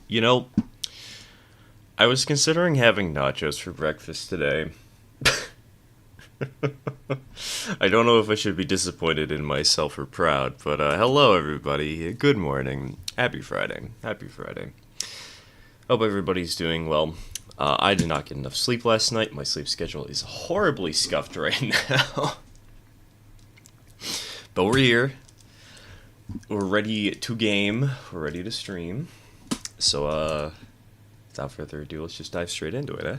You know, I was considering having nachos for breakfast today. I don't know if I should be disappointed in myself or proud, but hello everybody. Good morning. Happy Friday. Happy Friday. Hope everybody's doing well. I did not get enough sleep last night. My sleep schedule is horribly scuffed right now. But we're here. We're ready to game. We're ready to stream. So, without further ado, let's just dive straight into it, eh?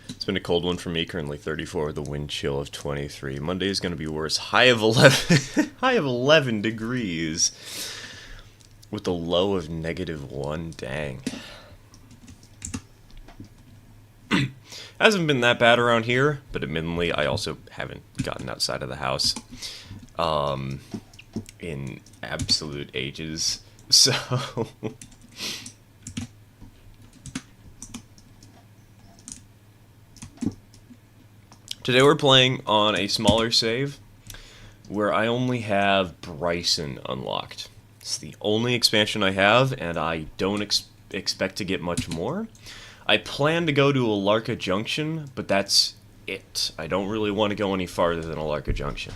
It's been a cold one for me, currently 34 with a wind chill of 23. Monday is going to be worse. High of 11, high of 11 degrees with a low of -1. Dang. Hasn't been that bad around here, but admittedly, I also haven't gotten outside of the house in absolute ages. So Today we're playing on a smaller save where I only have Bryson unlocked. It's the only expansion I have, and I don't expect to get much more. I plan to go to Alarka Junction, but that's it. I don't really want to go any farther than Alarka Junction.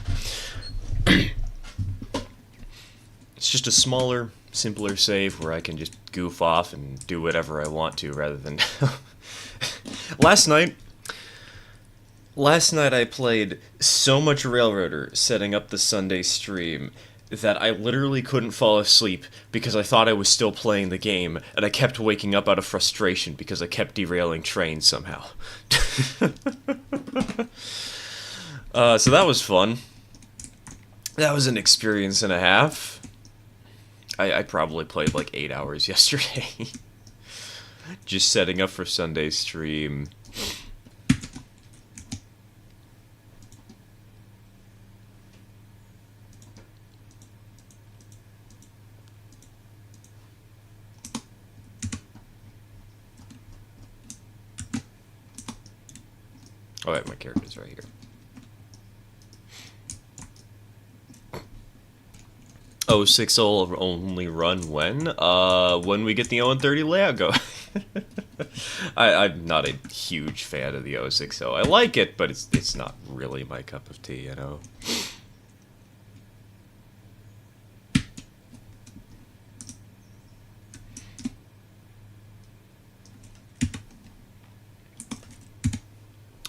It's just a smaller, simpler save where I can just goof off and do whatever I want to rather than... Last night I played so much Railroader setting up the Sunday stream that I literally couldn't fall asleep because I thought I was still playing the game, and I kept waking up out of frustration because I kept derailing trains somehow. So that was fun. That was an experience and a half. I probably played like 8 hours yesterday. Just setting up for Sunday stream. Oh, wait, my character's right here. Oh, 6 will only run when? When we get the 0-30 layout go. I'm not a huge fan of the 060. I like it, but it's not really my cup of tea, you know?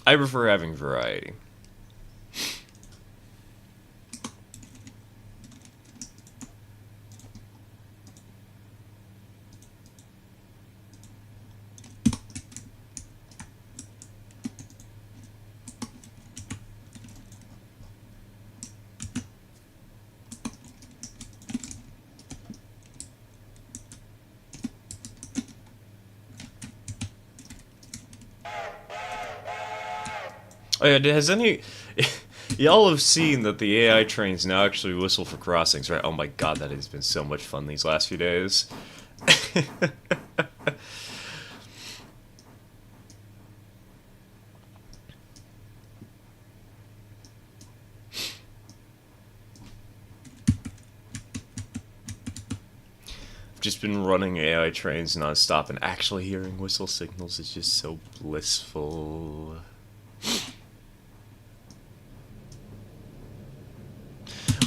I prefer having variety. Oh yeah, has any... Y'all have seen that the AI trains now actually whistle for crossings, right? Oh my god, that has been so much fun these last few days. I've just been running AI trains non-stop, and actually hearing whistle signals is just so blissful.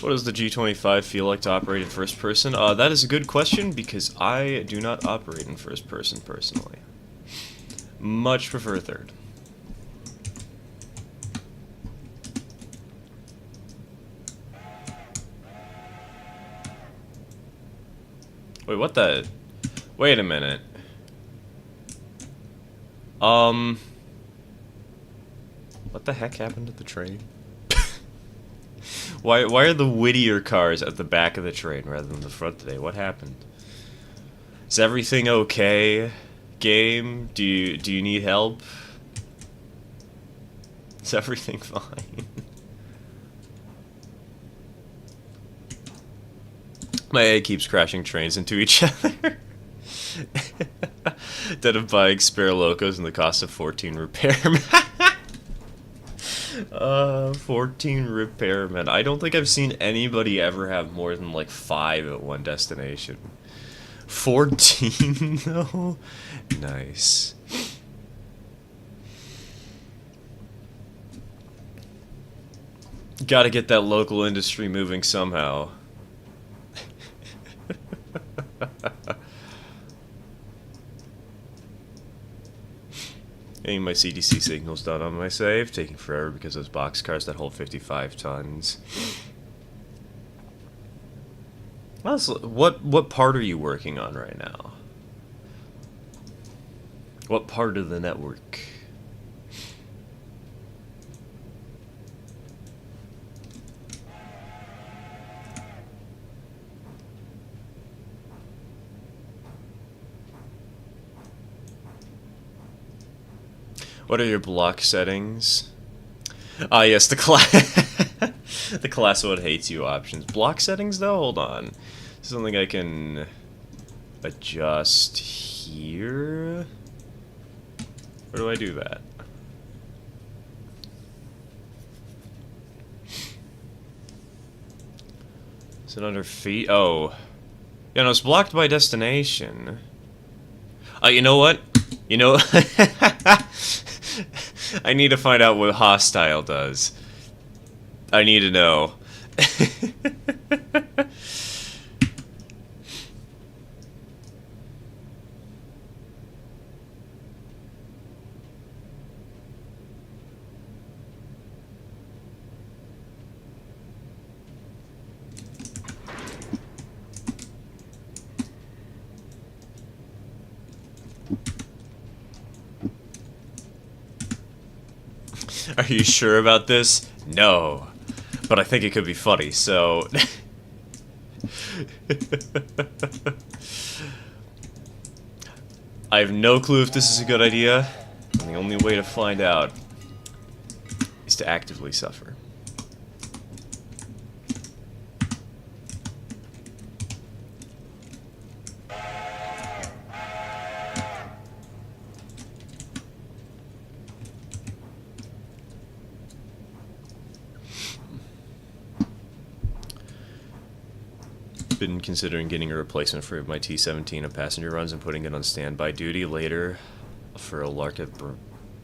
What does the G25 feel like to operate in first person? That is a good question, because I do not operate in first person personally. Much prefer third. Wait, what the... Wait a minute. What the heck happened to the train? Why are the Whittier cars at the back of the train rather than the front today? What happened? Is everything okay? Game? Do you need help? Is everything fine? My A keeps crashing trains into each other. Instead of buying spare locos and the cost of 14 repairmen. 14 repairmen. I don't think I've seen anybody ever have more than like 5 at one destination. 14 though? Nice. Gotta get that local industry moving somehow. Getting my CDC signals done on my save, taking forever because those boxcars that hold 55 tons. What part are you working on right now? What part of the network? What are your block settings? Ah, yes, the the class mode hates you options. Block settings, though? Hold on. Something I can adjust here? Where do I do that? Something under feet? Oh. Yeah, no, it's blocked by destination. You know what? You know... I need to find out what hostile does. I need to know. Are you sure about this? No. But I think it could be funny, so... I have no clue if this is a good idea, and the only way to find out is to actively suffer. Been considering getting a replacement for my T-17 of passenger runs and putting it on standby duty later for a Larka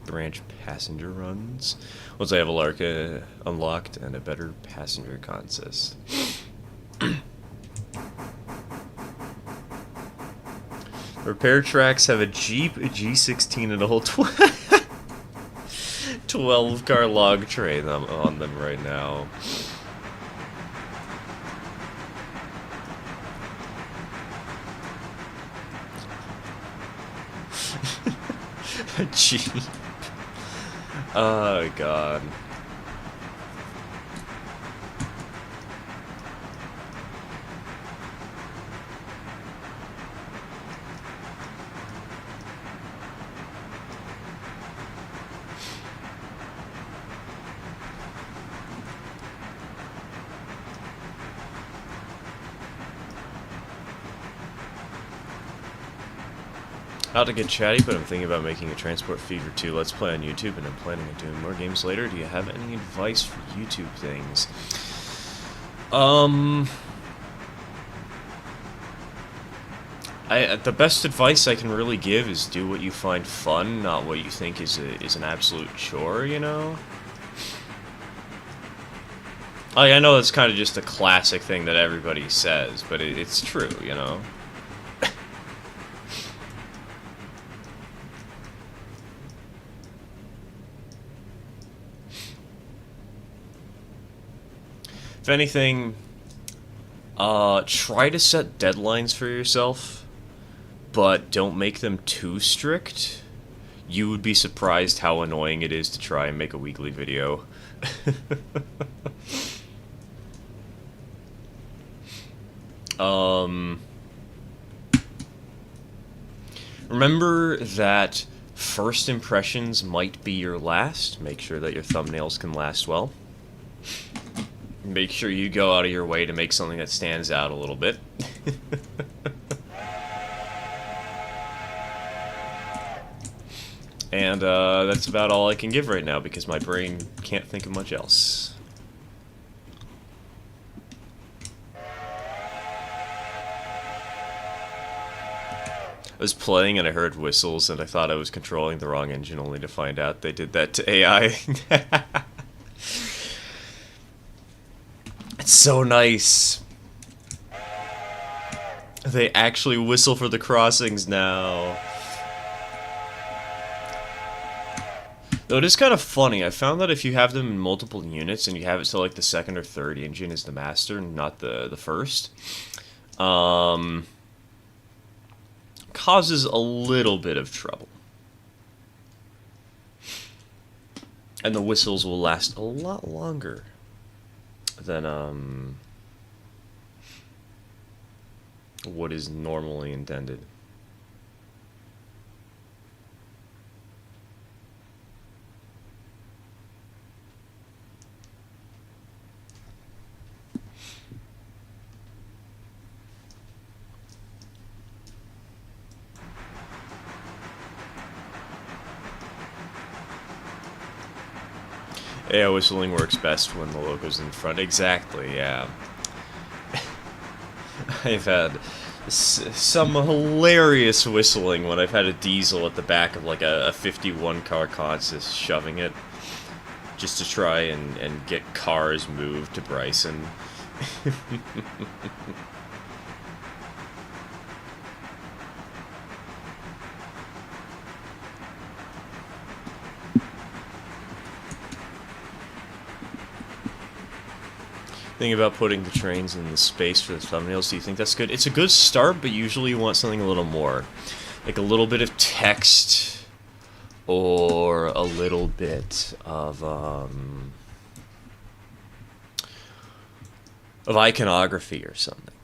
branch passenger runs. Once I have a Larka unlocked and a better passenger consist. Repair tracks have a Jeep, a G16, and a whole 12-car log train on them right now. Jeep. Oh god. Not to get chatty, but I'm thinking about making a transport feed for 2 Let's Play on YouTube, and I'm planning on doing more games later. Do you have any advice for YouTube things? The best advice I can really give is do what you find fun, not what you think is an absolute chore, you know? I know that's kind of just a classic thing that everybody says, but it's true, you know? If anything, try to set deadlines for yourself, but don't make them too strict. You would be surprised how annoying it is to try and make a weekly video. Remember that first impressions might be your last. Make sure that your thumbnails can last well. Make sure you go out of your way to make something that stands out a little bit. And that's about all I can give right now because my brain can't think of much else. I was playing and I heard whistles and I thought I was controlling the wrong engine only to find out they did that to AI. It's so nice. They actually whistle for the crossings now. Though it is kind of funny, I found that if you have them in multiple units and you have it so like the second or third engine is the master and not the first, causes a little bit of trouble. And the whistles will last a lot longer than what is normally intended. Yeah, whistling works best when the loco's in front. Exactly, yeah. I've had some hilarious whistling when I've had a diesel at the back of like a 51 car consist shoving it just to try and get cars moved to Bryson. Thing about putting the trains in the space for the thumbnails, do you think that's good? It's a good start, but usually you want something a little more. Like a little bit of text, or a little bit of iconography or something.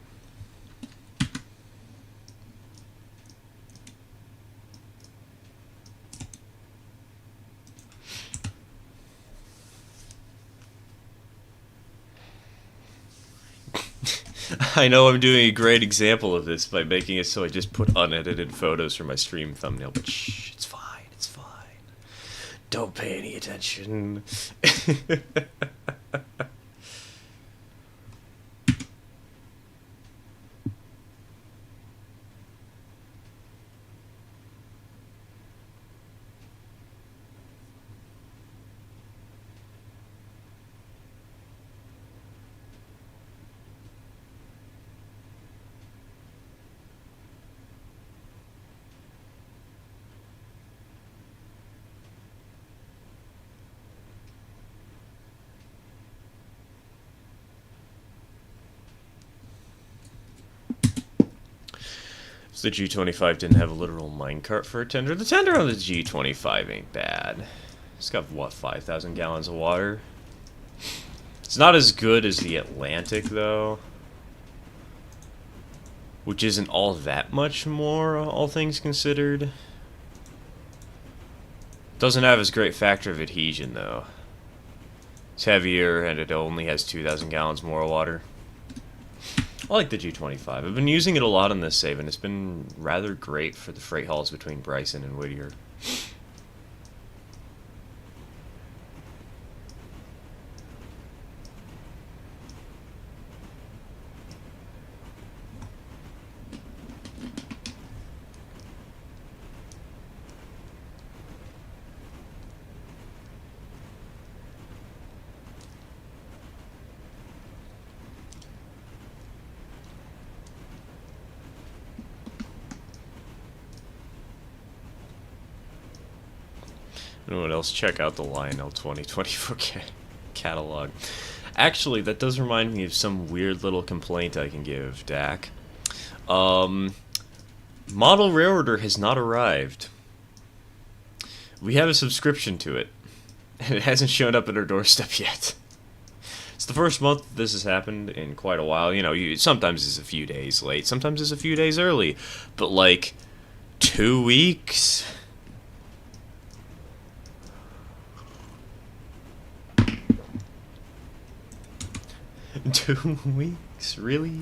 I know I'm doing a great example of this by making it so I just put unedited photos for my stream thumbnail, but shh, it's fine, it's fine. Don't pay any attention. The G25 didn't have a literal minecart for a tender. The tender on the G25 ain't bad. It's got, what, 5,000 gallons of water? It's not as good as the Atlantic, though. Which isn't all that much more, all things considered. Doesn't have as great factor of adhesion, though. It's heavier, and it only has 2,000 gallons more water. I like the G25. I've been using it a lot on this save, and it's been rather great for the freight hauls between Bryson and Whittier. Anyone else, check out the Lionel 2024 catalog. Actually, that does remind me of some weird little complaint I can give, Dak. Model Railroader has not arrived. We have a subscription to it, and it hasn't shown up at our doorstep yet. It's the first month this has happened in quite a while. You know, sometimes it's a few days late, sometimes it's a few days early, but like 2 weeks? 2 weeks? Really?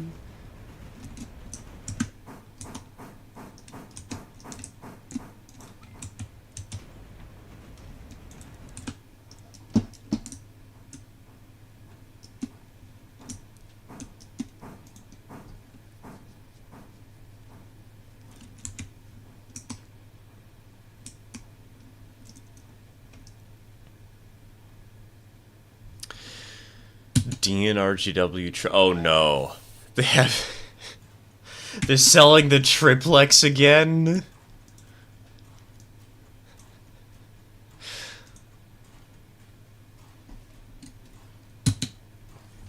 DNRGW. Oh no. They have. They're selling the triplex again?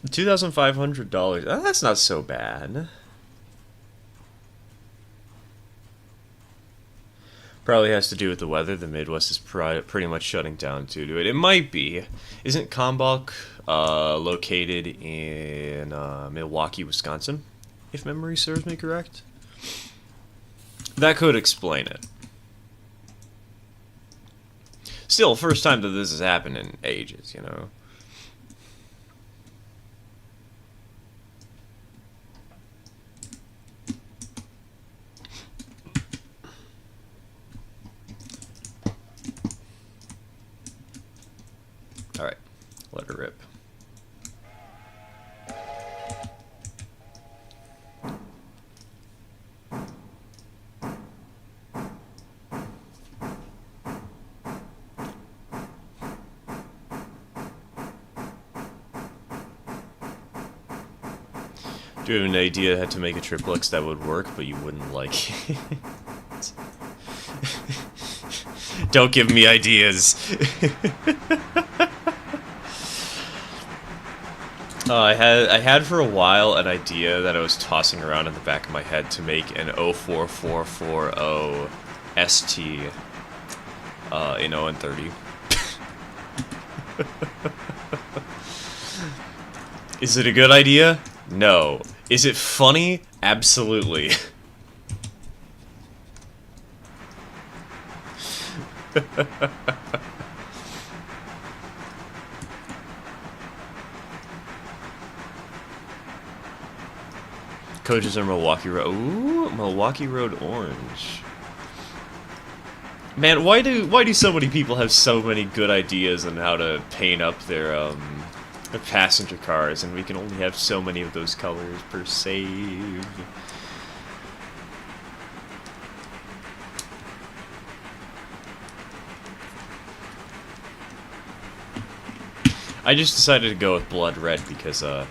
$2,500. Oh, that's not so bad. Probably has to do with the weather. The Midwest is pretty much shutting down due to it. It might be. Isn't Kalmbach located in Milwaukee, Wisconsin? If memory serves me correct. That could explain it. Still, first time that this has happened in ages, you know. Alright, let her rip. Do you have an idea how to make a triplex that would work, but you wouldn't like it? Don't give me ideas. I had for a while an idea that I was tossing around in the back of my head to make an 04440 ST in 0 and 30. Is it a good idea? No. Is it funny? Absolutely. Coaches are Milwaukee Road. Ooh, Milwaukee Road orange. Man, why do so many people have so many good ideas on how to paint up their passenger cars, and we can only have so many of those colors per save? I just decided to go with blood red because it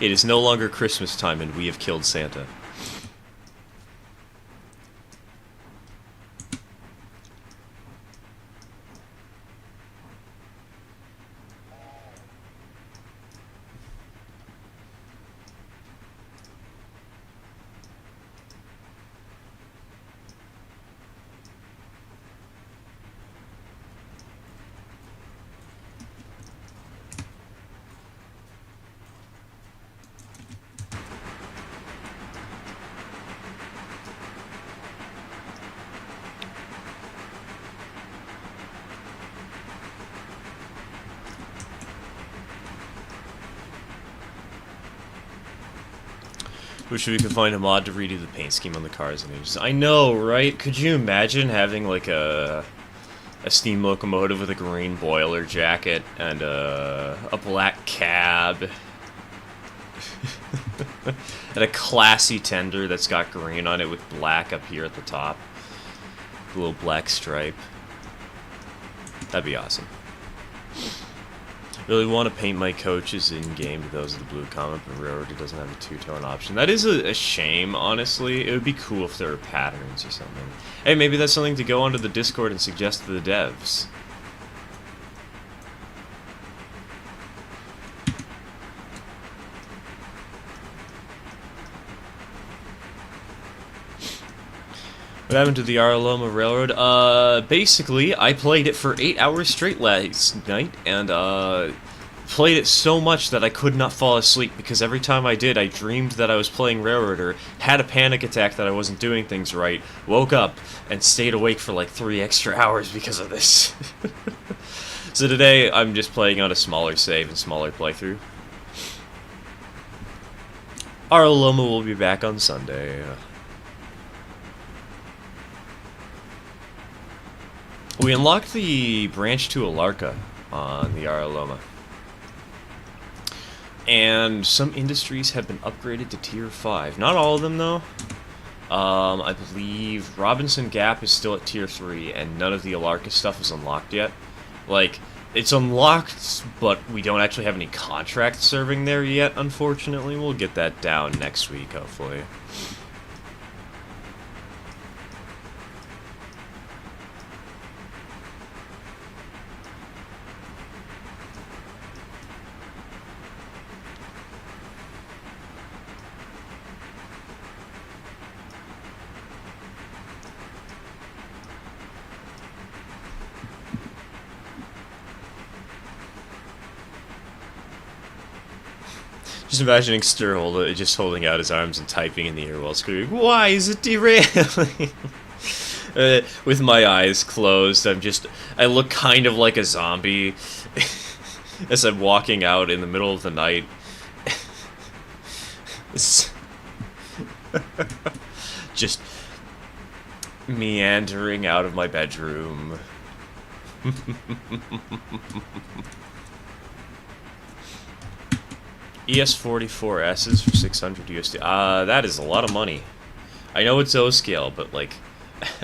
is no longer Christmas time and we have killed Santa. Wish we could find a mod to redo the paint scheme on the cars and engines. I know, right? Could you imagine having like a steam locomotive with a green boiler jacket and a black cab and a classy tender that's got green on it with black up here at the top, a little black stripe? That'd be awesome. Really want to paint my coaches in-game to those of the blue comet, but Railroad doesn't have a two-tone option. That is a shame, honestly. It would be cool if there were patterns or something. Hey, maybe that's something to go onto the Discord and suggest to the devs. What happened to the Araloma Railroad? Basically, I played it for 8 hours straight last night, and, played it so much that I could not fall asleep, because every time I did, I dreamed that I was playing Railroader, had a panic attack that I wasn't doing things right, woke up, and stayed awake for like 3 extra hours because of this. So today, I'm just playing on a smaller save and smaller playthrough. Araloma will be back on Sunday. We unlocked the branch to Alarka on the Araloma. And some industries have been upgraded to Tier 5. Not all of them, though. I believe Robinson Gap is still at Tier 3, and none of the Alarka stuff is unlocked yet. Like, it's unlocked, but we don't actually have any contracts serving there yet, unfortunately. We'll get that down next week, hopefully. Just imagining Sturholder just holding out his arms and typing in the air while screaming, "Why is it derailing?" With my eyes closed, I look kind of like a zombie as I'm walking out in the middle of the night. Just meandering out of my bedroom. ES44S's for 600 USD. That is a lot of money. I know it's O-scale, but like...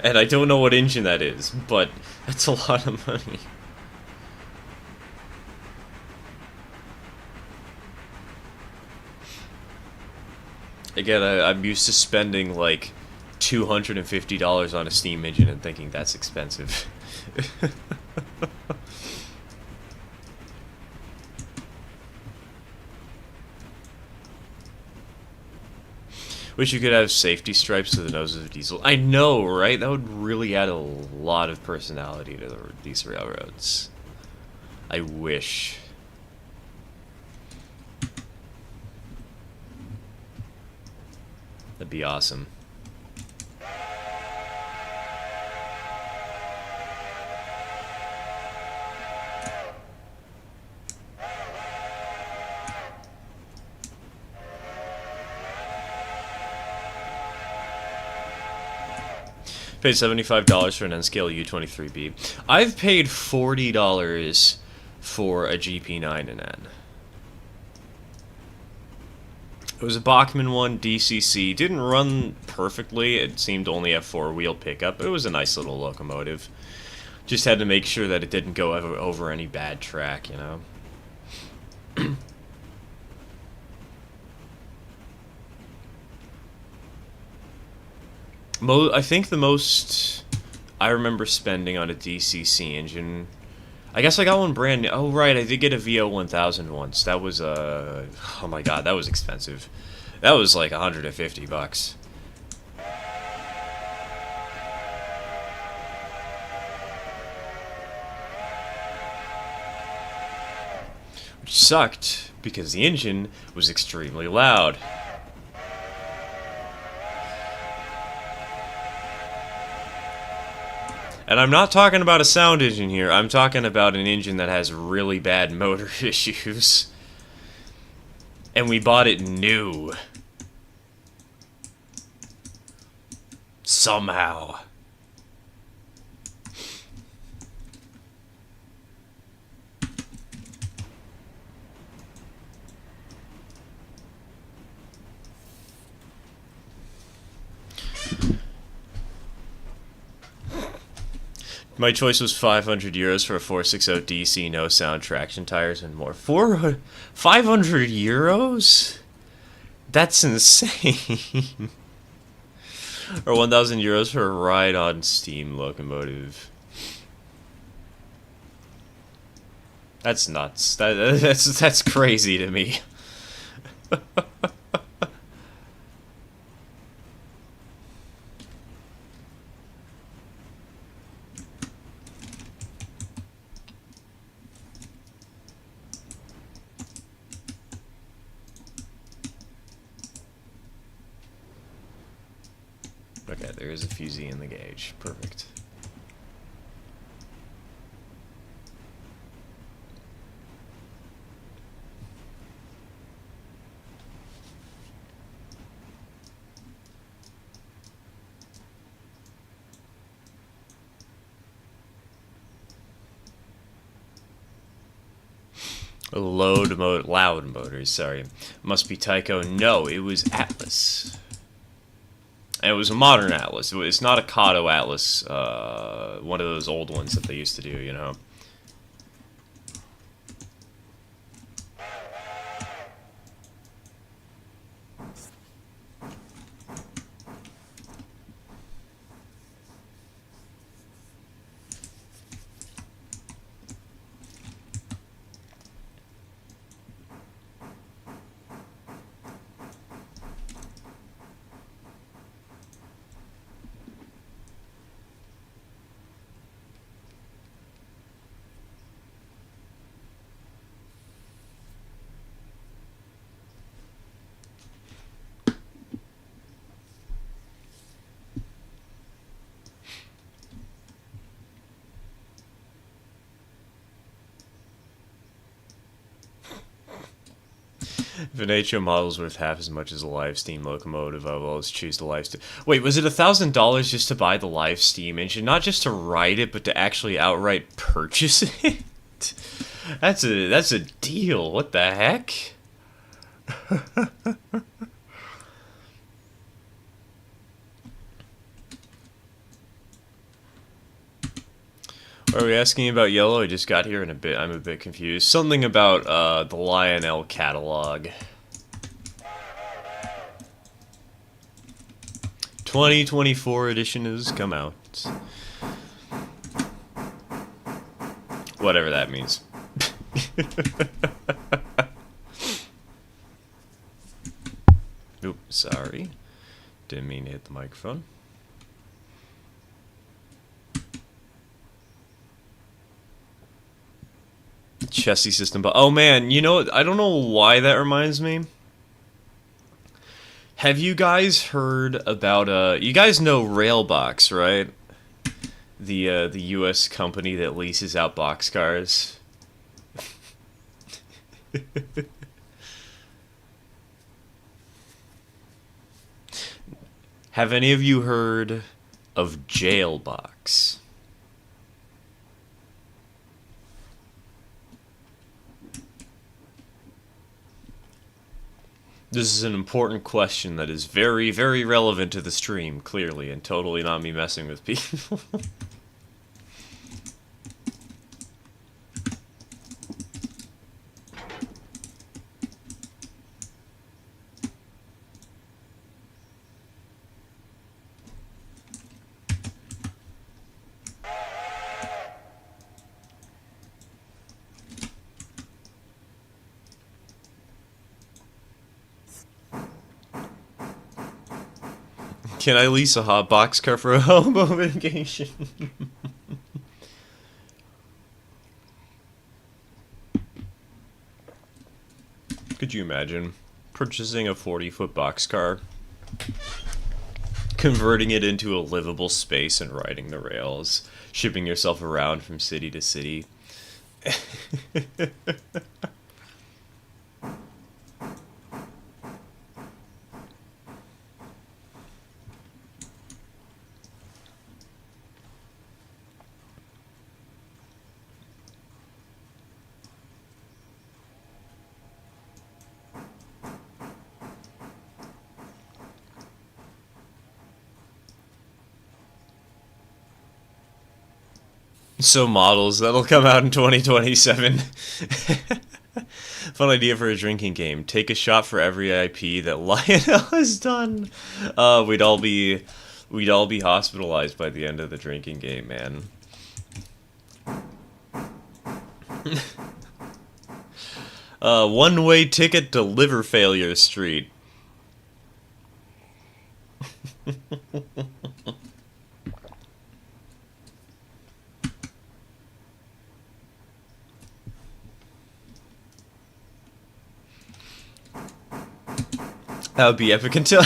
And I don't know what engine that is, but that's a lot of money. Again, I'm used to spending like $250 on a steam engine and thinking that's expensive. Wish you could have safety stripes to the nose of a diesel. I know, right? That would really add a lot of personality to these railroads. I wish. That'd be awesome. Paid $75 for an N-scale U-23B. I've paid $40 for a GP9 and N. It was a Bachmann one, DCC. Didn't run perfectly. It seemed to only have 4-wheel pickup. It was a nice little locomotive. Just had to make sure that it didn't go over any bad track, you know. I think the most I remember spending on a DCC engine, I guess I got one brand new. Oh, right, I did get a VO1000 once. That was, oh my god, that was expensive. That was like $150. Which sucked, because the engine was extremely loud. And I'm not talking about a sound engine here, I'm talking about an engine that has really bad motor issues. And we bought it new. Somehow. My choice was 500 euros for a 460 DC, no sound, traction tires, and more. 500 euros? That's insane. Or 1,000 euros for a ride on steam locomotive. That's nuts. That's crazy to me. Okay, there is a fusee in the gauge. Perfect. Loud motors, sorry. Must be Tyco. No, it was Atlas. And it was a modern Atlas. It's not a Kato Atlas, one of those old ones that they used to do, you know. If an HO model is worth half as much as a live steam locomotive, I will always choose the live steam. Wait, was it $1,000 just to buy the live steam engine? Not just to ride it, but to actually outright purchase it? That's a deal. What the heck? Are we asking about yellow? I just got here in a bit. I'm a bit confused. Something about the Lionel catalog. 2024 edition has come out. Whatever that means. Oops, sorry. Didn't mean to hit the microphone. Chessie system, but oh man, you know, I don't know why that reminds me. Have you guys heard about you guys know Railbox, right? The US company that leases out boxcars. Have any of you heard of Jailbox? This is an important question that is very, very relevant to the stream, clearly, and totally not me messing with people. Can I lease a hot boxcar for a hobo vacation? Could you imagine purchasing a 40-foot boxcar, converting it into a livable space and riding the rails, shipping yourself around from city to city? So models, that'll come out in 2027. Fun idea for a drinking game. Take a shot for every IP that Lionel has done. We'd all be hospitalized by the end of the drinking game, man. One-way ticket to Liver Failure Street. That would be epic until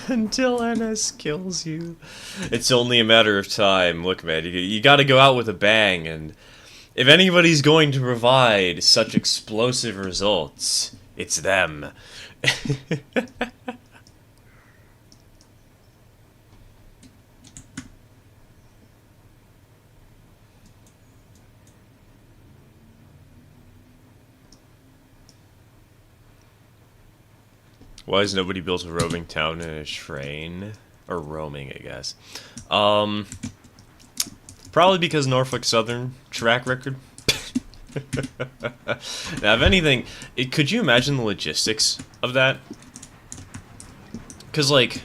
until NS kills you. It's only a matter of time. Look, man, you got to go out with a bang, and if anybody's going to provide such explosive results, it's them. Why has nobody built a roving town in a train? Or roaming, I guess. Probably because Norfolk Southern track record. Now, if anything, could you imagine the logistics of that? Because, like,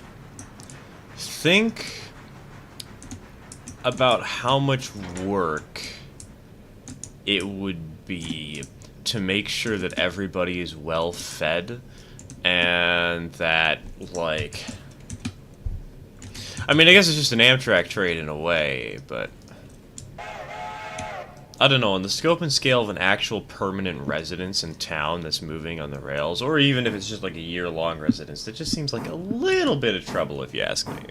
think about how much work it would be to make sure that everybody is well fed. And that, like... I mean, I guess it's just an Amtrak trade in a way, but... I don't know, on the scope and scale of an actual permanent residence in town that's moving on the rails, or even if it's just like a year-long residence, that just seems like a little bit of trouble, if you ask me.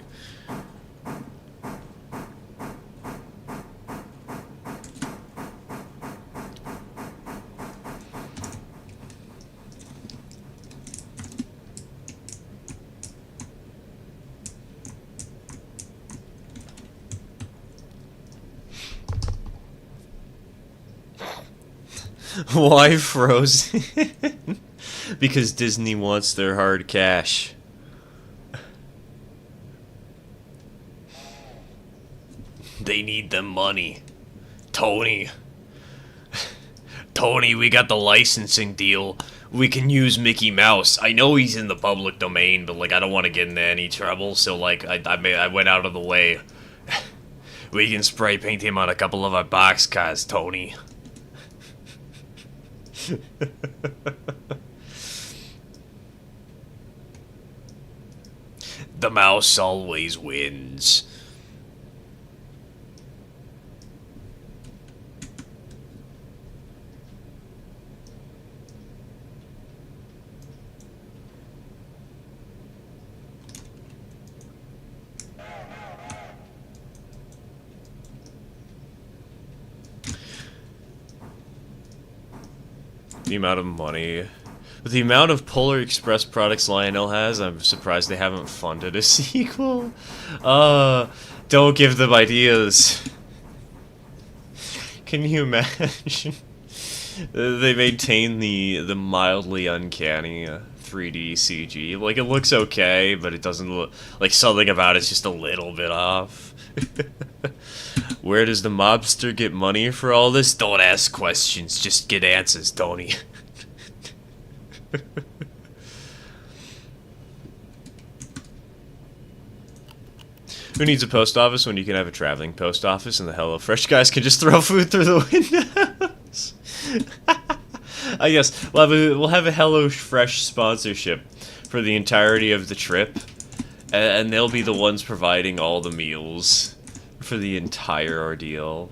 Why Frozen? Because Disney wants their hard cash. They need the money. Tony. Tony, we got the licensing deal. we can use Mickey Mouse. I know he's in the public domain, but like I don't want to get into any trouble, so like I went out of the way. We can spray paint him on a couple of our boxcars, Tony. The mouse always wins. The amount of money. With the amount of Polar Express products Lionel has, I'm surprised they haven't funded a sequel. Don't give them ideas. Can you imagine? They maintain the mildly uncanny 3D CG. Like, it looks okay, but it doesn't look... Like, something about it's just a little bit off. Where does the mobster get money for all this? Don't ask questions, just get answers, Tony. Who needs a post office when you can have a traveling post office and the HelloFresh guys can just throw food through the windows? I guess we'll have a HelloFresh sponsorship for the entirety of the trip, and they'll be the ones providing all the meals for the entire ordeal.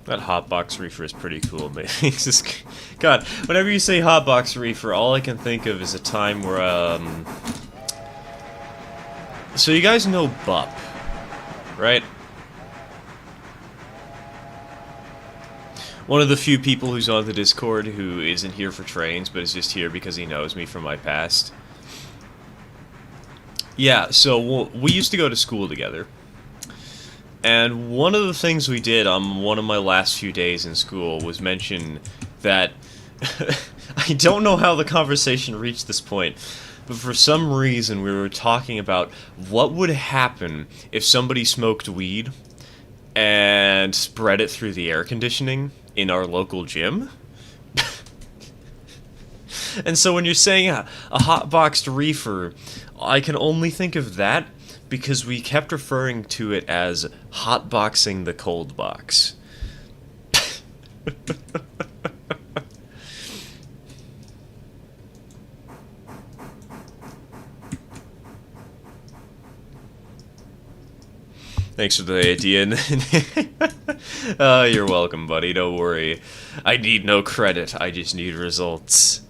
That hotbox reefer is pretty cool, man. God, whenever you say hotbox reefer, all I can think of is a time where, So you guys know Bup, right? One of the few people who's on the Discord who isn't here for trains, but is just here because he knows me from my past. Yeah, so we used to go to school together. And one of the things we did on one of my last few days in school was mention that... I don't know how the conversation reached this point, but for some reason we were talking about what would happen if somebody smoked weed and spread it through the air conditioning in our local gym. And so when you're saying a hotboxed reefer, I can only think of that because we kept referring to it as hotboxing the cold box. Thanks for the idea. You're welcome, buddy. Don't worry. I need no credit. I just need results.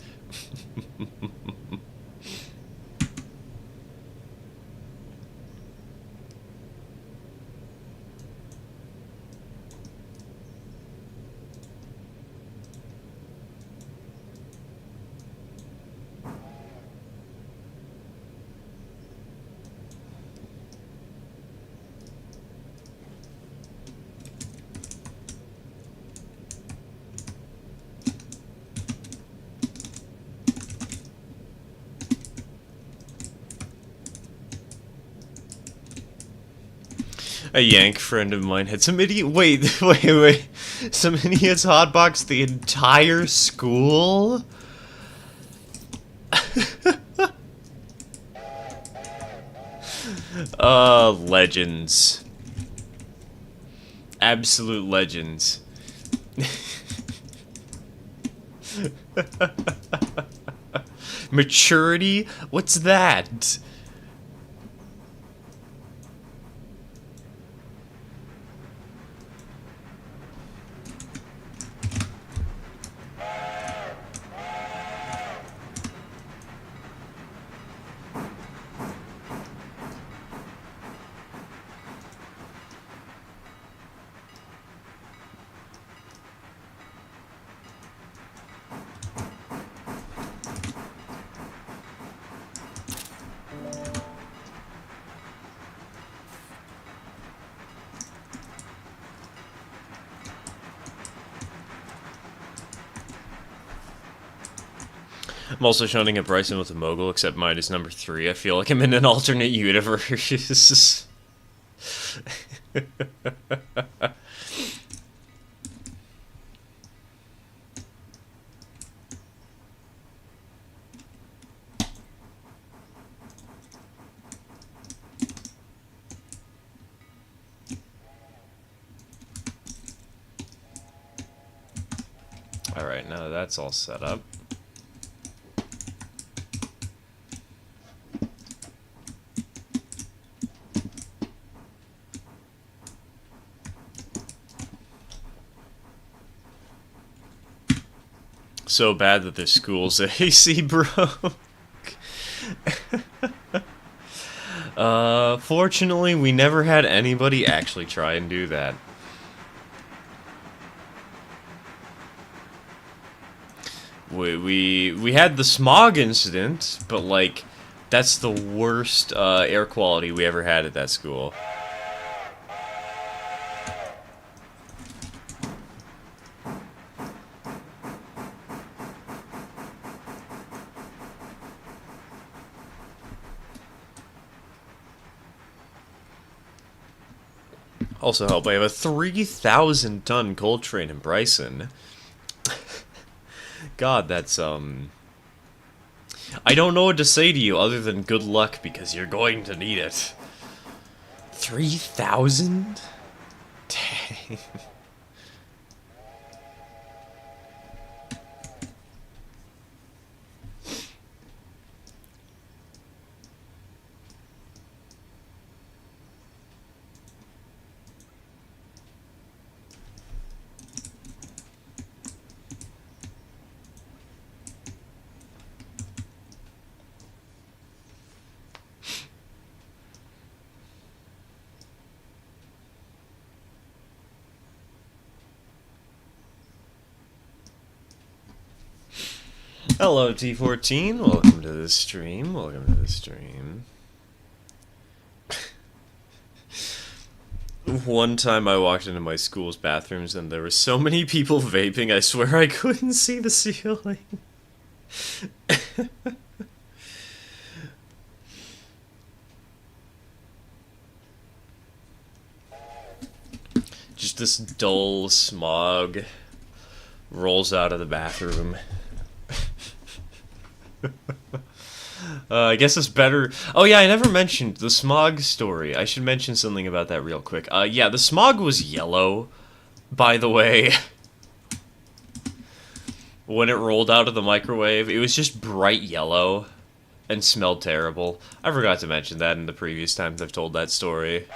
A Yank friend of mine had some idiot. Wait. Some idiots hotboxed the entire school? Legends. Absolute legends. Maturity? What's that? I'm also showing at Bryson with a mogul, except mine is number 3. I feel like I'm in an alternate universe. Alright, now that's all set up. So bad that the school's AC broke. Fortunately, we never had anybody actually try and do that. We had the smog incident, but like, that's the worst air quality we ever had at that school. Also help, I have a 3,000 ton coal train in Bryson. God, that's, I don't know what to say to you other than good luck, because you're going to need it. 3,000? Dang. Hello, T14. Welcome to the stream. Welcome to the stream. One time I walked into my school's bathrooms and there were so many people vaping, I swear I couldn't see the ceiling. Just this dull smog rolls out of the bathroom. I guess it's better. Oh yeah, I never mentioned the smog story. I should mention something about that real quick. Yeah, the smog was yellow, by the way. When it rolled out of the microwave, it was just bright yellow and smelled terrible. I forgot to mention that in the previous times I've told that story.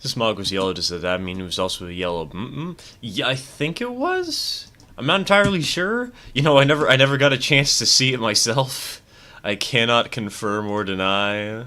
The smog was yellow. Does that mean it was also a yellow? Yeah, I think it was. I'm not entirely sure. You know, I never got a chance to see it myself. I cannot confirm or deny.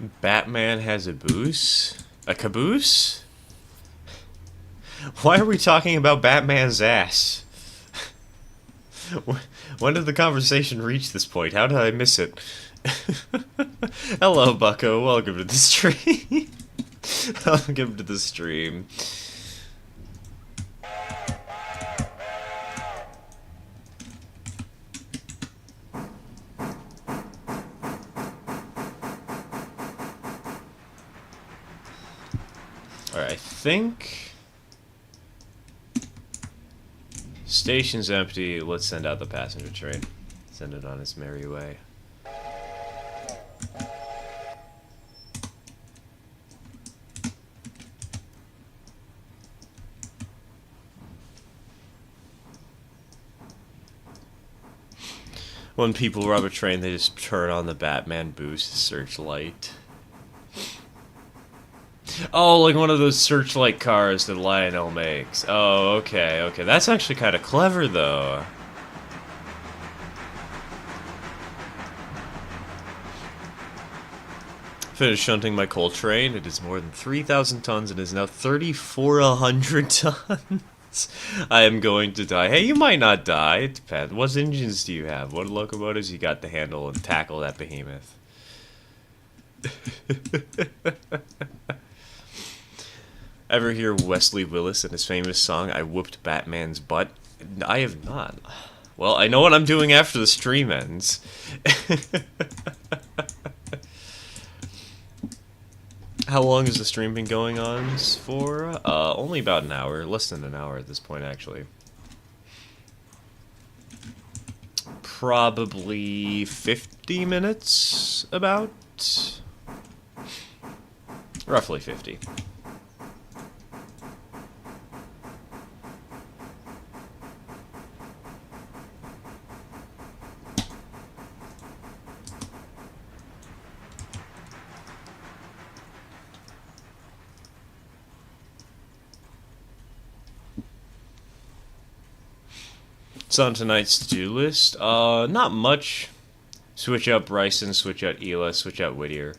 Batman has a boost? A caboose? Why are we talking about Batman's ass? When did the conversation reach this point? How did I miss it? Hello, Bucko. Welcome to the stream. Welcome to the stream. Alright, I think station's empty. Let's send out the passenger train. Send it on its merry way. When people rob a train, they just turn on the Batman boost searchlight. Oh, like one of those searchlight cars that Lionel makes. Oh, okay, okay. That's actually kind of clever, though. Finished shunting my coal train. It is more than 3,000 tons and is now 3,400 tons. I am going to die. Hey, you might not die. It depends. What engines do you have? What locomotives you got to handle and tackle that behemoth? Ever hear Wesley Willis and his famous song, I Whooped Batman's Butt? I have not. Well, I know what I'm doing after the stream ends. How long has the stream been going on for? Only about an hour. Less than an hour at this point, actually. Probably 50 minutes, about? Roughly 50. What's on tonight's to-do list? Not much. Switch out Bryson, switch out Ela, switch out Whittier.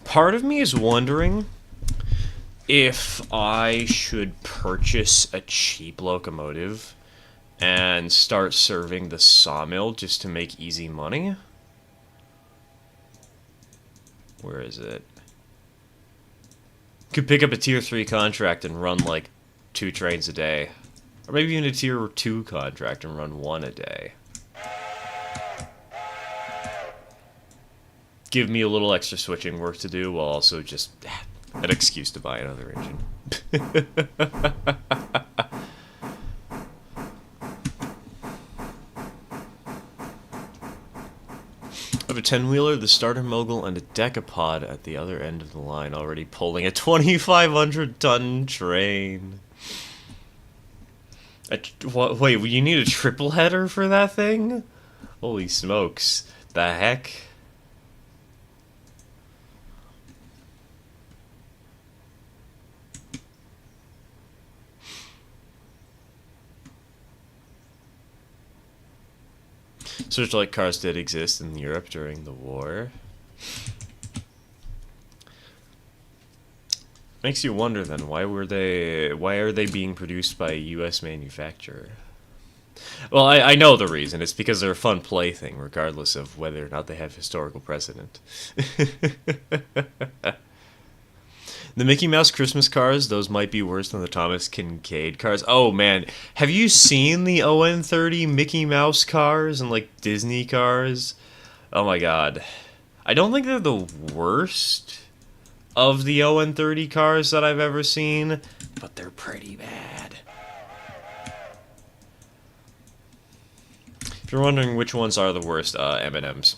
Part of me is wondering if I should purchase a cheap locomotive and start serving the sawmill just to make easy money. Where is it? Could pick up a tier 3 contract and run like 2 trains a day. Or maybe even a tier 2 contract and run 1 a day. Give me a little extra switching work to do while also just an excuse to buy another engine. I have a 10-wheeler, the starter mogul, and a decapod at the other end of the line, already pulling a 2,500-ton train. Wait, you need a triple header for that thing? Holy smokes. The heck? Searchlight cars did exist in Europe during the war. Makes you wonder then, why are they being produced by a US manufacturer? Well, I know the reason. It's because they're a fun plaything, regardless of whether or not they have historical precedent. The Mickey Mouse Christmas cars, those might be worse than the Thomas Kincaid cars. Oh man, have you seen the ON30 Mickey Mouse cars and like Disney cars? Oh my god. I don't think they're the worst of the ON30 cars that I've ever seen, but they're pretty bad. If you're wondering which ones are the worst, M&M's.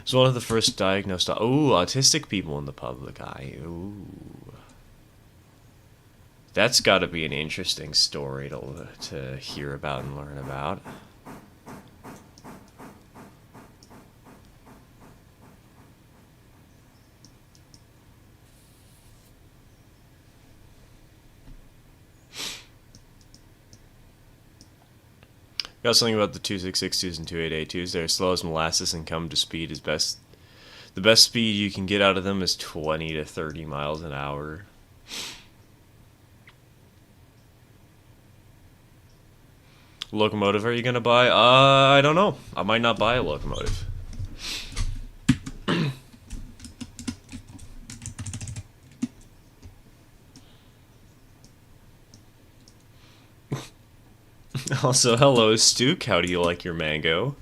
It's one of the first diagnosed... Ooh, autistic people in the public eye. Ooh. That's got to be an interesting story to hear about and learn about. Got something about the 2662s and 2882s. They're slow as molasses and come to speed is best. The best speed you can get out of them is 20 to 30 miles an hour. Locomotive are you gonna buy? I don't know. I might not buy a locomotive. Also, hello, Stook. How do you like your mango?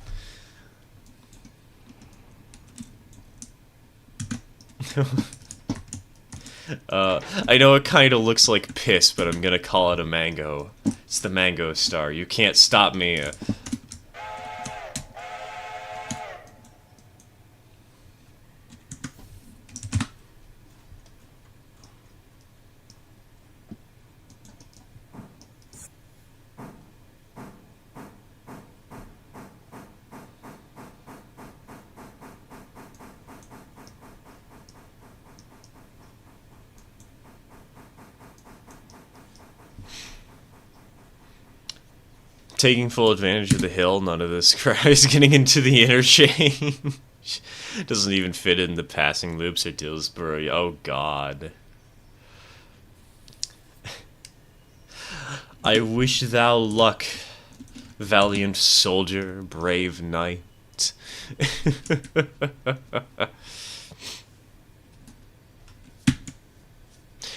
I know it kind of looks like piss, but I'm gonna call it a mango. It's the mango star. You can't stop me. Taking full advantage of the hill, none of this crap is getting into the interchange. Doesn't even fit in the passing loops or Dillsborough. Oh god. I wish thou luck, valiant soldier, brave knight.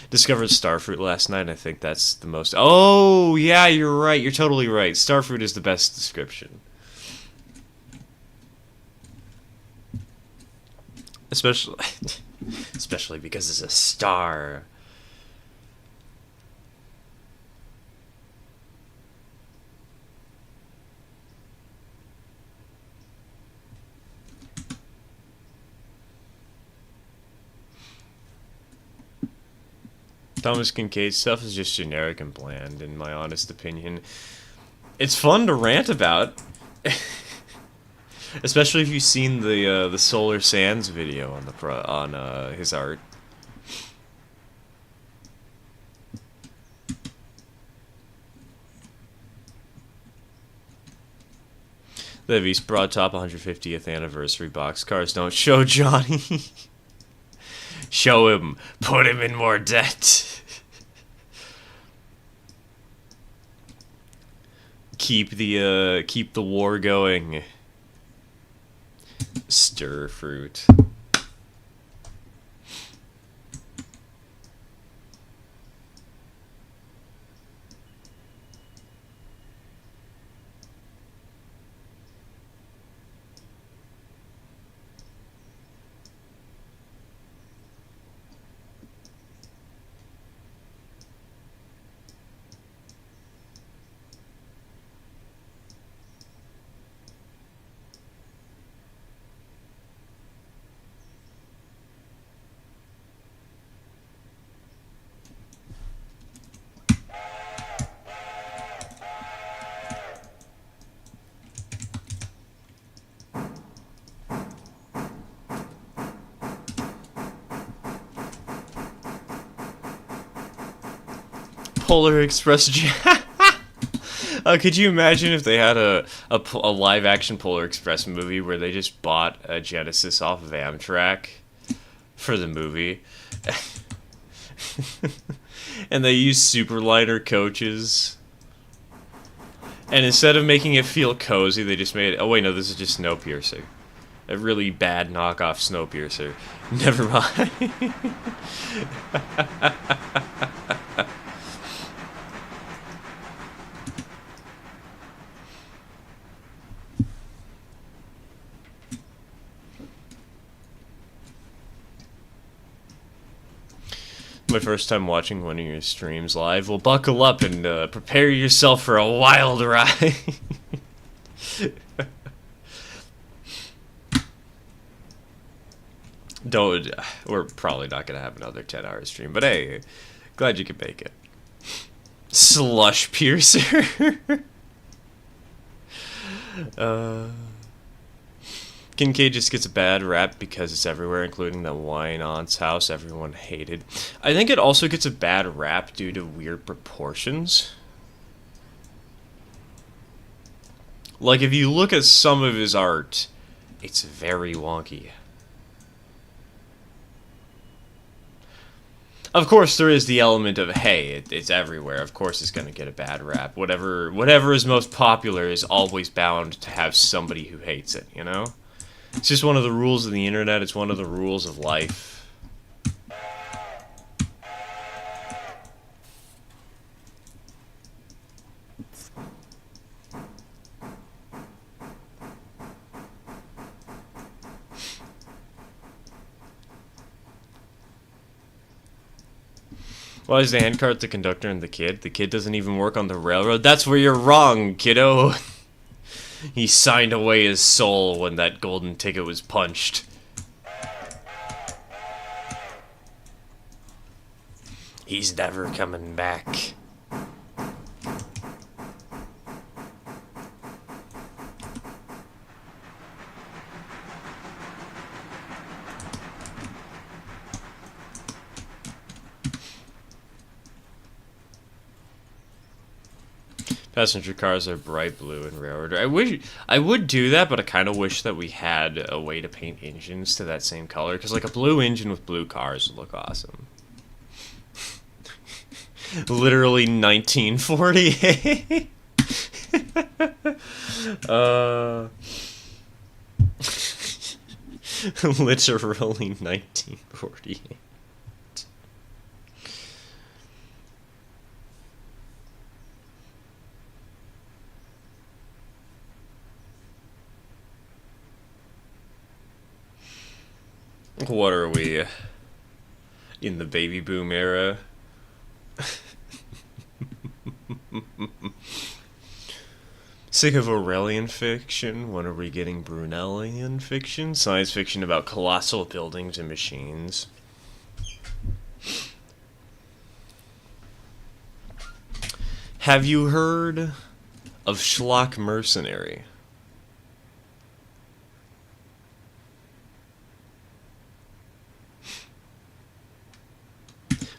Discovered starfruit last night. I think that's the most. Oh, yeah, you're right. You're totally right. Starfruit is the best description. Especially because it's a star. Thomas Kincaid's stuff is just generic and bland, in my honest opinion. It's fun to rant about, especially if you've seen the Solar Sands video on his art. The East Broad Top 150th anniversary boxcars don't show Johnny. Show him. Put him in more debt. Keep the war going. Stir fruit. Polar Express could you imagine if they had a live-action Polar Express movie where they just bought a Genesis off of Amtrak for the movie? And they used Superliner coaches. And instead of making it feel cozy, they just made it... Oh, wait, no, this is just Snowpiercer. A really bad knockoff Snowpiercer. Never mind. My first time watching one of your streams live. Well, buckle up and prepare yourself for a wild ride. We're probably not going to have another 10-hour stream, but hey, glad you could make it. Slush Piercer. Kincaid just gets a bad rap because it's everywhere, including the Wine Aunt's house everyone hated. I think it also gets a bad rap due to weird proportions. Like, if you look at some of his art, it's very wonky. Of course, there is the element of, hey, it's everywhere. Of course it's going to get a bad rap. Whatever is most popular is always bound to have somebody who hates it, you know? It's just one of the rules of the internet. It's one of the rules of life. Why is the handcart the conductor and the kid? The kid doesn't even work on the railroad? That's where you're wrong, kiddo. He signed away his soul when that golden ticket was punched. He's never coming back. Passenger cars are bright blue and railroad. I would do that, but I kind of wish that we had a way to paint engines to that same color, because like a blue engine with blue cars would look awesome. Literally 1948. Literally 1948. What are we? In the baby boom era? Sick of Aurelian fiction? When are we getting Brunellian fiction? Science fiction about colossal buildings and machines. Have you heard of Schlock Mercenary?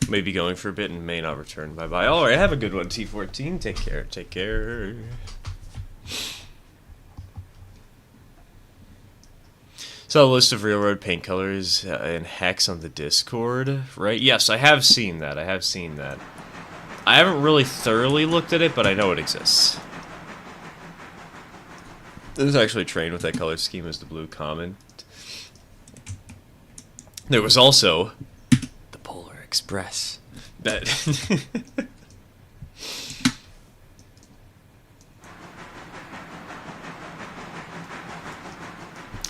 May be going for a bit and may not return. Bye-bye. Alright, have a good one, T14. Take care. Take care. Saw a list of railroad paint colors in Hex on the Discord, right? Yes, I have seen that. I have seen that. I haven't really thoroughly looked at it, but I know it exists. There's actually a train with that color scheme as the blue comment. There was also the Polar Express. That...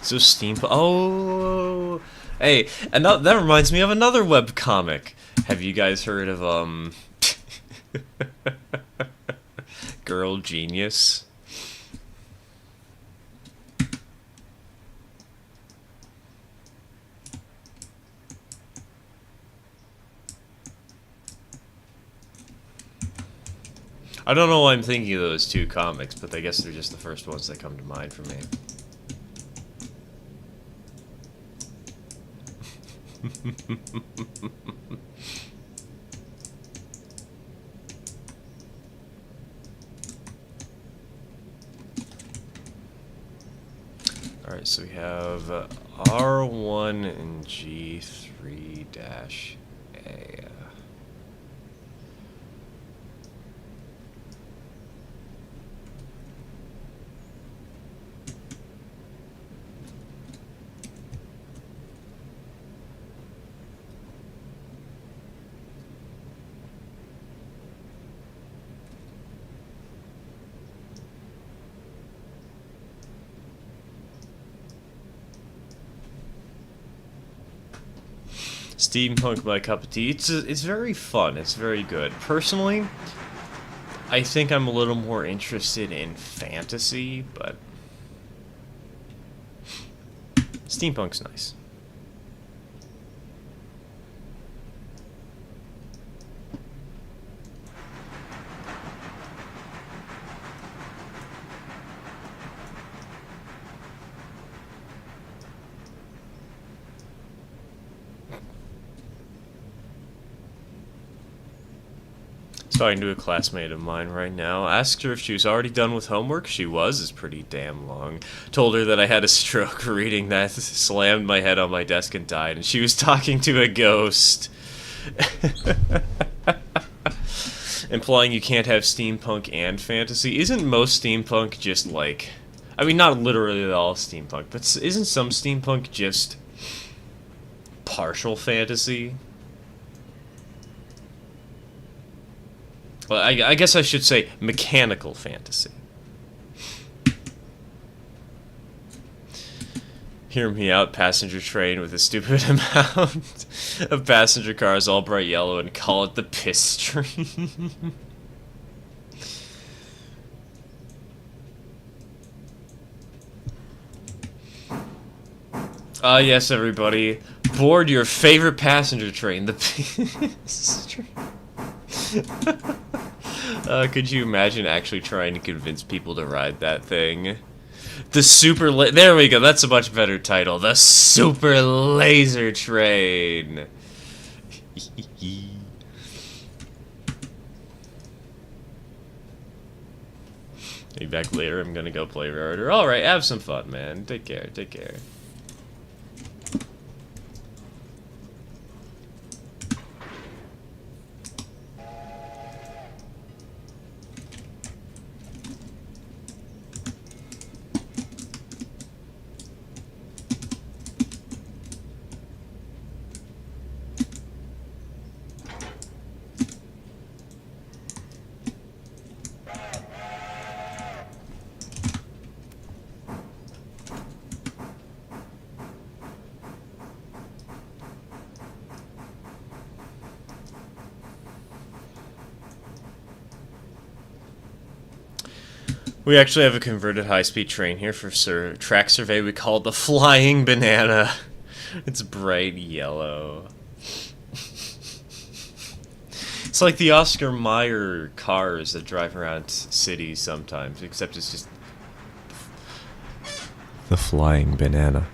So Steampunk. Oh, hey, and that reminds me of another webcomic. Have you guys heard of Girl Genius? I don't know why I'm thinking of those two comics, but I guess they're just the first ones that come to mind for me. Alright, so we have R1 and G3-A. Steampunk, my cup of tea. It's very fun. It's very good. Personally, I think I'm a little more interested in fantasy, but Steampunk's nice. Talking to a classmate of mine right now. Asked her if she was already done with homework. She was. It's pretty damn long. Told her that I had a stroke reading that. Slammed my head on my desk and died. And she was talking to a ghost. Implying you can't have steampunk and fantasy. Isn't most steampunk just like... I mean, not literally all steampunk, but isn't some steampunk just partial fantasy? Well, I guess I should say mechanical fantasy. Hear me out, passenger train with a stupid amount of passenger cars all bright yellow and call it the piss stream. Ah, yes, everybody. Board your favorite passenger train, the piss train. Could you imagine actually trying to convince people to ride that thing? The super there we go, that's a much better title. The super laser train. Be back later, I'm gonna go play harder. Alright, have some fun, man. Take care, take care. We actually have a converted high-speed train here for track survey. We call it the Flying Banana. It's bright yellow. It's like the Oscar Mayer cars that drive around cities sometimes, except it's just the Flying Banana.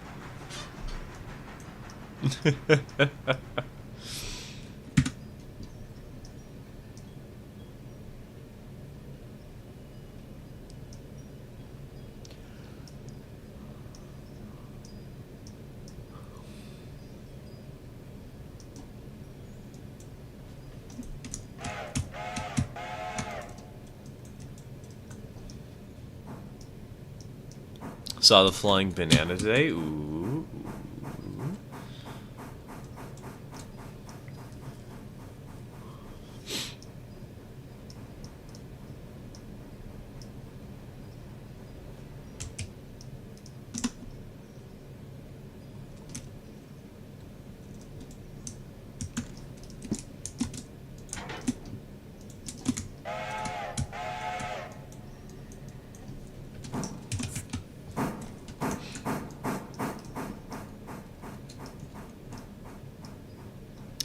Saw the Flying Banana today. Ooh.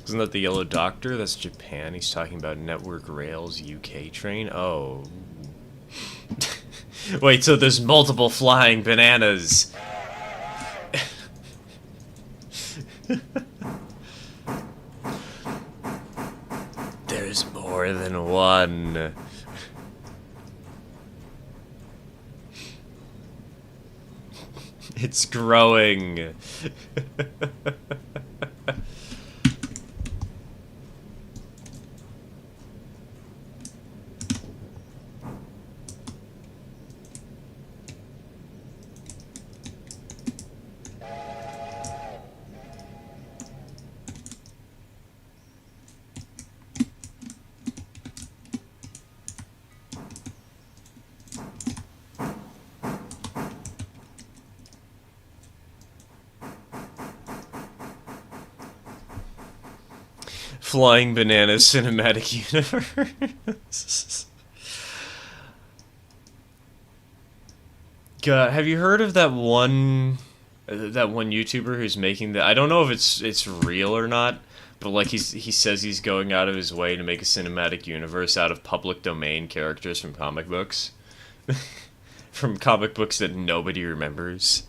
Isn't that the Yellow Doctor? That's Japan. He's talking about Network Rail's UK train. Oh. Wait, so there's multiple flying bananas. There's more than one. It's growing. Flying Bananas Cinematic Universe. God, have you heard of that one YouTuber who's making the? I don't know if it's real or not, but like he says he's going out of his way to make a cinematic universe out of public domain characters from comic books, from comic books that nobody remembers.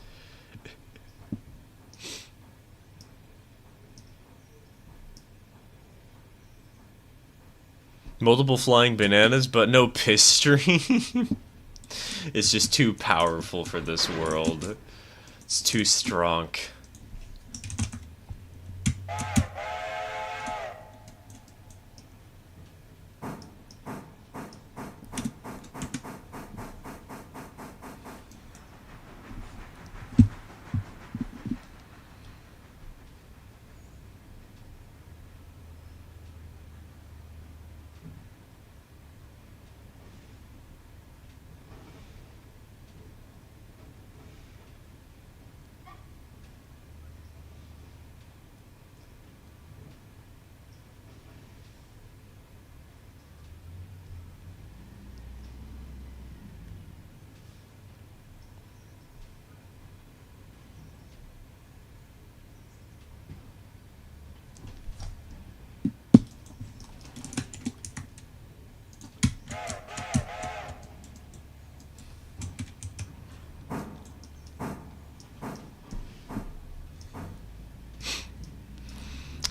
Multiple flying bananas, but no piss stream. It's just too powerful for this world. It's too strong.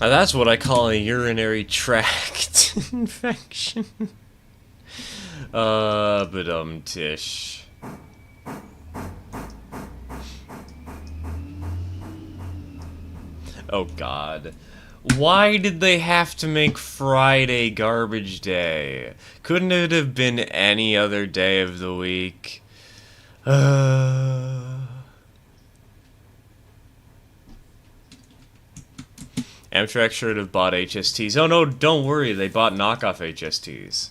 That's what I call a urinary tract infection. But Tish. Oh God. Why did they have to make Friday garbage day? Couldn't it have been any other day of the week? Amtrak should have bought HSTs. Oh no, don't worry, they bought knockoff HSTs.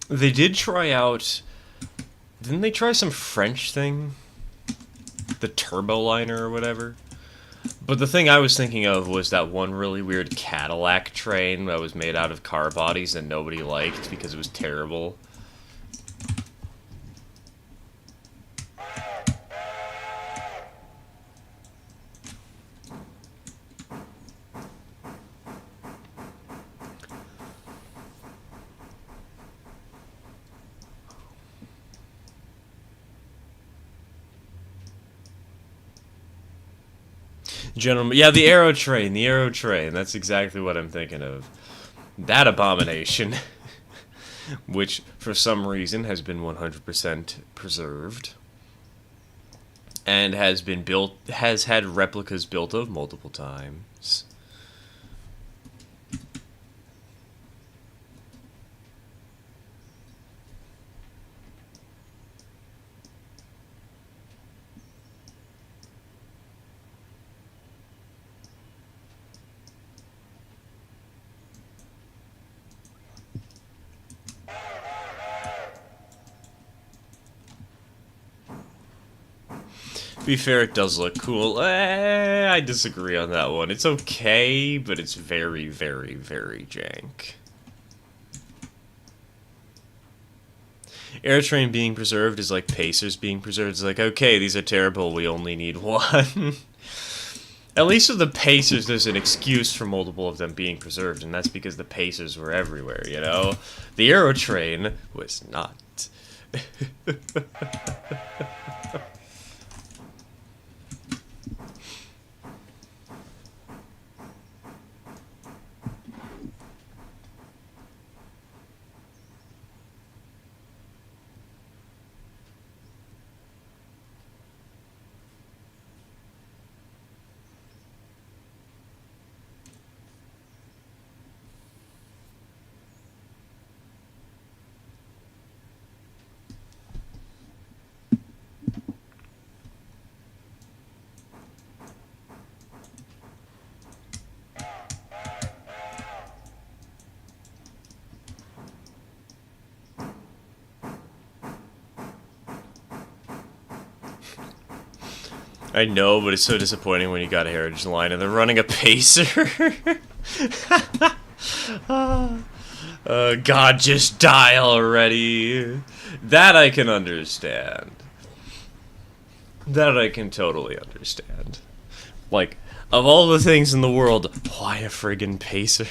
They did try out... Didn't they try some French thing? The Turboliner or whatever? But the thing I was thinking of was that one really weird Cadillac train that was made out of car bodies that nobody liked because it was terrible. Gentlemen, yeah, the Aero Train, that's exactly what I'm thinking of. That abomination, which for some reason has been 100% preserved, and has had replicas built of multiple times. To be fair, it does look cool. I disagree on that one. It's okay, but it's very, very, very jank. Airtrain being preserved is like Pacers being preserved. It's like, okay, these are terrible, we only need one. At least with the Pacers, there's an excuse for multiple of them being preserved, and that's because the Pacers were everywhere, you know? The Aerotrain was not. I know, but it's so disappointing when you got a Heritage Line and they're running a Pacer. God, just die already. That I can understand. That I can totally understand. Like, of all the things in the world, why a friggin' Pacer?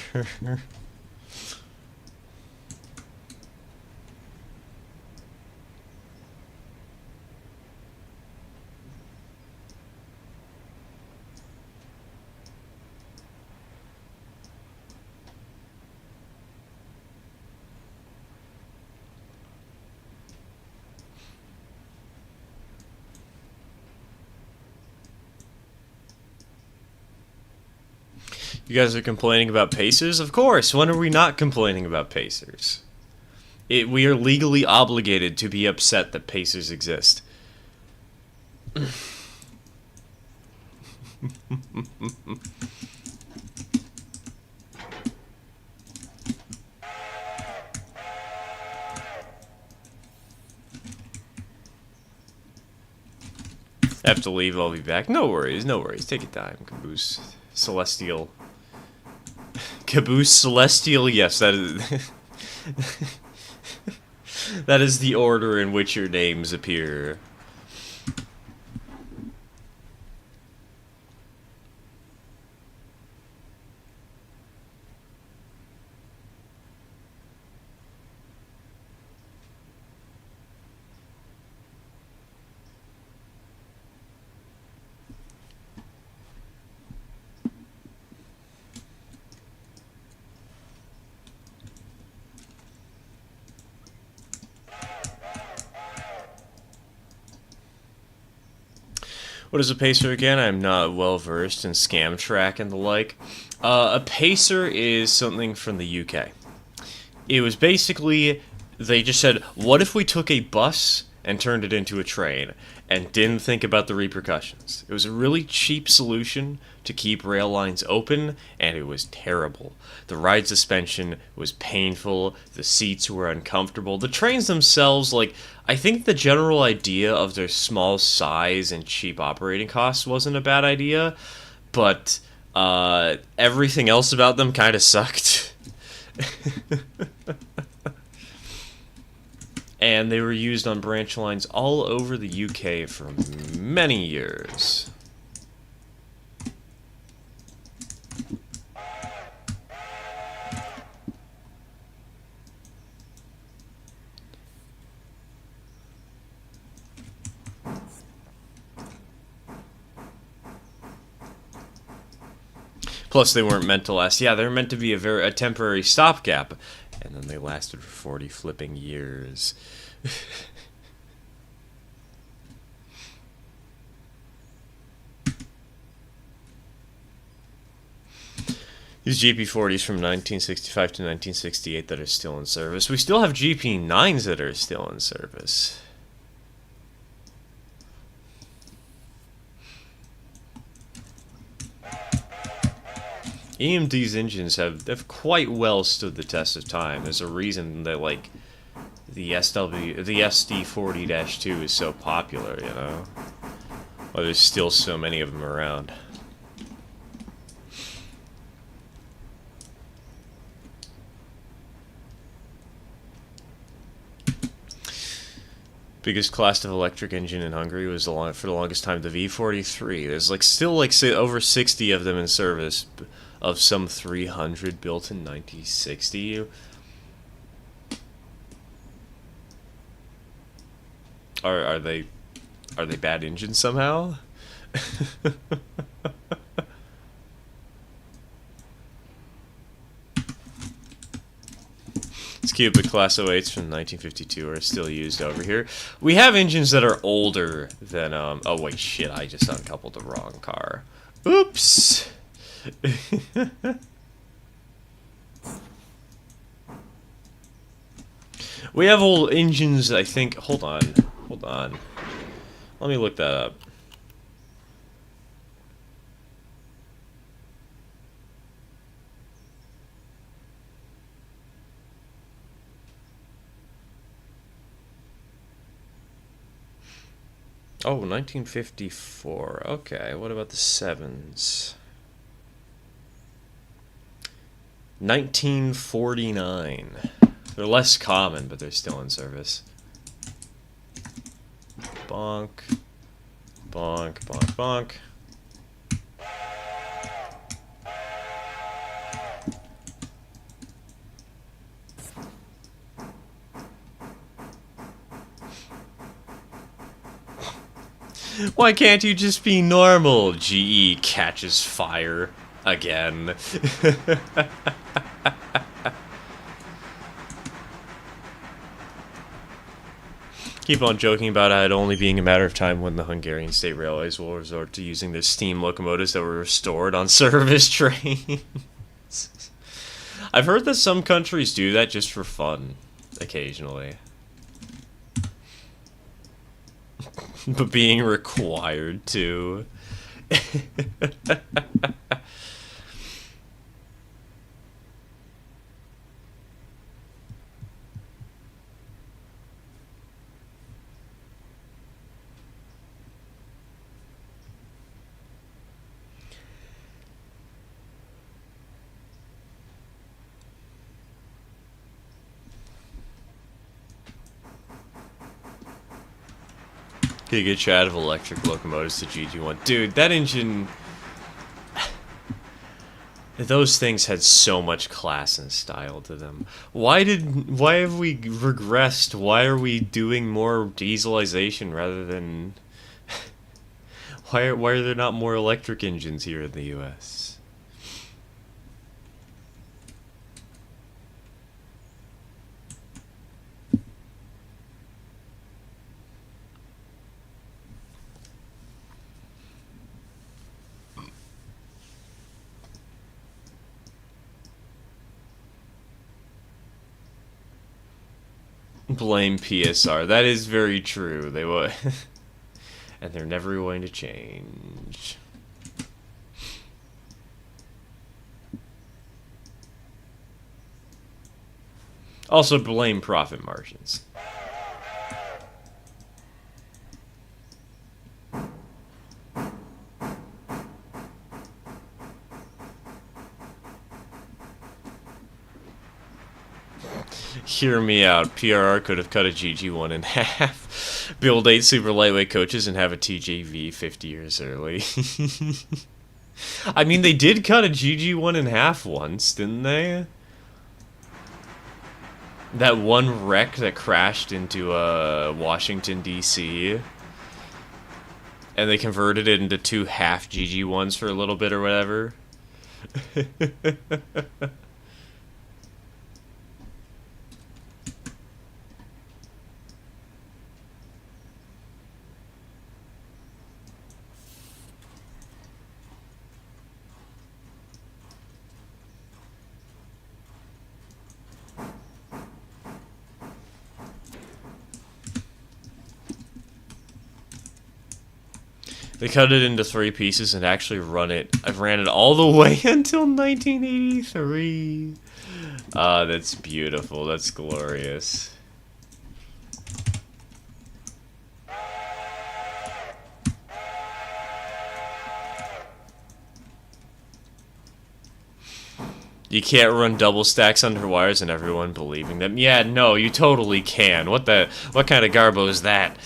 You guys are complaining about Pacers? Of course. When are we not complaining about Pacers? We are legally obligated to be upset that Pacers exist. I have to leave, I'll be back. No worries, no worries. Take your time, Caboose. Celestial. Caboose Celestial, yes, that is... that is the order in which your names appear. What is a pacer again? I'm not well versed in scam track and the like. A pacer is something from the UK. It was basically, they just said, what if we took a bus and turned it into a train and didn't think about the repercussions? It was a really cheap solution to keep rail lines open, and it was terrible. The ride suspension was painful, the seats were uncomfortable. The trains themselves, like, I think the general idea of their small size and cheap operating costs wasn't a bad idea, but everything else about them kind of sucked. And they were used on branch lines all over the UK for many years. Plus, they weren't meant to last. Yeah, they were meant to be a temporary stopgap, and then they lasted for 40 flipping years. These GP40s from 1965 to 1968 that are still in service. We still have GP9s that are still in service. EMD's engines have quite well stood the test of time. There's a reason that, like, the SD40-2 is so popular, you know? Well, there's still so many of them around. Biggest class of electric engine in Hungary was for the longest time the V43. There's still over 60 of them in service, of some 300 built in 1960. Are they bad engines somehow? It's cute, but Class 08s from 1952 are still used over here. We have engines that are older than, oh wait, shit, I just uncoupled the wrong car. Oops! We have old engines, I think. Hold on. Let me look that up. Oh, 1954. Okay, what about the 7s? 1949. They're less common, but they're still in service. Bonk. Bonk, bonk, bonk. Why can't you just be normal? GE catches fire again. Keep on joking about it only being a matter of time when the Hungarian State Railways will resort to using their steam locomotives that were restored on service trains. I've heard that some countries do that just for fun, occasionally. But being required to. Get a good shot of electric locomotives to GG1. Dude, that engine... Those things had so much class and style to them. Why have we regressed? Why are we doing more dieselization rather than... why are there not more electric engines here in the US? Blame PSR. That is very true. They would. And they're never going to change. Also blame profit margins. Hear me out. PRR could have cut a GG1 in half, build 8 super lightweight coaches, and have a TJV 50 years early. I mean, they did cut a GG1 in half once, didn't they? That one wreck that crashed into Washington, D.C., and they converted it into 2 half GG1s for a little bit or whatever. They cut it into 3 pieces and actually I've ran it all the way until 1983. Ah, that's beautiful. That's glorious. You can't run double stacks under wires and everyone believing them. Yeah, no, you totally can. What kind of garbo is that?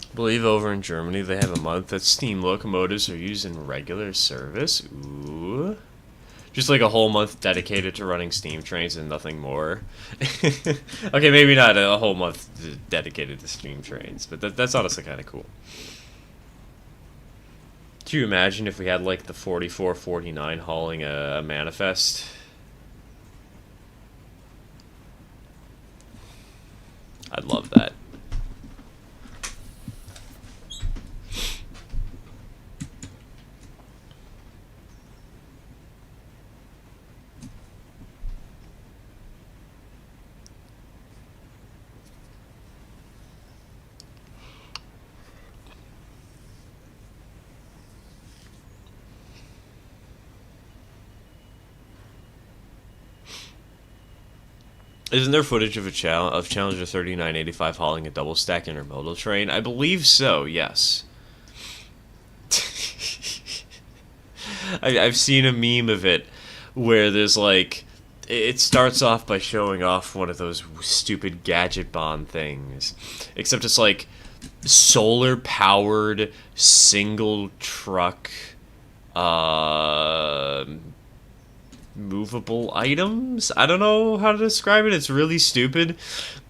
I believe over in Germany they have a month that steam locomotives are used in regular service. Ooh. Just like a whole month dedicated to running steam trains and nothing more. Okay, maybe not a whole month dedicated to steam trains, but that's honestly kind of cool. Can you imagine if we had like the 4449 hauling a manifest? I'd love that. Isn't there footage of a Challenger 3985 hauling a double stack intermodal train? I believe so. Yes. I've seen a meme of it where there's like, it starts off by showing off one of those stupid gadget bond things, except it's like solar powered single truck movable items. I don't know how to describe it. It's really stupid,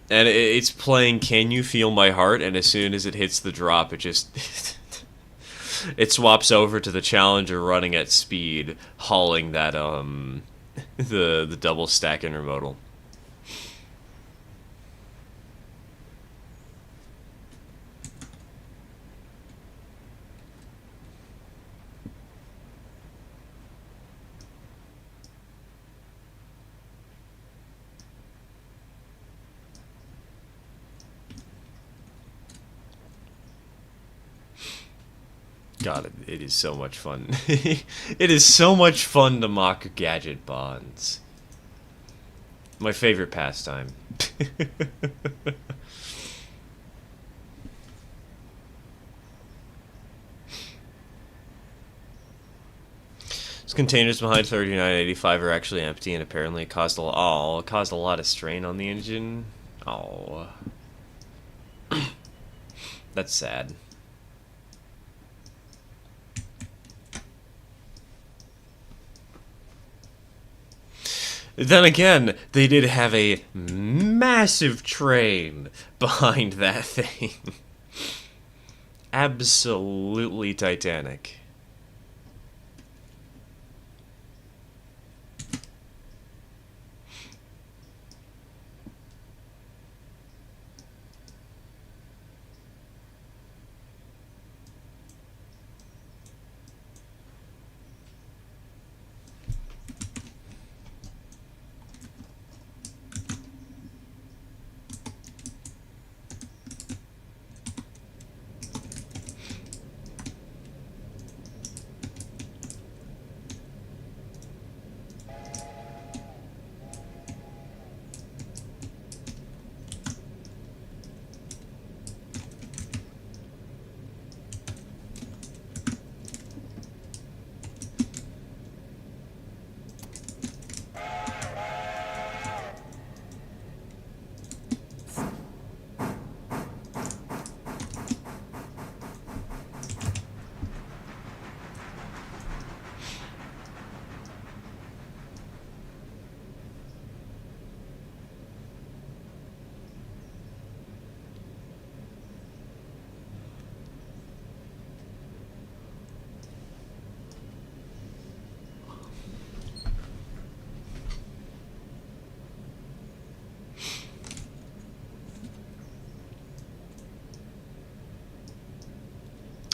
and it's playing "Can You Feel My Heart?" And as soon as it hits the drop, it just it swaps over to the Challenger running at speed, hauling that the double stack intermodal. God, it is so much fun. It is so much fun to mock gadget bonds. My favorite pastime. Those containers behind 3985 are actually empty, and apparently it caused a lot of strain on the engine. Oh, that's sad. Then again, they did have a massive train behind that thing. Absolutely Titanic.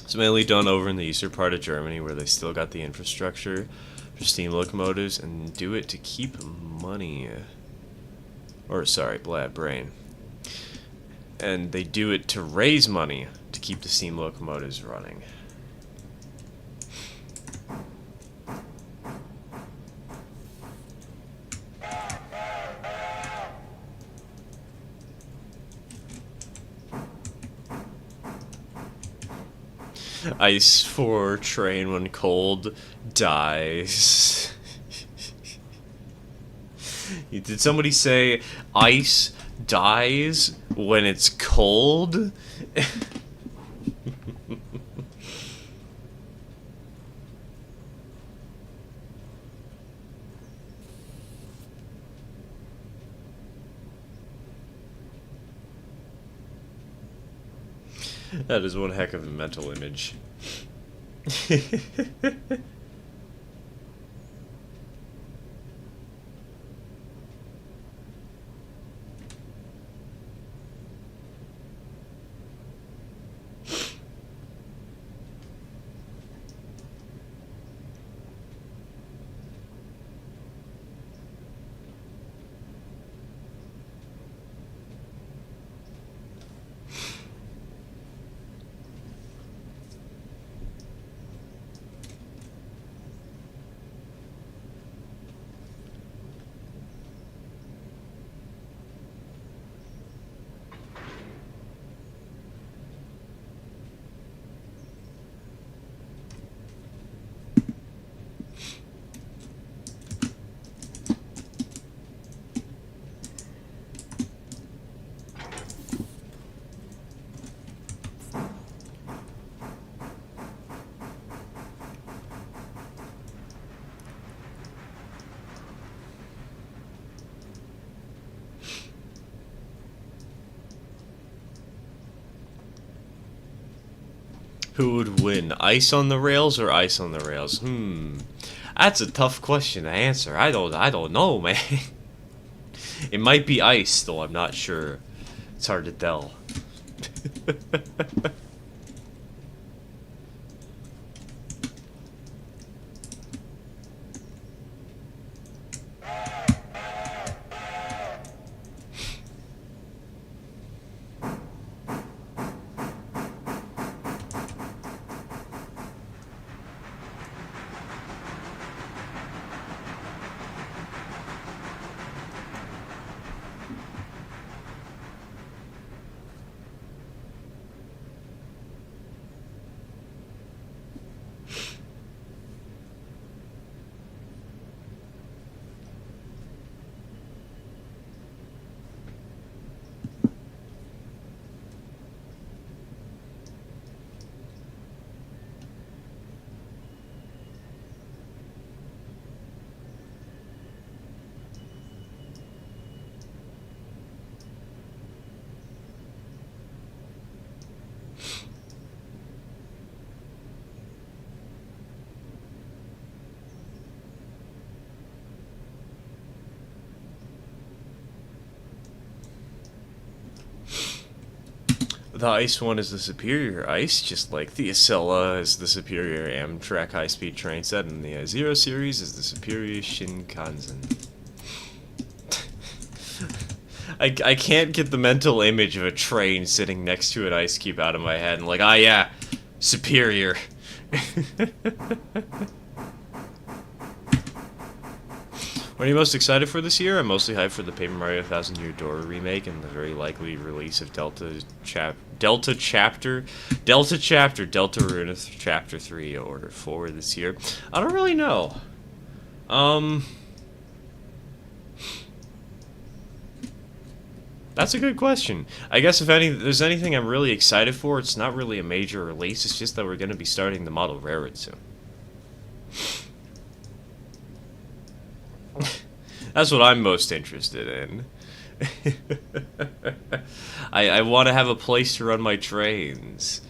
It's mainly done over in the eastern part of Germany, where they still got the infrastructure for steam locomotives, and do it to keep money. Or, sorry, brain. And they do it to raise money to keep the steam locomotives running. Ice for train when cold dies. Did somebody say ice dies when it's cold? That is one heck of a mental image. Who would win, ice on the rails or ice on the rails? That's a tough question to answer. I don't know, man. It might be ice, though. I'm not sure. It's hard to tell. The ice one is the superior ice, just like the Acela is the superior Amtrak high-speed train set, and the Zero Series is the superior Shinkansen. I can't get the mental image of a train sitting next to an ice cube out of my head and like, ah yeah, superior. What are you most excited for this year? I'm mostly hyped for the Paper Mario Thousand Year Door remake and the very likely release of Delta Rune Chapter 3 Order 4 this year. I don't really know. That's a good question. I guess if there's anything I'm really excited for, it's not really a major release, it's just that we're going to be starting the model railroad soon. That's what I'm most interested in. I want to have a place to run my trains.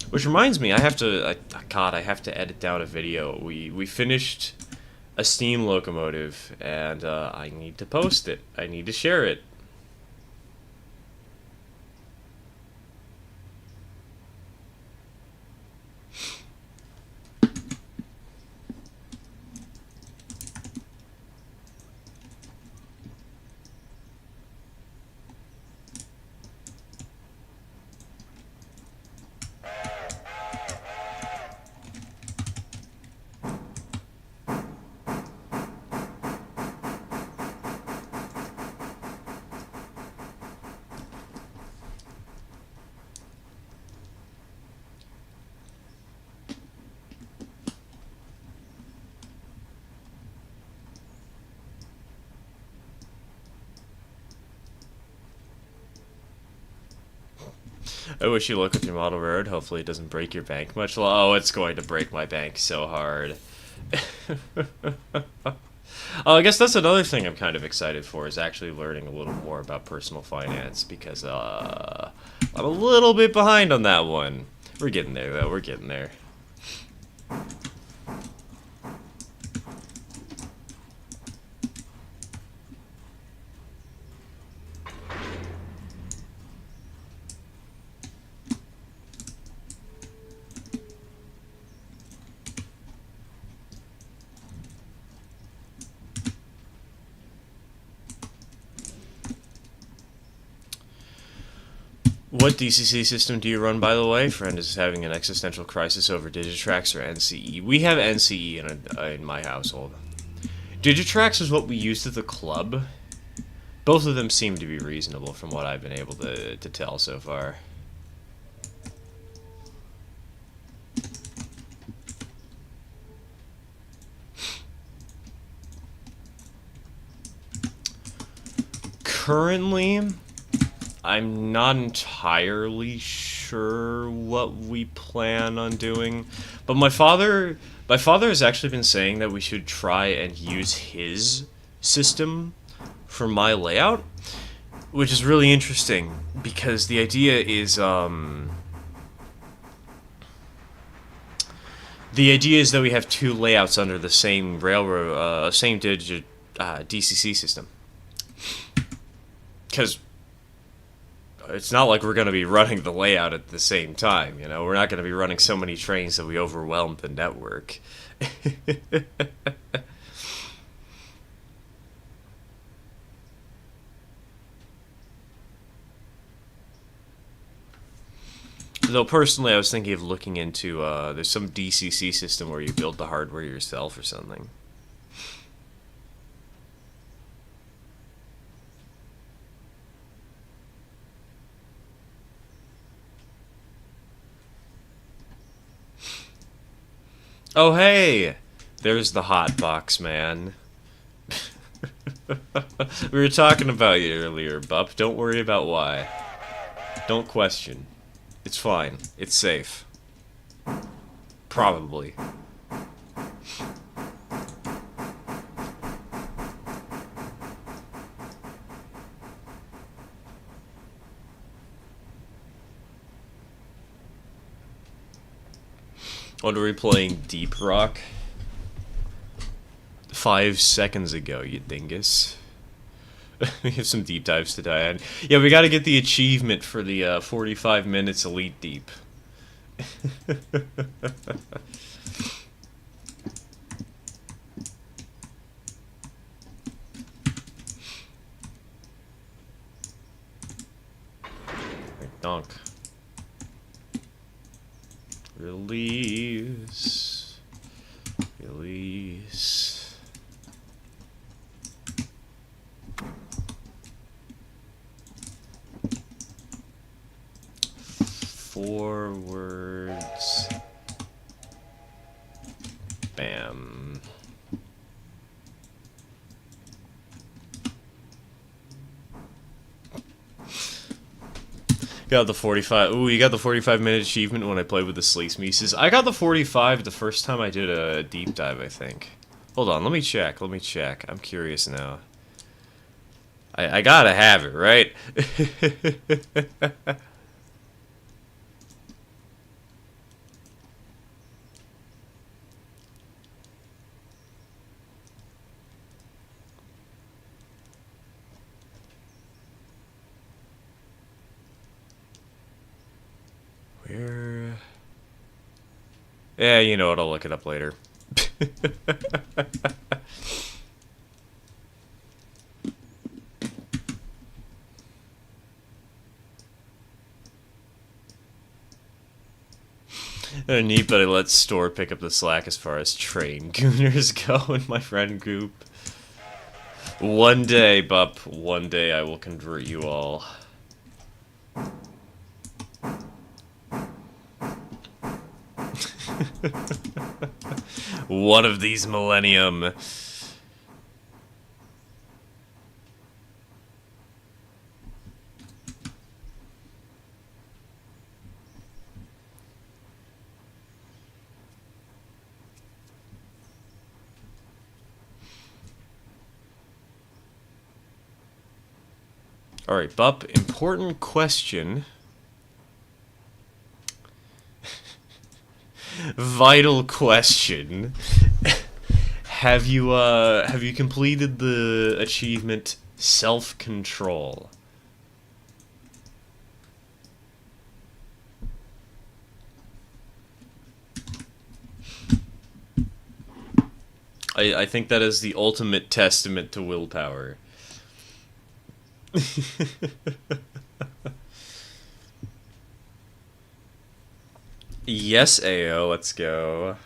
Which reminds me, I have to edit down a video. We finished a steam locomotive, and I need to post it. I need to share it. I wish you luck with your model railroad. Hopefully it doesn't break your bank much. Oh, it's going to break my bank so hard. Oh, I guess that's another thing I'm kind of excited for, is actually learning a little more about personal finance, because I'm a little bit behind on that one. We're getting there, though. We're getting there. What DCC system do you run, by the way? Friend is having an existential crisis over Digitrax or NCE. We have NCE in my household. Digitrax is what we used at the club. Both of them seem to be reasonable from what I've been able to tell so far. Currently, I'm not entirely sure what we plan on doing, but my father has actually been saying that we should try and use his system for my layout, which is really interesting, because the idea is, The idea is that we have two layouts under the same railroad, same digit DCC system. Because it's not like we're going to be running the layout at the same time, you know? We're not going to be running so many trains that we overwhelm the network. Though personally, I was thinking of looking into, there's some DCC system where you build the hardware yourself or something. Oh, hey! There's the hot box, man. We were talking about you earlier, Bup. Don't worry about why. Don't question. It's fine. It's safe. Probably. What are we playing? Deep Rock? 5 seconds ago, you dingus. We have some deep dives to die on. Yeah, we gotta get the achievement for the 45 minutes Elite Deep. Donk. Release. Release. Forwards. Bam. Got the 45. Ooh, you got the 45-minute achievement when I played with the Sleece Mises. I got the 45 the first time I did a deep dive, I think. Hold on, let me check. Let me check. I'm curious now. I gotta have it, right? Where? Yeah, you know what? I'll look it up later. They're neat, but I let Store pick up the slack as far as train gooners go in my friend group. One day, Bup, one day I will convert you all. One of these millennium. Alright, Bup, important question. Vital question. Have you completed the achievement Self-Control? I think that is the ultimate testament to willpower. Yes, AO, let's go.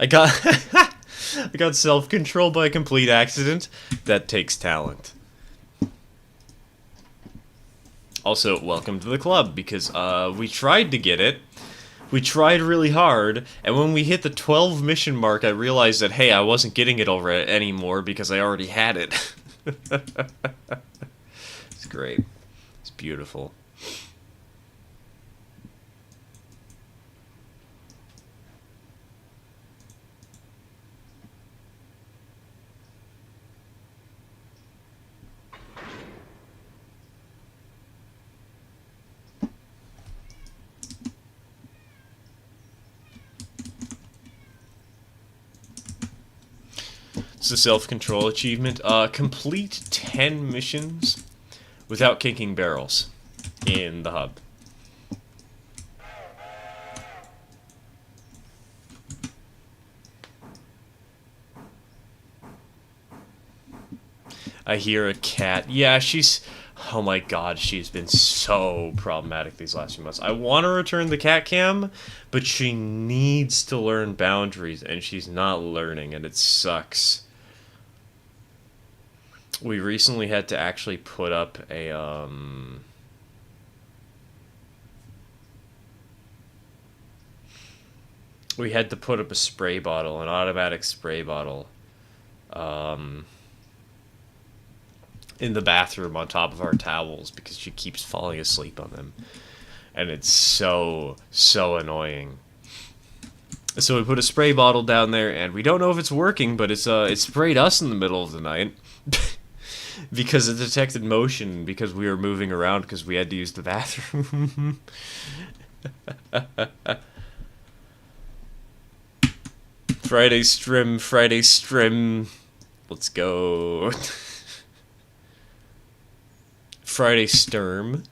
I got I got self-control by complete accident. That takes talent. Also, welcome to the club, because we tried to get it. We tried really hard, and when we hit the 12 mission mark, I realized that, hey, I wasn't getting it over anymore because I already had it. It's great. It's beautiful. It's a self-control achievement. Complete 10 missions without kicking barrels in the hub. I hear a cat. Yeah, she's... Oh my god, she's been so problematic these last few months. I want to return the cat cam, but she needs to learn boundaries, and she's not learning, and it sucks. We recently had to actually put up a, we had to put up a spray bottle, an automatic spray bottle, in the bathroom on top of our towels because she keeps falling asleep on them. And it's so annoying. So we put a spray bottle down there, and we don't know if it's working, but it sprayed us in the middle of the night. Because it detected motion, because we were moving around, because we had to use the bathroom. Friday strim. Let's go. Friday sturm.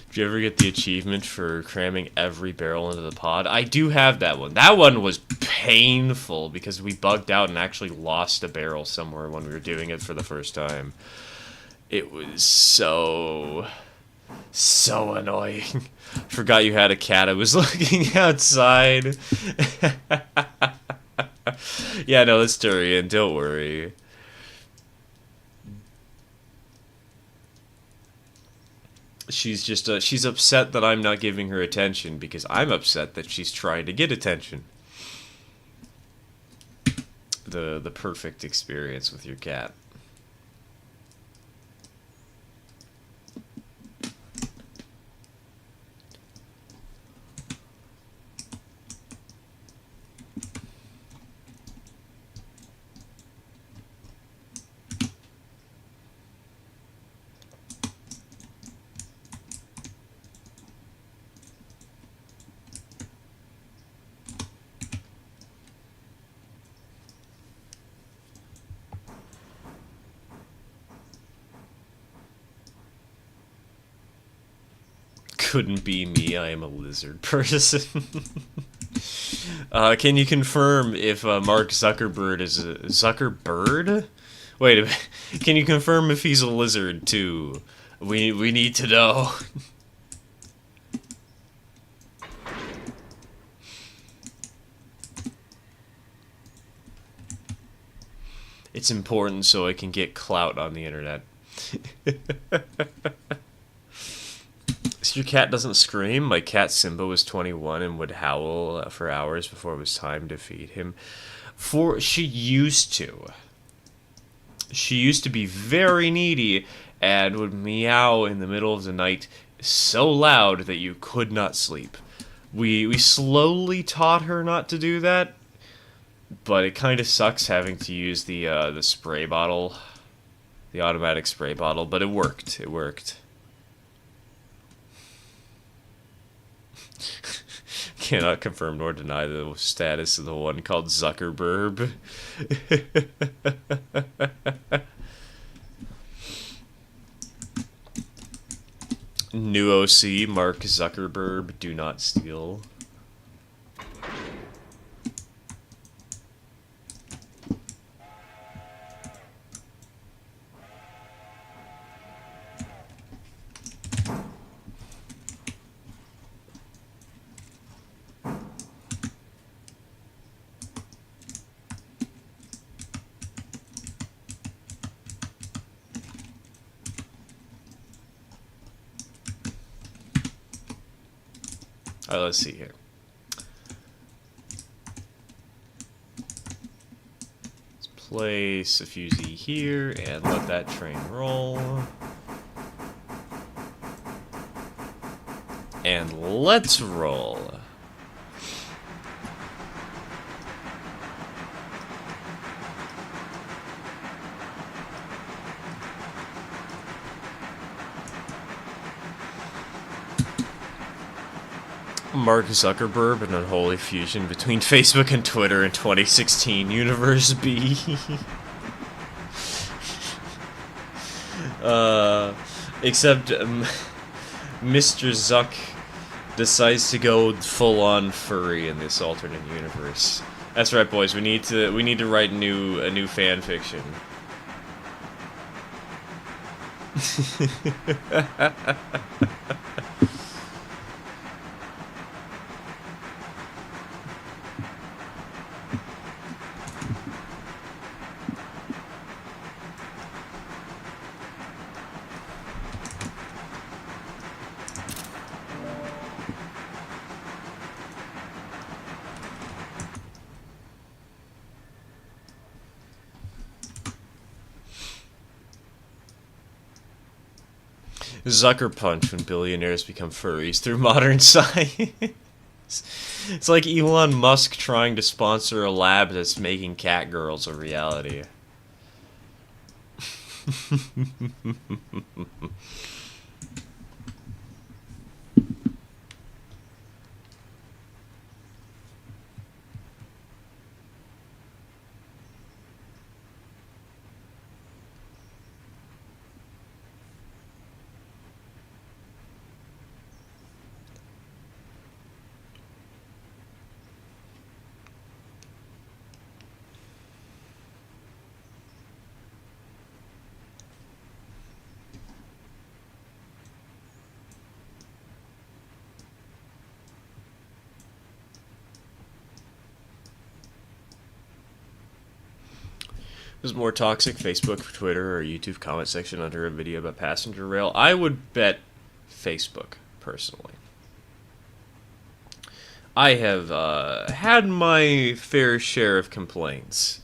Did you ever get the achievement for cramming every barrel into the pod? I do have that one. That one was painful because we bugged out and actually lost a barrel somewhere when we were doing it for the first time. It was so annoying. Forgot you had a cat. I was looking outside. Yeah, no, it's Durian. Don't worry. She's just she's upset that I'm not giving her attention because I'm upset that she's trying to get attention. The perfect experience with your cat. Couldn't be me, I am a lizard person. Can you confirm if Mark Zuckerberg is a... Zuckerbird? Wait a minute. Can you confirm if he's a lizard, too? We need to know. It's important so I can get clout on the internet. So your cat doesn't scream? My cat Simba was 21 and would howl for hours before it was time to feed him. She used to. She used to be very needy and would meow in the middle of the night so loud that you could not sleep. We slowly taught her not to do that, but it kind of sucks having to use the spray bottle, the automatic spray bottle, but it worked. It worked. Cannot confirm nor deny the status of the one called Zuckerberg. New OC, Mark Zuckerberg, do not steal. Let's see here. Let's place a fusee here and let that train roll. And let's roll. Mark Zuckerberg, an unholy fusion between Facebook and Twitter in 2016. Universe B. Except Mr. Zuck decides to go full-on furry in this alternate universe. That's right, boys. We need to write a new fan fiction. Zucker punch when billionaires become furries through modern science. It's like Elon Musk trying to sponsor a lab that's making cat girls a reality. Is more toxic, Facebook, Twitter, or YouTube comment section under a video about passenger rail? I would bet Facebook, personally. I have had my fair share of complaints.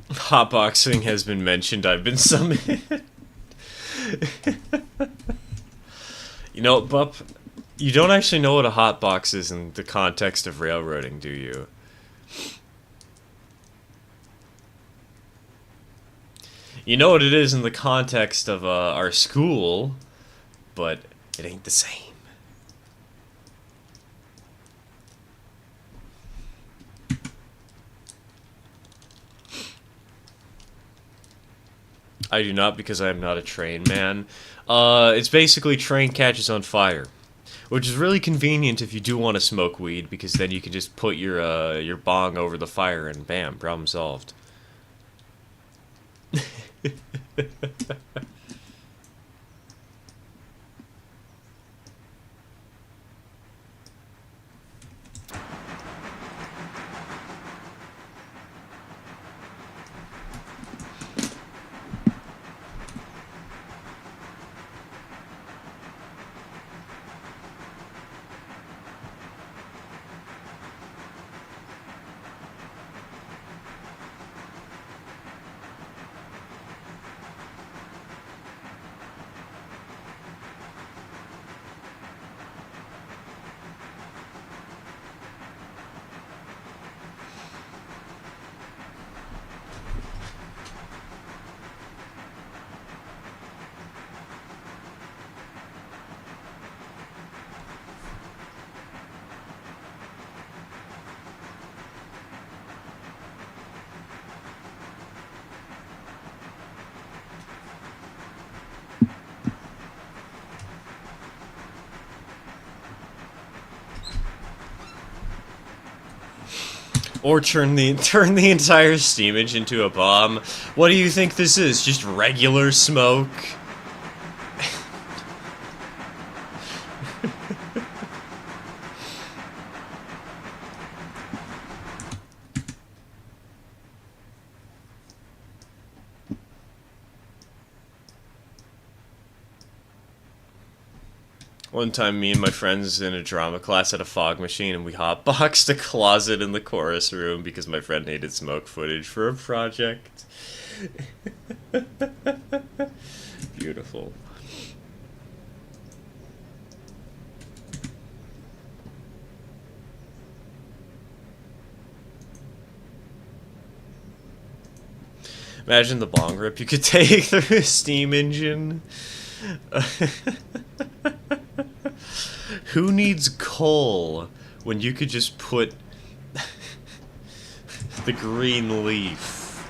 Hotboxing has been mentioned. I've been summoned. You know, Bup, you don't actually know what a hotbox is in the context of railroading, do you? You know what it is in the context of our school, but it ain't the same. I do not, because I am not a train man. It's basically train catches on fire, which is really convenient if you do want to smoke weed, because then you can just put your bong over the fire and bam, problem solved. Or turn the entire steam engine into a bomb. What do you think this is? Just regular smoke? One time, me and my friends in a drama class had a fog machine, and we hotboxed a closet in the chorus room because my friend needed smoke footage for a project. Beautiful. Imagine the bong rip you could take through a steam engine. Who needs coal when you could just put the green leaf?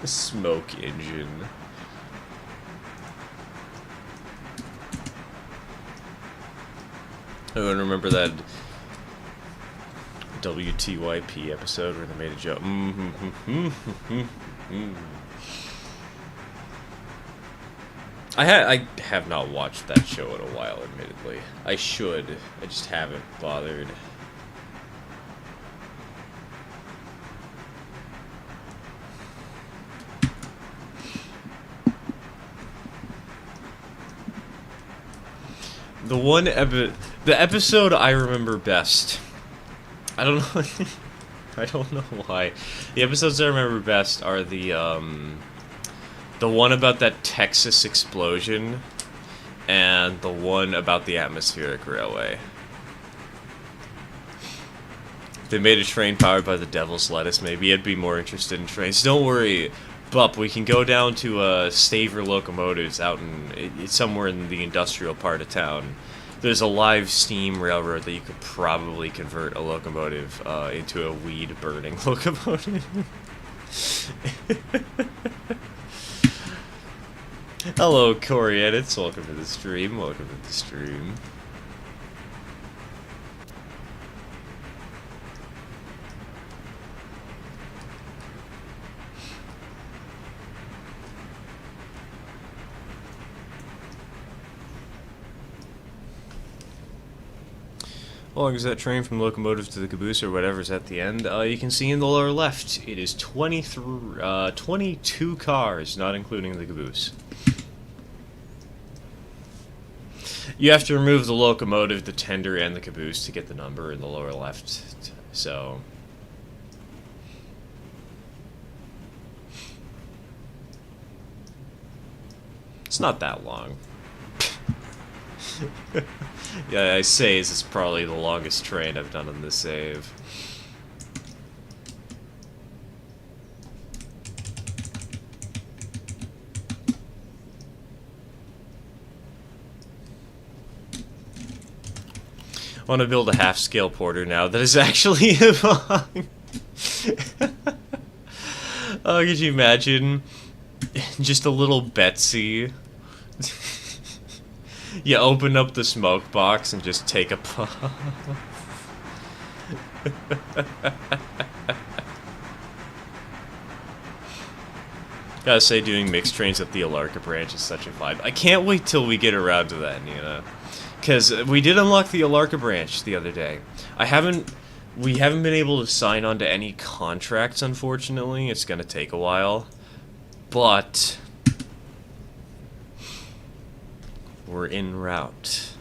A smoke engine. Oh, and remember that WTYP episode where they made a joke? I have not watched that show in a while, admittedly. I should. I just haven't bothered. The episode I remember best. I don't know. I don't know why. The episodes I remember best are the one about that Texas explosion, and the one about the atmospheric railway. If they made a train powered by the devil's lettuce, maybe I'd be more interested in trains. Don't worry, Bup, we can go down to Staver Locomotives out in somewhere in the industrial part of town. There's a live steam railroad that you could probably convert a locomotive into a weed-burning locomotive. Hello, Corey Edits. Welcome to the stream. Welcome to the stream. How long is that train from locomotive to the caboose or whatever's at the end? You can see in the lower left, it is 22 cars, not including the caboose. You have to remove the locomotive, the tender, and the caboose to get the number in the lower left, so... It's not that long. Yeah, I say this is probably the longest train I've done on this save. I want to build a half-scale porter now that is actually a bong. Oh, could you imagine? Just a little Betsy. You open up the smoke box and just take a puff. Gotta say, doing mixed trains at the Alarka branch is such a vibe. I can't wait till we get around to that, Nina. Because we did unlock the Alarka branch the other day. We haven't been able to sign on to any contracts, unfortunately. It's gonna take a while. But we're en route.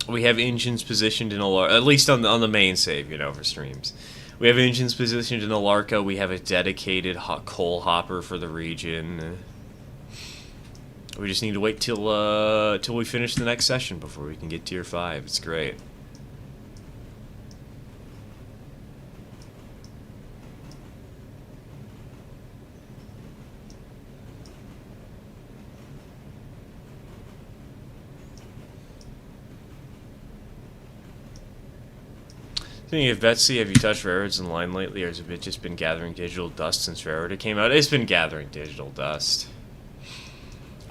We have engines positioned in Alarka, at least on the main save, you know, for streams. We have engines positioned in Alarka. We have a dedicated coal hopper for the region. We just need to wait till we finish the next session before we can get tier 5. It's great. Speaking of Betsy, have you touched railroads in line lately, or has it just been gathering digital dust since Railroad came out? It's been gathering digital dust.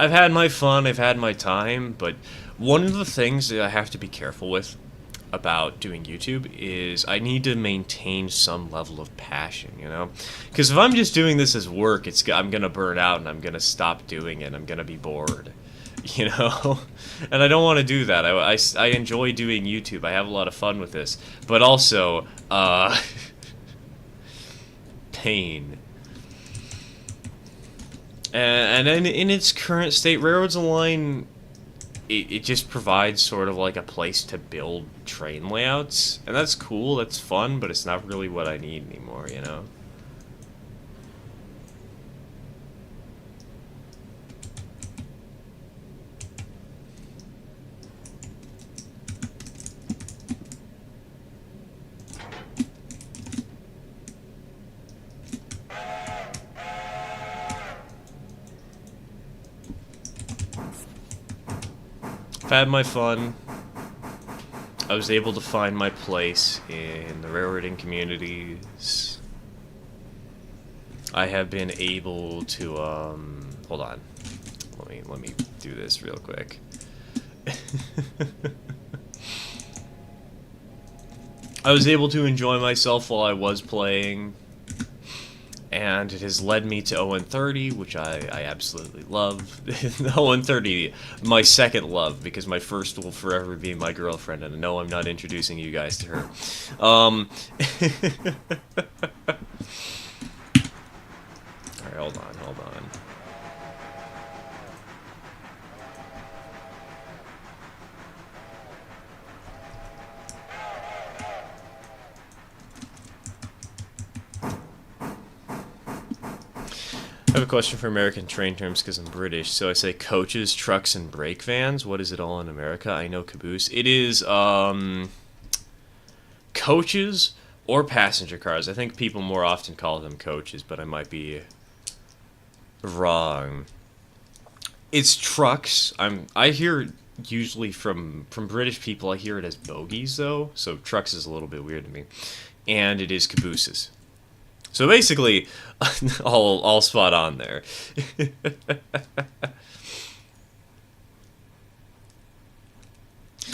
I've had my fun, I've had my time, but one of the things that I have to be careful with about doing YouTube is I need to maintain some level of passion, you know? Because if I'm just doing this as work, I'm gonna burn out and I'm gonna stop doing it. I'm gonna be bored, you know? And I don't want to do that. I enjoy doing YouTube. I have a lot of fun with this, but also pain. And in its current state, Railroads Online, it just provides sort of like a place to build train layouts, and that's cool, that's fun, but it's not really what I need anymore, you know? I've had my fun. I was able to find my place in the railroading communities. I have been able to, hold on. Let me do this real quick. I was able to enjoy myself while I was playing, and it has led me to 0-30, which I absolutely love. 0-30, my second love, because my first will forever be my girlfriend, and no, I'm not introducing you guys to her. Alright, hold on. I have a question for American train terms because I'm British. So I say coaches, trucks, and brake vans. What is it all in America? I know caboose. It is coaches or passenger cars. I think people more often call them coaches, but I might be wrong. It's trucks. I hear usually from British people. I hear it as bogies though. So trucks is a little bit weird to me. And it is cabooses. So basically, all spot on there.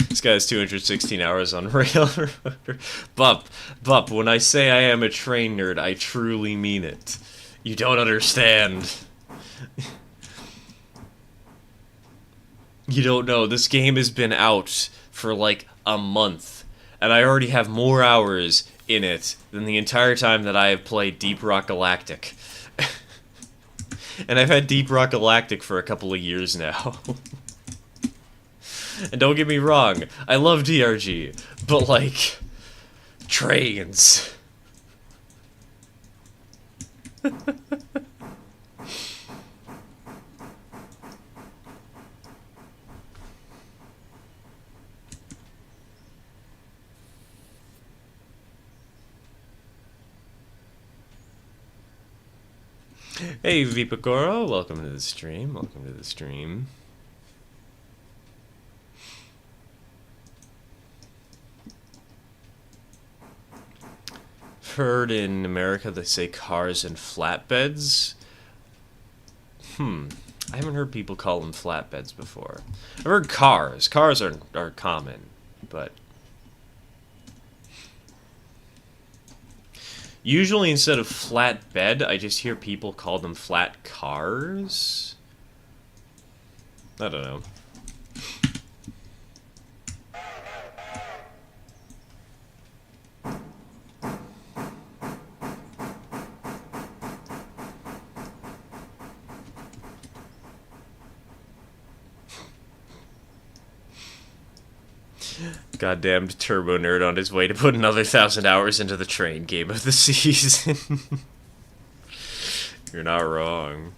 This guy has 216 hours on Railroad. Bup, when I say I am a train nerd, I truly mean it. You don't understand. You don't know. This game has been out for like a month, and I already have more hours in it than the entire time that I have played Deep Rock Galactic. And I've had Deep Rock Galactic for a couple of years now. And don't get me wrong, I love DRG, but like, trains. Hey Vipakoro, welcome to the stream, Heard in America they say cars and flatbeds. I haven't heard people call them flatbeds before. I've heard cars. Cars are common, but usually instead of flatbed, I just hear people call them flat cars. I don't know. Goddamned turbo nerd on his way to put another 1,000 hours into the train game of the season. You're not wrong.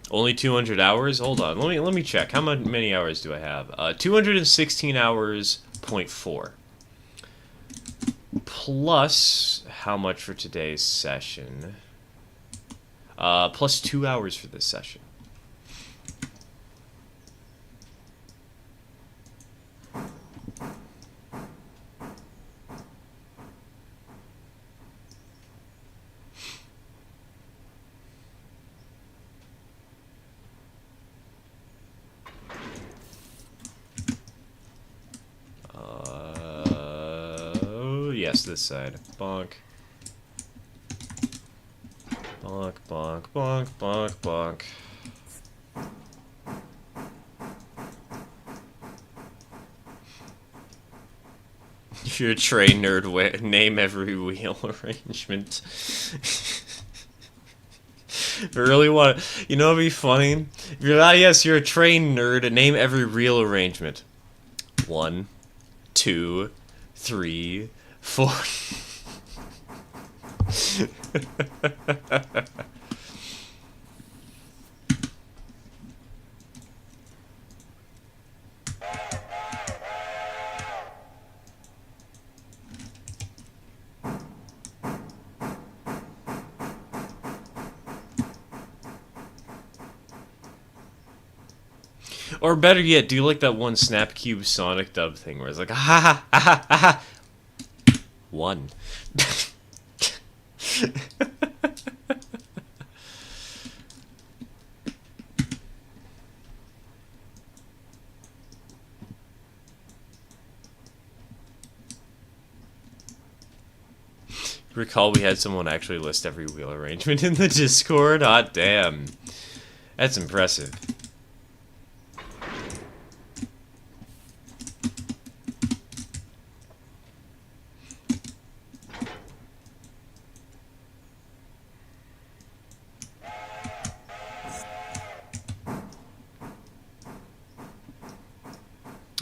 Only 200 hours? Hold on. Let me check. How many hours do I have? 216 hours, 0.4. Plus, how much for today's session? Plus 2 hours for this session. yes, this side. Bonk. Bonk, bonk, bonk, bonk, bonk. If you're a train nerd, name every wheel arrangement. I really want to, you know what'd be funny? If you're not, yes, you're a train nerd, name every wheel arrangement. 1, 2, 3, 4. Or better yet, do you like that one Snapcube Sonic dub thing where it's like, ha ha ha ha ha? 1. Recall we had someone actually list every wheel arrangement in the Discord? Hot damn. That's impressive.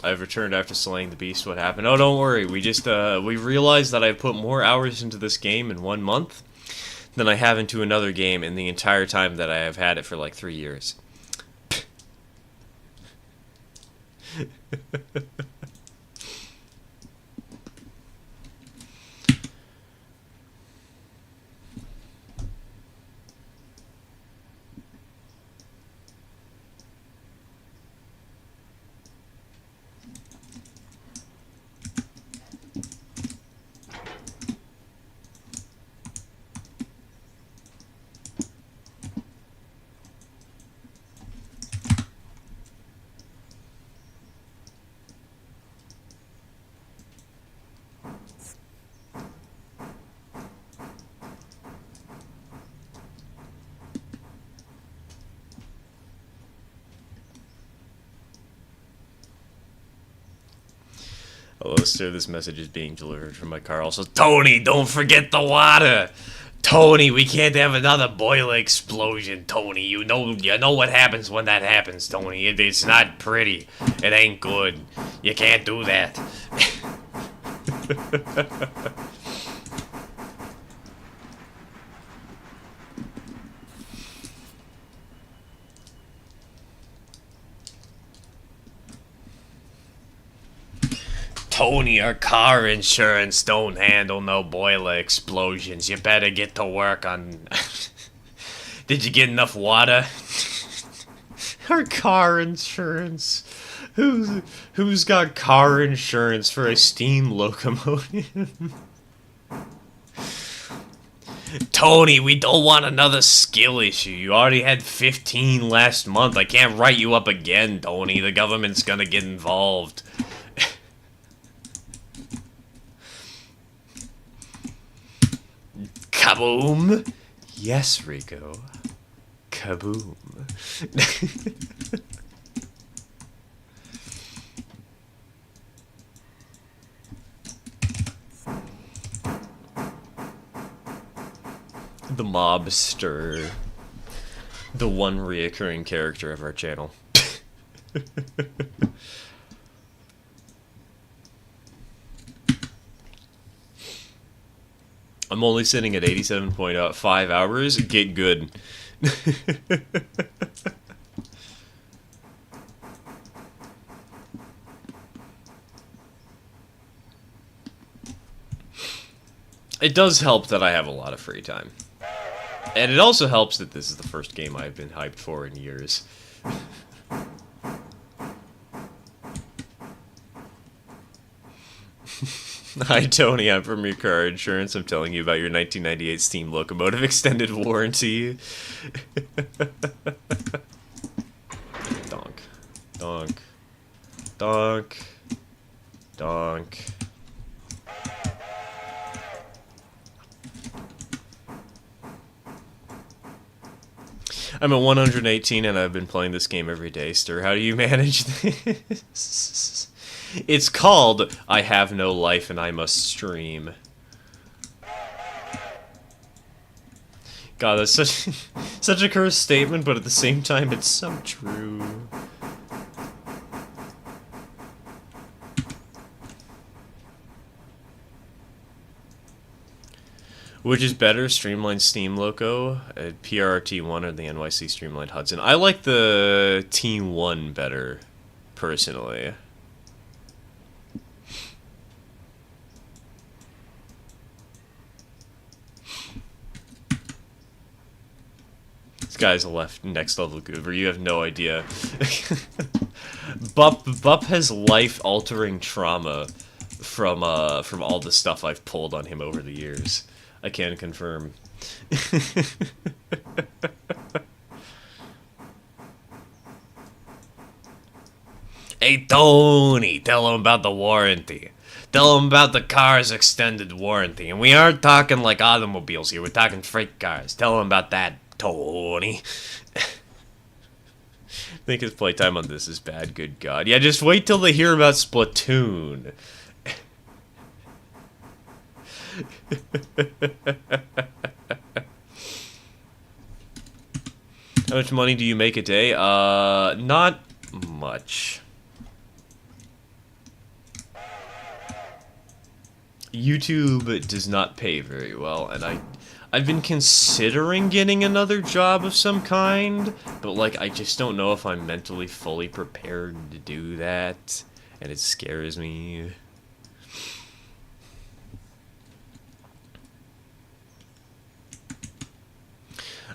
I've returned after slaying the beast. What happened? Oh, don't worry. We just, we realized that I've put more hours into this game in 1 month than I have into another game in the entire time that I have had it for like 3 years. Hello, sir. This message is being delivered from my car. Also, Tony, don't forget the water. Tony, we can't have another boiler explosion, Tony. You know what happens when that happens, Tony. It's not pretty. It ain't good. You can't do that. Tony, our car insurance don't handle no boiler explosions. You better get to work on... Did you get enough water? Our car insurance. Who's got car insurance for a steam locomotive? Tony, we don't want another skill issue. You already had 15 last month. I can't write you up again, Tony. The government's gonna get involved. Kaboom! Yes, Rico. Kaboom. The mobster. The one reoccurring character of our channel. I'm only sitting at 87.5 hours. Get good. It does help that I have a lot of free time. And it also helps that this is the first game I've been hyped for in years. Hi, Tony. I'm from your car insurance. I'm telling you about your 1998 steam locomotive extended warranty. Donk. Donk. Donk. Donk. I'm at 118 and I've been playing this game every day, Stir. How do you manage this? It's called I Have No Life and I Must Stream. God, that's such a cursed statement, but at the same time, it's so true. Which is better, Streamlined Steam Loco, PRT1 or the NYC Streamlined Hudson? I like the T1 better, personally. This guy's a next level goober. You have no idea. Bup has life-altering trauma from all the stuff I've pulled on him over the years. I can confirm. Hey, Tony, tell him about the warranty. Tell him about the car's extended warranty. And we aren't talking like automobiles here. We're talking freight cars. Tell him about that, Tony. I think his playtime on this is bad, good God. Yeah, just wait till they hear about Splatoon. How much money do you make a day? Not much. YouTube does not pay very well, and I've been considering getting another job of some kind, but like I just don't know if I'm mentally fully prepared to do that, and it scares me.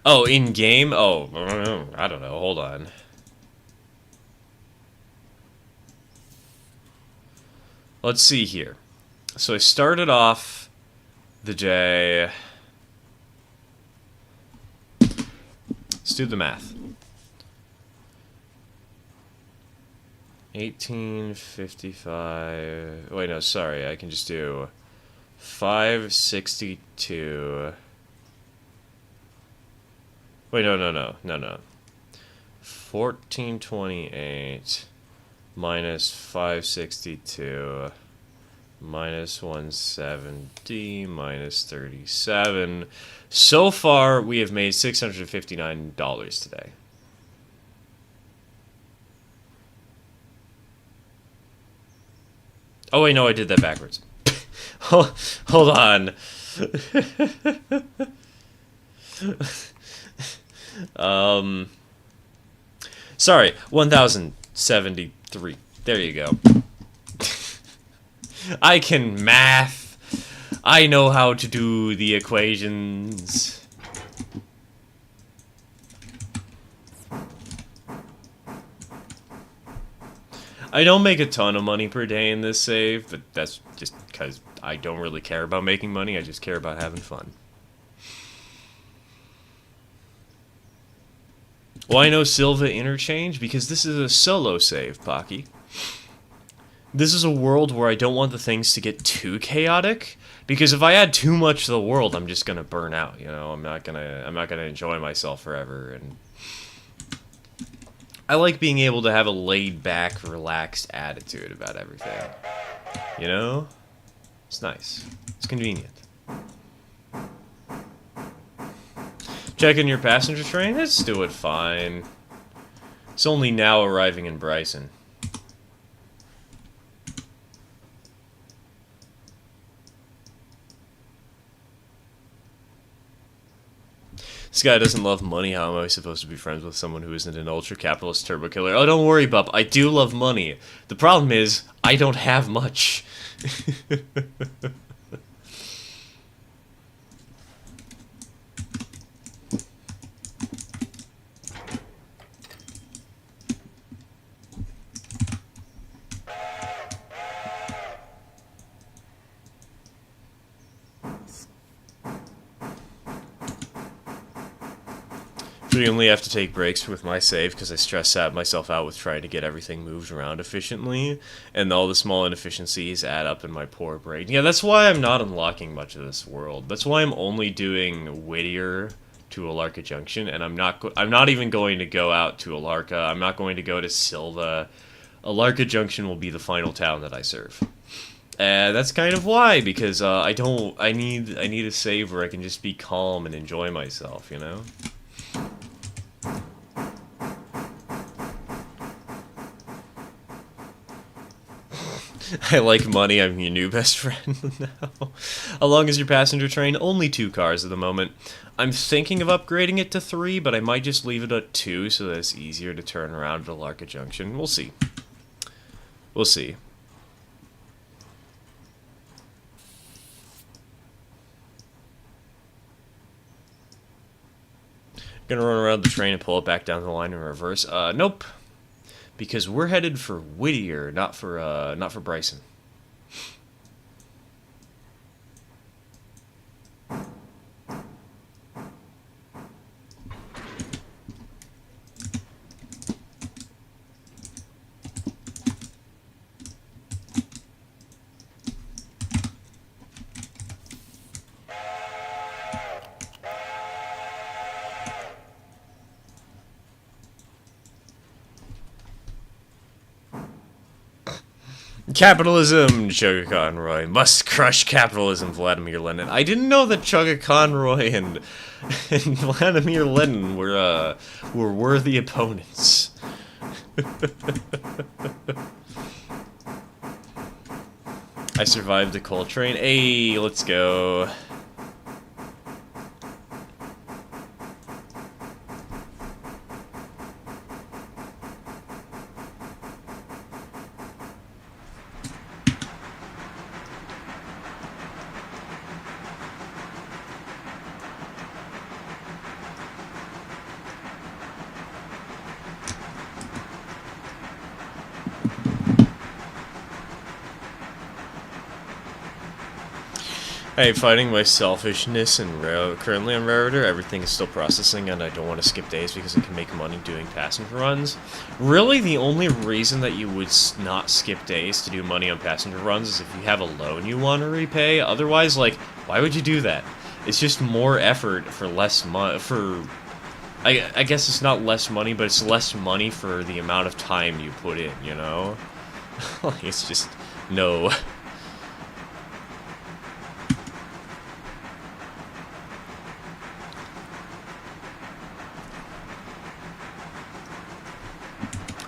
Oh, in-game? Oh, I don't know. Hold on. Let's see here. So I started off the day... Let's do the math. 1855... Wait, no, sorry. I can just do 562... Wait, no. 1428 minus 562 minus 170 minus 37. So far, we have made $659 today. Oh, wait, no, I did that backwards. Hold on. Sorry, 1,073. There you go. I can math. I know how to do the equations. I don't make a ton of money per day in this save, but that's just because I don't really care about making money. I just care about having fun. Why no Silva interchange? Because this is a solo save, Pocky. This is a world where I don't want the things to get too chaotic, because if I add too much to the world, I'm just gonna burn out, you know? I'm not gonna enjoy myself forever, and I like being able to have a laid-back, relaxed attitude about everything. You know? It's nice. It's convenient. Checking your passenger train? It's doing fine. It's only now arriving in Bryson. This guy doesn't love money. How am I supposed to be friends with someone who isn't an ultra-capitalist turbo killer? Oh, don't worry, bub. I do love money. The problem is, I don't have much. Frequently have to take breaks with my save because I stress myself out with trying to get everything moved around efficiently, and all the small inefficiencies add up in my poor brain. Yeah, that's why I'm not unlocking much of this world. That's why I'm only doing Whittier to Alarka Junction, and I'm not even going to go out to Alarka. I'm not going to go to Silva. Alarka Junction will be the final town that I serve. That's kind of why, because I need a save where I can just be calm and enjoy myself, you know? I like money, I'm your new best friend now. How long is your passenger train? Only 2 cars at the moment. I'm thinking of upgrading it to 3, but I might just leave it at 2 so that it's easier to turn around at Alarka Junction. We'll see. We'll see. Gonna run around the train and pull it back down the line in reverse. Nope. Because we're headed for Whittier, not for Bryson. Capitalism, Chugga Conroy. Must crush capitalism, Vladimir Lenin. I didn't know that Chugga Conroy and Vladimir Lenin were worthy opponents. I survived the coal train. Hey, let's go. Hey, fighting my selfishness and currently on Railroader, everything is still processing and I don't want to skip days because I can make money doing passenger runs. Really, the only reason that you would not skip days to do money on passenger runs is if you have a loan you want to repay. Otherwise, like, why would you do that? It's just more effort for less money. I guess it's not less money, but it's less money for the amount of time you put in, you know? Like, it's just, no.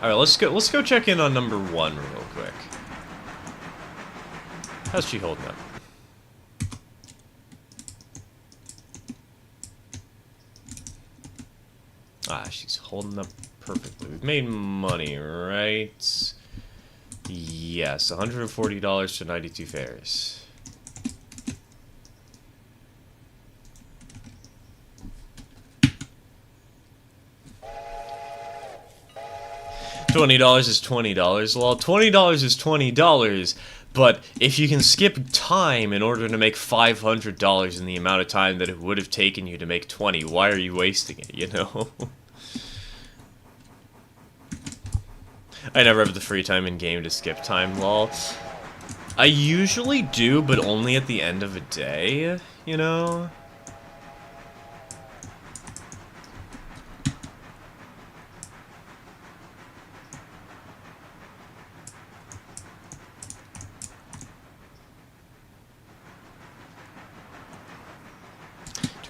Alright, let's go check in on number 1 real quick. How's she holding up? Ah, she's holding up perfectly. We've made money, right? Yes, $140 for 92 fares. $20 is $20. Well, $20 is $20, but if you can skip time in order to make $500 in the amount of time that it would have taken you to make 20, why are you wasting it, you know? I never have the free time in game to skip time, lol. I usually do, but only at the end of a day, you know?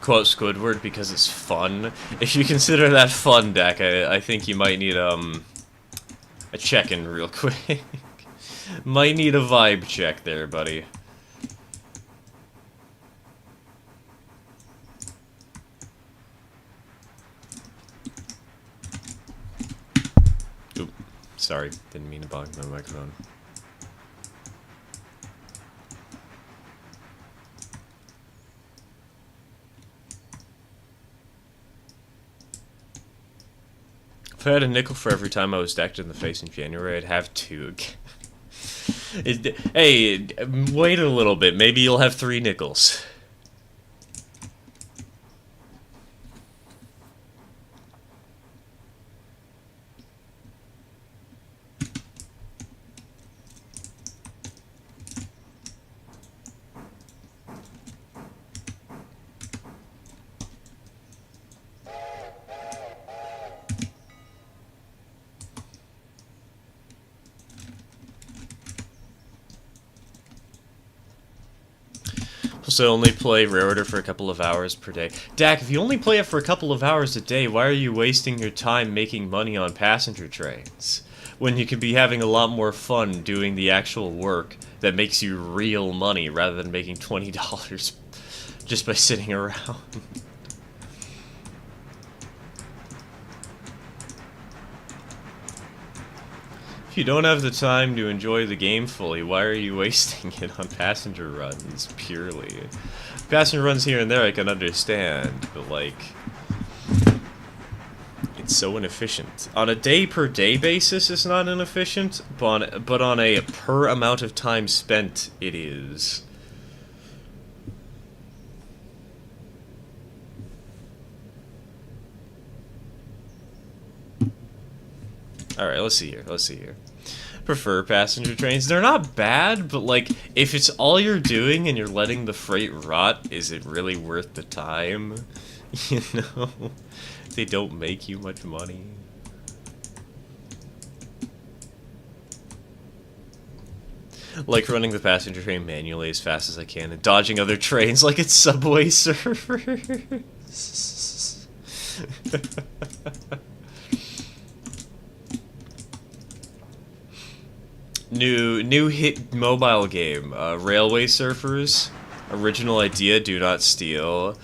Quote Squidward because it's fun. If you consider that fun, Dak, I think you might need a check-in real quick. Might need a vibe check there, buddy. Oop, sorry, didn't mean to bog my microphone. If I had a nickel for every time I was decked in the face in January, I'd have 2. Hey, wait a little bit. Maybe you'll have 3 nickels. So only play Railroader for a couple of hours per day. Dak, if you only play it for a couple of hours a day, why are you wasting your time making money on passenger trains? When you could be having a lot more fun doing the actual work that makes you real money rather than making $20 just by sitting around. If you don't have the time to enjoy the game fully, why are you wasting it on passenger runs, purely? Passenger runs here and there I can understand, but like... it's so inefficient. On a day-per-day basis it's not inefficient, but on a per amount of time spent, it is. Alright, let's see here. Prefer passenger trains. They're not bad, but like, if it's all you're doing and you're letting the freight rot, is it really worth the time? You know? They don't make you much money. Like running the passenger train manually as fast as I can and dodging other trains like it's Subway Surfers. New hit mobile game, Railway Surfers. Original idea, do not steal.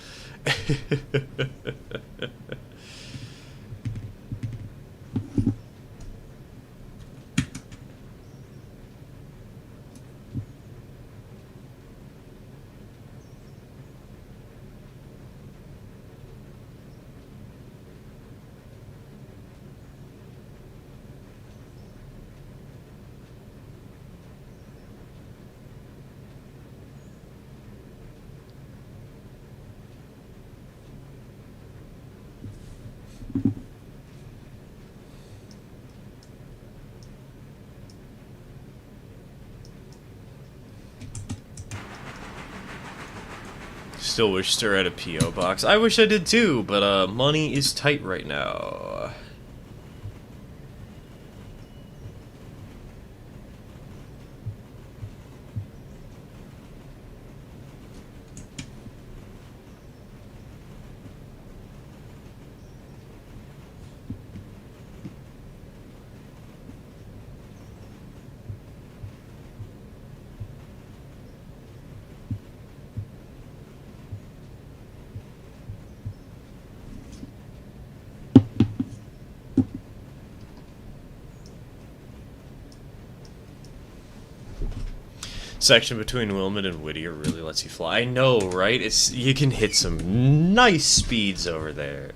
Still wish Stir had a P.O. box. I wish I did too, but money is tight right now. Section between Wilmot and Whittier really lets you fly. I know, right? It's you can hit some nice speeds over there.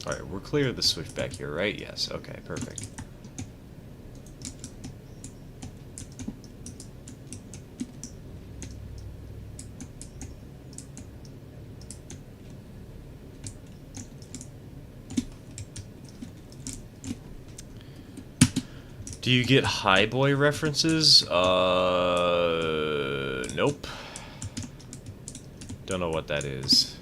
Alright, we're clear of the switchback here, right? Yes, okay, perfect. Do you get High Boy references? Nope. Don't know what that is.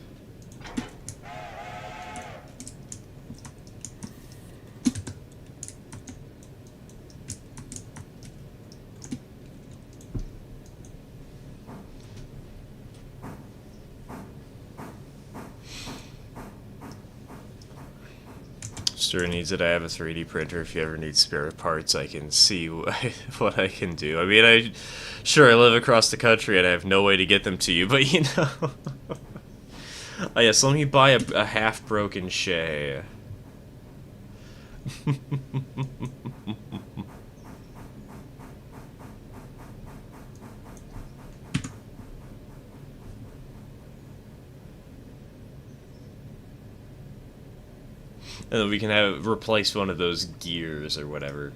Stir needs it. I have a 3D printer. If you ever need spare parts, I can see what I can do. I mean, sure, I live across the country and I have no way to get them to you, but you know. Oh yes, let me buy a half-broken Shay. And then we can have replace one of those gears or whatever.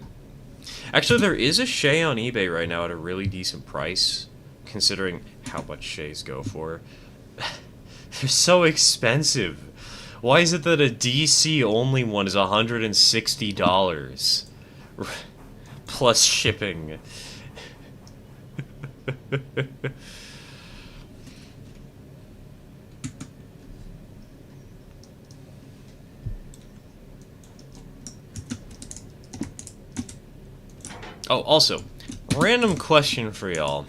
Actually, there is a Shay on eBay right now at a really decent price, considering how much Shays go for. They're so expensive. Why is it that a DC only one is $160 plus shipping? Oh, also, random question for y'all.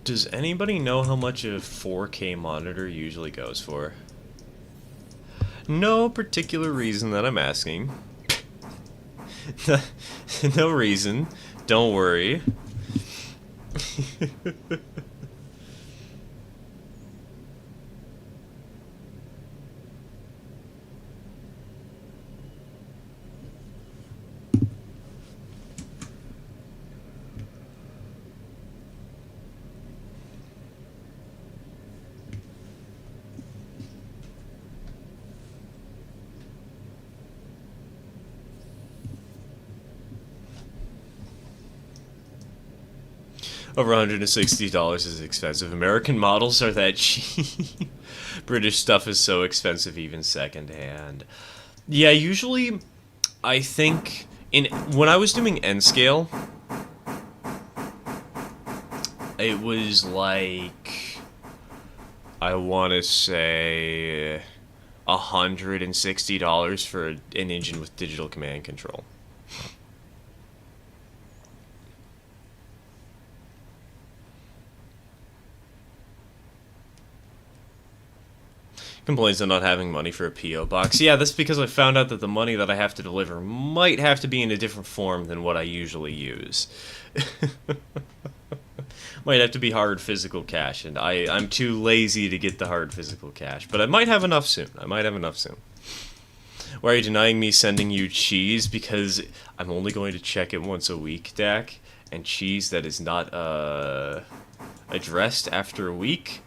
Does anybody know how much a 4K monitor usually goes for? No particular reason that I'm asking. No reason. Don't worry. Over $160 is expensive. American models are that cheap. British stuff is so expensive, even secondhand. Yeah, usually, I think when I was doing N scale, it was like, I want to say $160 for an engine with digital command control. Complains of not having money for a P.O. box. Yeah, that's because I found out that the money that I have to deliver might have to be in a different form than what I usually use. Might have to be hard physical cash, and I'm too lazy to get the hard physical cash. But I might have enough soon. Why are you denying me sending you cheese? Because I'm only going to check it once a week, Dak. And cheese that is not addressed after a week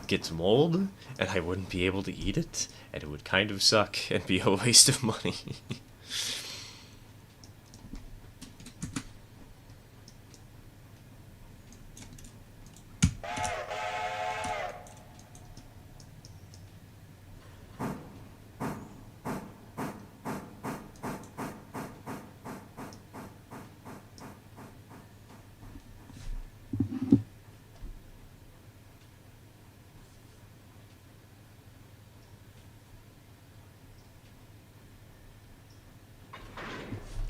gets mold, and I wouldn't be able to eat it, and it would kind of suck and be a waste of money.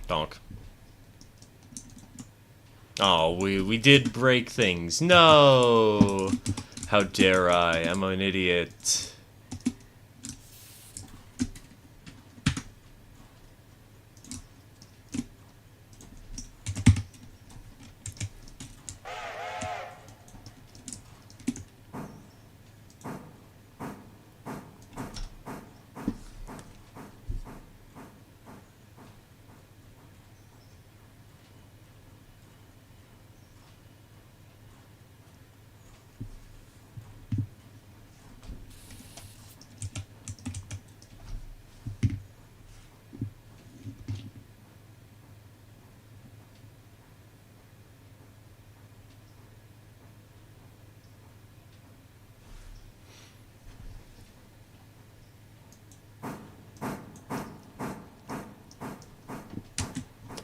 Donk. Oh, we did break things. No! How dare I? I'm an idiot.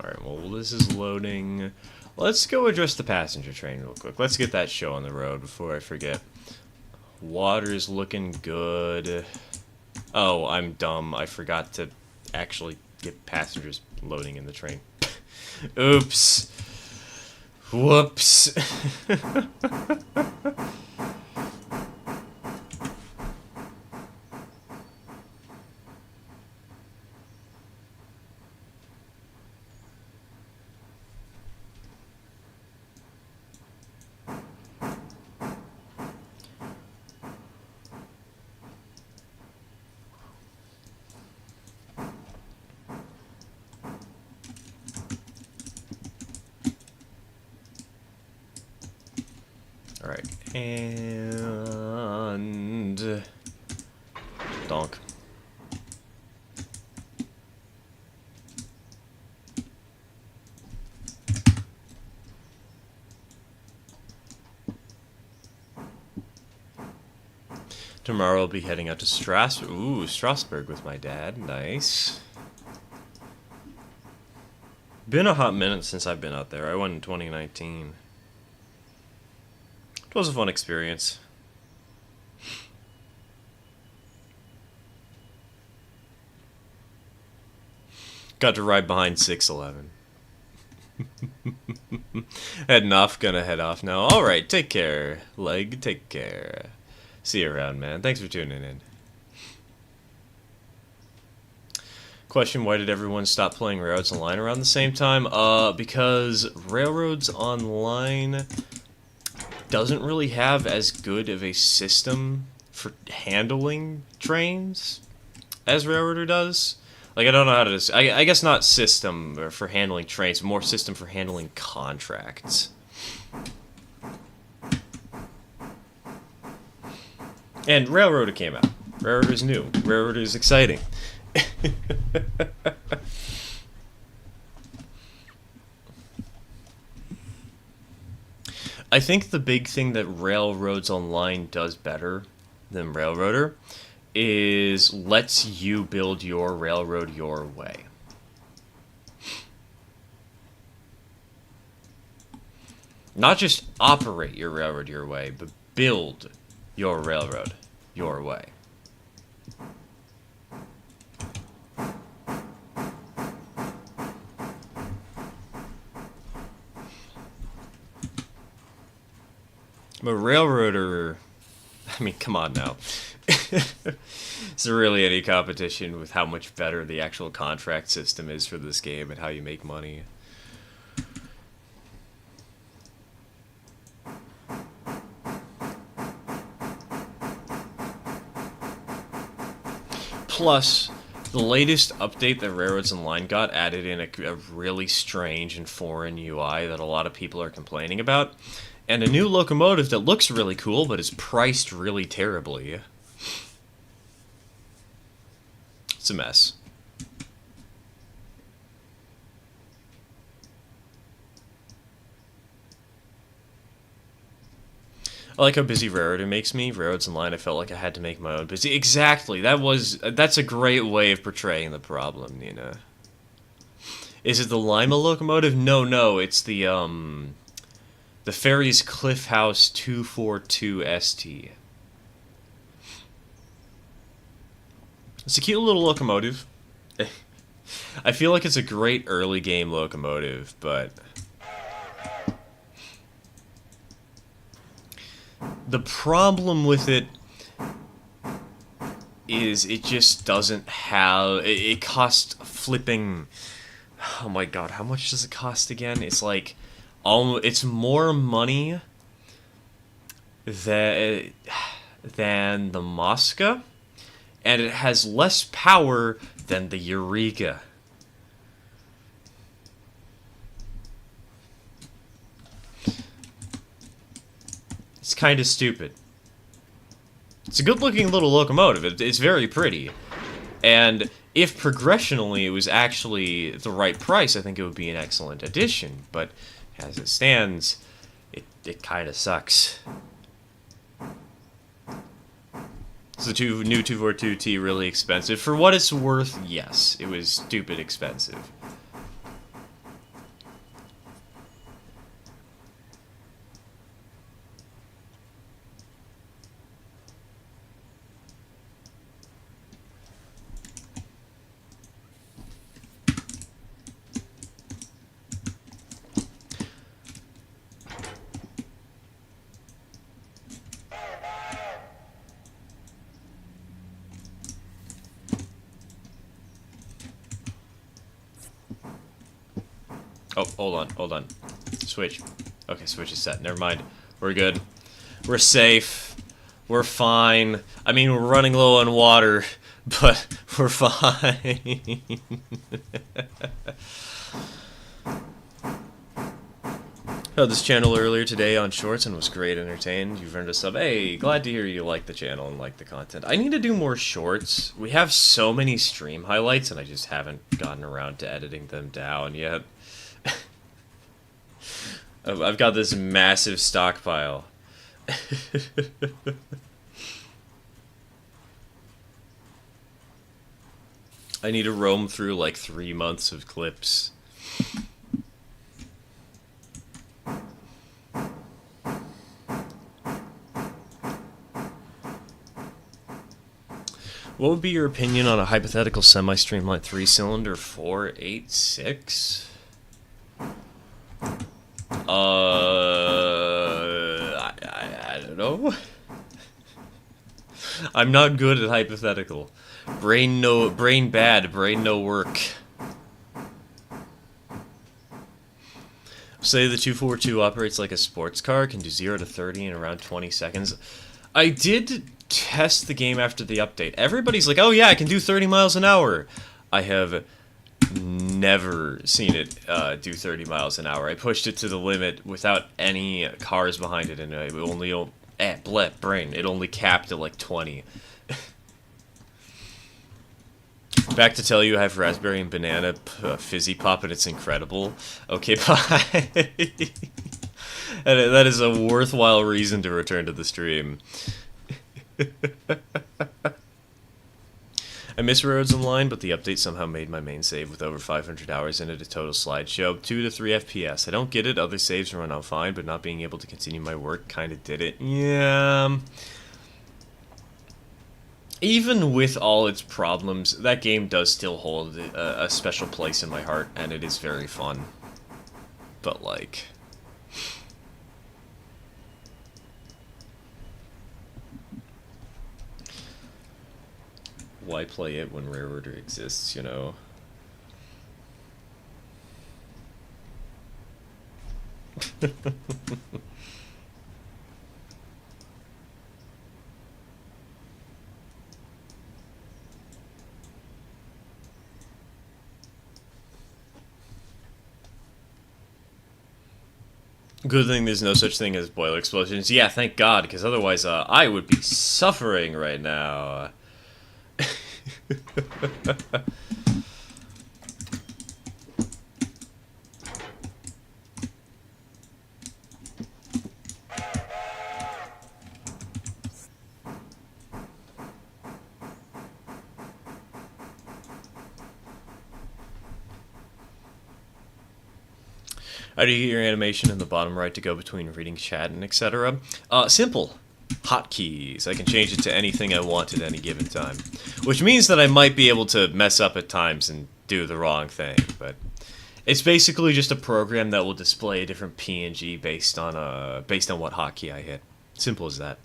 Alright, well, this is loading. Let's go address the passenger train real quick. Let's get that show on the road before I forget. Water's looking good. Oh, I'm dumb. I forgot to actually get passengers loading in the train. Oops. Whoops. Alright, and... Donk. Tomorrow I'll be heading out to Strasbourg with my dad. Nice. Been a hot minute since I've been out there. I went in 2019. It was a fun experience. Got to ride behind 611. Heading off, gonna head off now. Alright, take care. Leg, take care. See you around, man. Thanks for tuning in. Question, why did everyone stop playing Railroads Online around the same time? Because Railroads Online doesn't really have as good of a system for handling trains as Railroader does. Like, I don't know how to... I guess not system for handling trains, but more system for handling contracts. And Railroader came out. Railroader's new. Railroader's exciting. I think the big thing that Railroads Online does better than Railroader is lets you build your railroad your way. Not just operate your railroad your way, but build your railroad your way. But Railroader, I mean, come on now. Is there really any competition with how much better the actual contract system is for this game and how you make money? Plus, the latest update that Railroads Online got added in a really strange and foreign UI that a lot of people are complaining about. And a new locomotive that looks really cool, but is priced really terribly. It's a mess. I like how busy Railroader makes me. Railroads Online, I felt like I had to make my own busy. Exactly. That's a great way of portraying the problem, you know. Is it the Lima locomotive? No, it's the Ferry's Cliff House 242 ST. It's a cute little locomotive. I feel like it's a great early game locomotive, but the problem with it is it just doesn't have... It costs flipping... Oh my god, how much does it cost again? It's like... It's more money than the Mosca, and it has less power than the Eureka. It's kind of stupid. It's a good-looking little locomotive. It's very pretty. And if progressionally it was actually the right price, I think it would be an excellent addition. But as it stands, it kind of sucks. Is the new 242T really expensive? For what it's worth, yes. It was stupid expensive. Oh, hold on. Switch. Okay, switch is set. Never mind. We're good. We're safe. We're fine. I mean, we're running low on water, but we're fine. Heard this channel earlier today on Shorts and was great entertained. You've earned a sub. Hey, glad to hear you like the channel and like the content. I need to do more shorts. We have so many stream highlights and I just haven't gotten around to editing them down yet. I've got this massive stockpile. I need to roam through like 3 months of clips. What would be your opinion on a hypothetical semi-streamlined 3-cylinder 486? I don't know. I'm not good at hypothetical. Brain bad, brain no work. Say the 242 operates like a sports car, can do 0 to 30 in around 20 seconds. I did test the game after the update. Everybody's like, oh yeah, I can do 30 miles an hour. I have never seen it do 30 miles an hour. I pushed it to the limit without any cars behind it, and it only it only capped at like 20. Back to tell you, I have raspberry and banana fizzy pop, and it's incredible. Okay, bye. That is a worthwhile reason to return to the stream. I miss Roads Online, but the update somehow made my main save with over 500 hours in it a total slideshow. 2 to 3 FPS. I don't get it, other saves run out fine, but not being able to continue my work kinda did it. Yeah. Even with all its problems, that game does still hold a special place in my heart, and it is very fun. But like... why play it when Rare Order exists, you know? Good thing there's no such thing as boiler explosions. Yeah, thank God, because otherwise I would be suffering right now. How do you get your animation in the bottom right to go between reading chat and etc.? Simple. Hotkeys. I can change it to anything I want at any given time. Which means that I might be able to mess up at times and do the wrong thing, but... it's basically just a program that will display a different PNG based on what hotkey I hit. Simple as that.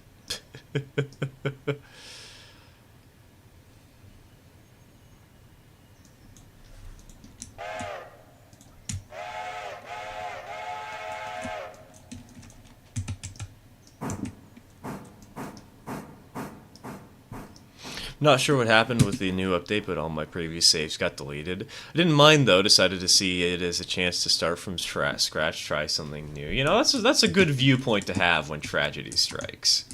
Not sure what happened with the new update, but all my previous saves got deleted. I didn't mind though, decided to see it as a chance to start from scratch, try something new. You know, that's a good viewpoint to have when tragedy strikes.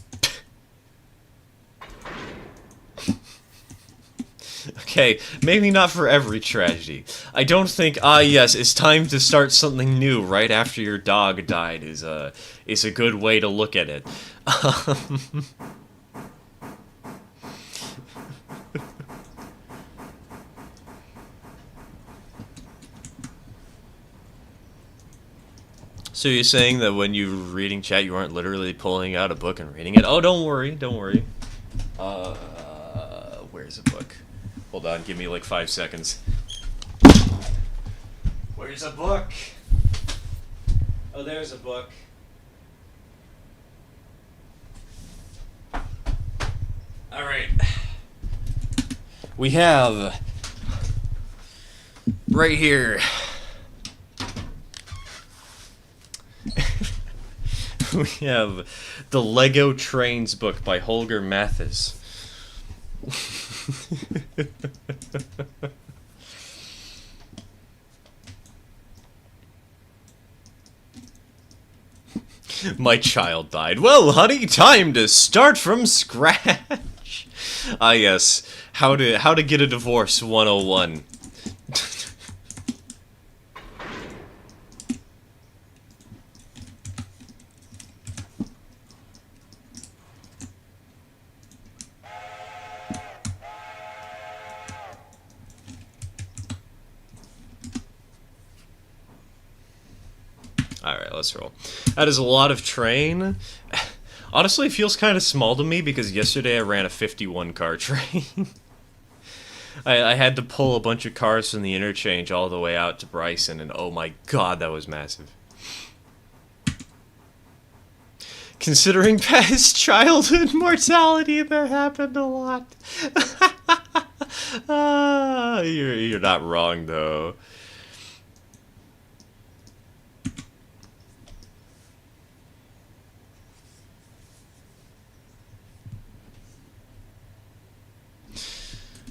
Okay, maybe not for every tragedy. I don't think, yes, it's time to start something new right after your dog died is a good way to look at it. So you're saying that when you're reading chat, you aren't literally pulling out a book and reading it? Oh, don't worry, don't worry. Where's the book? Hold on, give me like 5 seconds. Where's a book? Oh, there's a book. Alright. We have... right here... we have the Lego Trains book by Holger Mathis. My child died. Well, honey, time to start from scratch. Ah, yes. How to get a divorce 101. Alright, let's roll. That is a lot of train. Honestly, it feels kind of small to me because yesterday I ran a 51 car train. I had to pull a bunch of cars from the interchange all the way out to Bryson, and oh my god, that was massive. Considering past childhood mortality, that happened a lot. You're not wrong, though.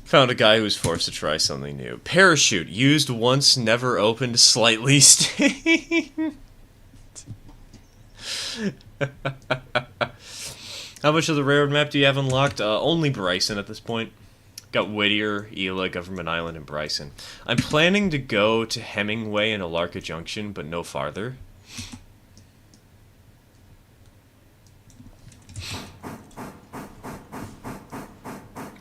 Found a guy who was forced to try something new. Parachute. Used once, never opened, slightly stained. How much of the railroad map do you have unlocked? Only Bryson at this point. Got Whittier, Ela, Government Island, and Bryson. I'm planning to go to Hemingway and Alarka Junction, but no farther.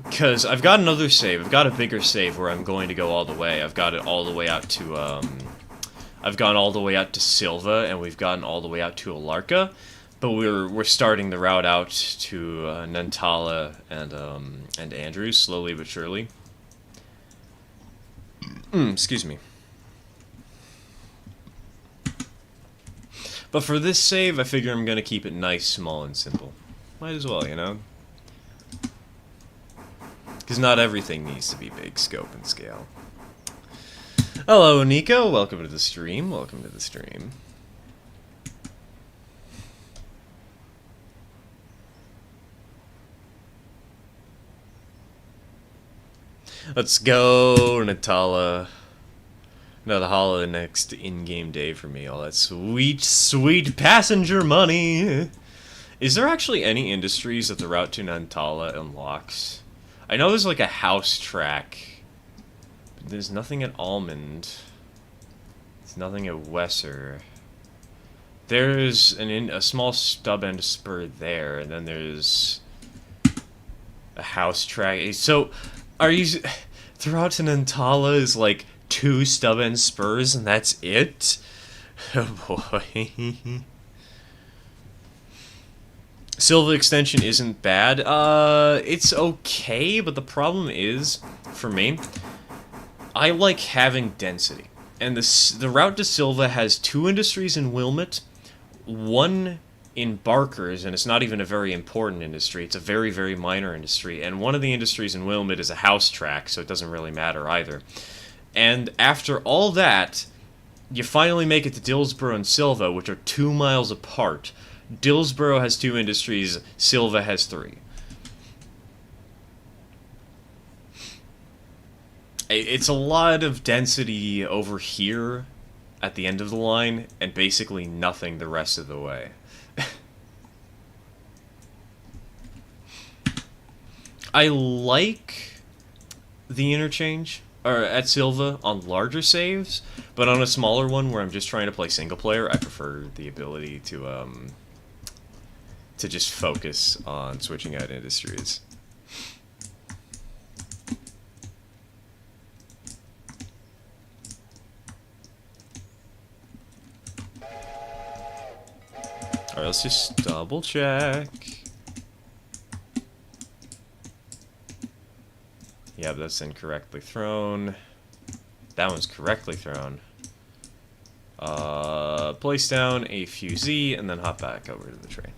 Because I've got another save. I've got a bigger save where I'm going to go all the way. I've got it all the way out to, I've gone all the way out to Silva, and we've gotten all the way out to Alarka. But we're starting the route out to Nantala and Andrews, slowly but surely. Excuse me. But for this save, I figure I'm going to keep it nice, small, and simple. Might as well, you know? Because not everything needs to be big scope and scale. Hello, Nico. Welcome to the stream. Welcome to the stream. Let's go, Natala. Another holiday next in-game day for me. All that sweet, sweet passenger money. Is there actually any industries that the route to Nantala unlocks? I know there's like a house track. But there's nothing at Almond. There's nothing at Wesser. There's a small stub end spur there, and then there's a house track. So, are you... The route to Nantala is like 2 stub end spurs, and that's it? Oh boy. Silva extension isn't bad. It's okay, but the problem is, for me, I like having density. And the route to Silva has 2 industries in Wilmot, 1 in Barker's, and it's not even a very important industry. It's a very, very minor industry. And one of the industries in Wilmot is a house track, so it doesn't really matter either. And after all that, you finally make it to Dillsborough and Silva, which are 2 miles apart. Dillsborough has 2 industries, Silva has 3. It's a lot of density over here at the end of the line, and basically nothing the rest of the way. I like the interchange or at Silva on larger saves, but on a smaller one where I'm just trying to play single player, I prefer the ability to just focus on switching out industries. Alright, let's just double check. Yeah, that's incorrectly thrown. That one's correctly thrown. Place down a fusee and then hop back over to the train.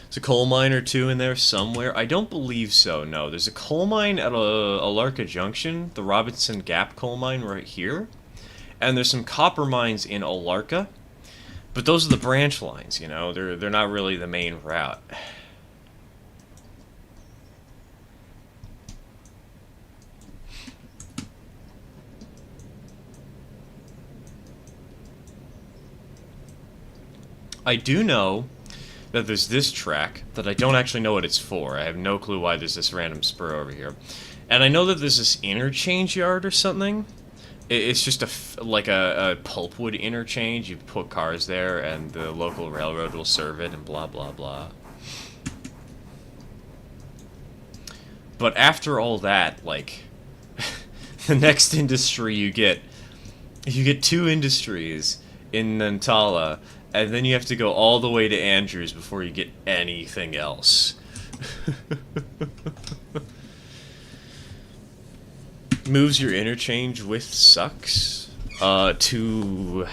There's a coal mine or 2 in there somewhere. I don't believe so, no. There's a coal mine at Alarka Junction, the Robinson Gap coal mine right here. And there's some copper mines in Alarka. But those are the branch lines, you know? They're not really the main route. I do know that there's this track that I don't actually know what it's for. I have no clue why there's this random spur over here. And I know that there's this interchange yard or something. It's just like a pulpwood interchange. You put cars there and the local railroad will serve it and blah blah blah. But after all that, like, the next industry you get 2 industries in Nantala, and then you have to go all the way to Andrews before you get anything else. moves your interchange with sucks. To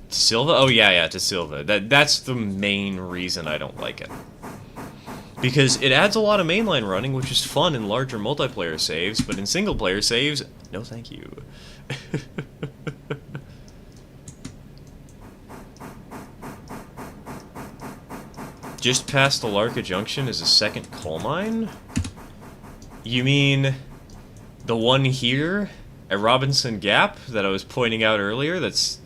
Silva? Oh yeah, to Silva. That's the main reason I don't like it. Because it adds a lot of mainline running, which is fun in larger multiplayer saves, but in single player saves, no thank you. Just past Alarka Junction is a second coal mine? You mean the one here at Robinson Gap that I was pointing out earlier? That's...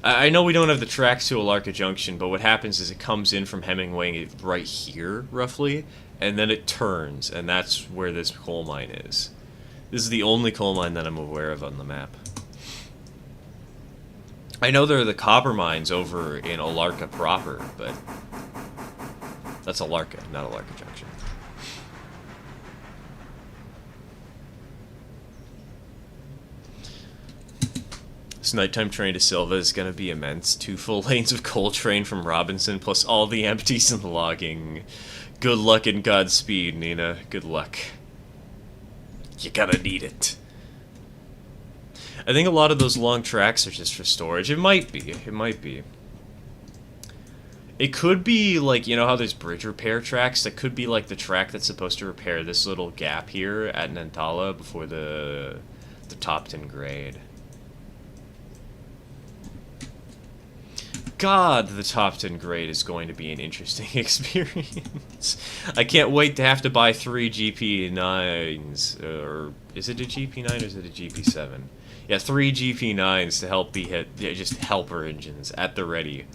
I know we don't have the tracks to Alarka Junction, but what happens is it comes in from Hemingway right here, roughly, and then it turns, and that's where this coal mine is. This is the only coal mine that I'm aware of on the map. I know there are the copper mines over in Alarka proper, but that's Alarka, not Alarka Junction. This nighttime train to Silva is going to be immense. 2 full lanes of coal train from Robinson, plus all the empties and logging. Good luck and Godspeed, Nina. Good luck. You gotta need it. I think a lot of those long tracks are just for storage. It might be. It might be. It could be, like, you know how there's bridge repair tracks? That could be, like, the track that's supposed to repair this little gap here at Nantala before the Topton grade. God, the Topton grade is going to be an interesting experience. I can't wait to have to buy 3 GP9s. Or is it a GP9 or is it a GP7? Yeah, 3 GP9s to help be hit. Yeah, just helper engines at the ready.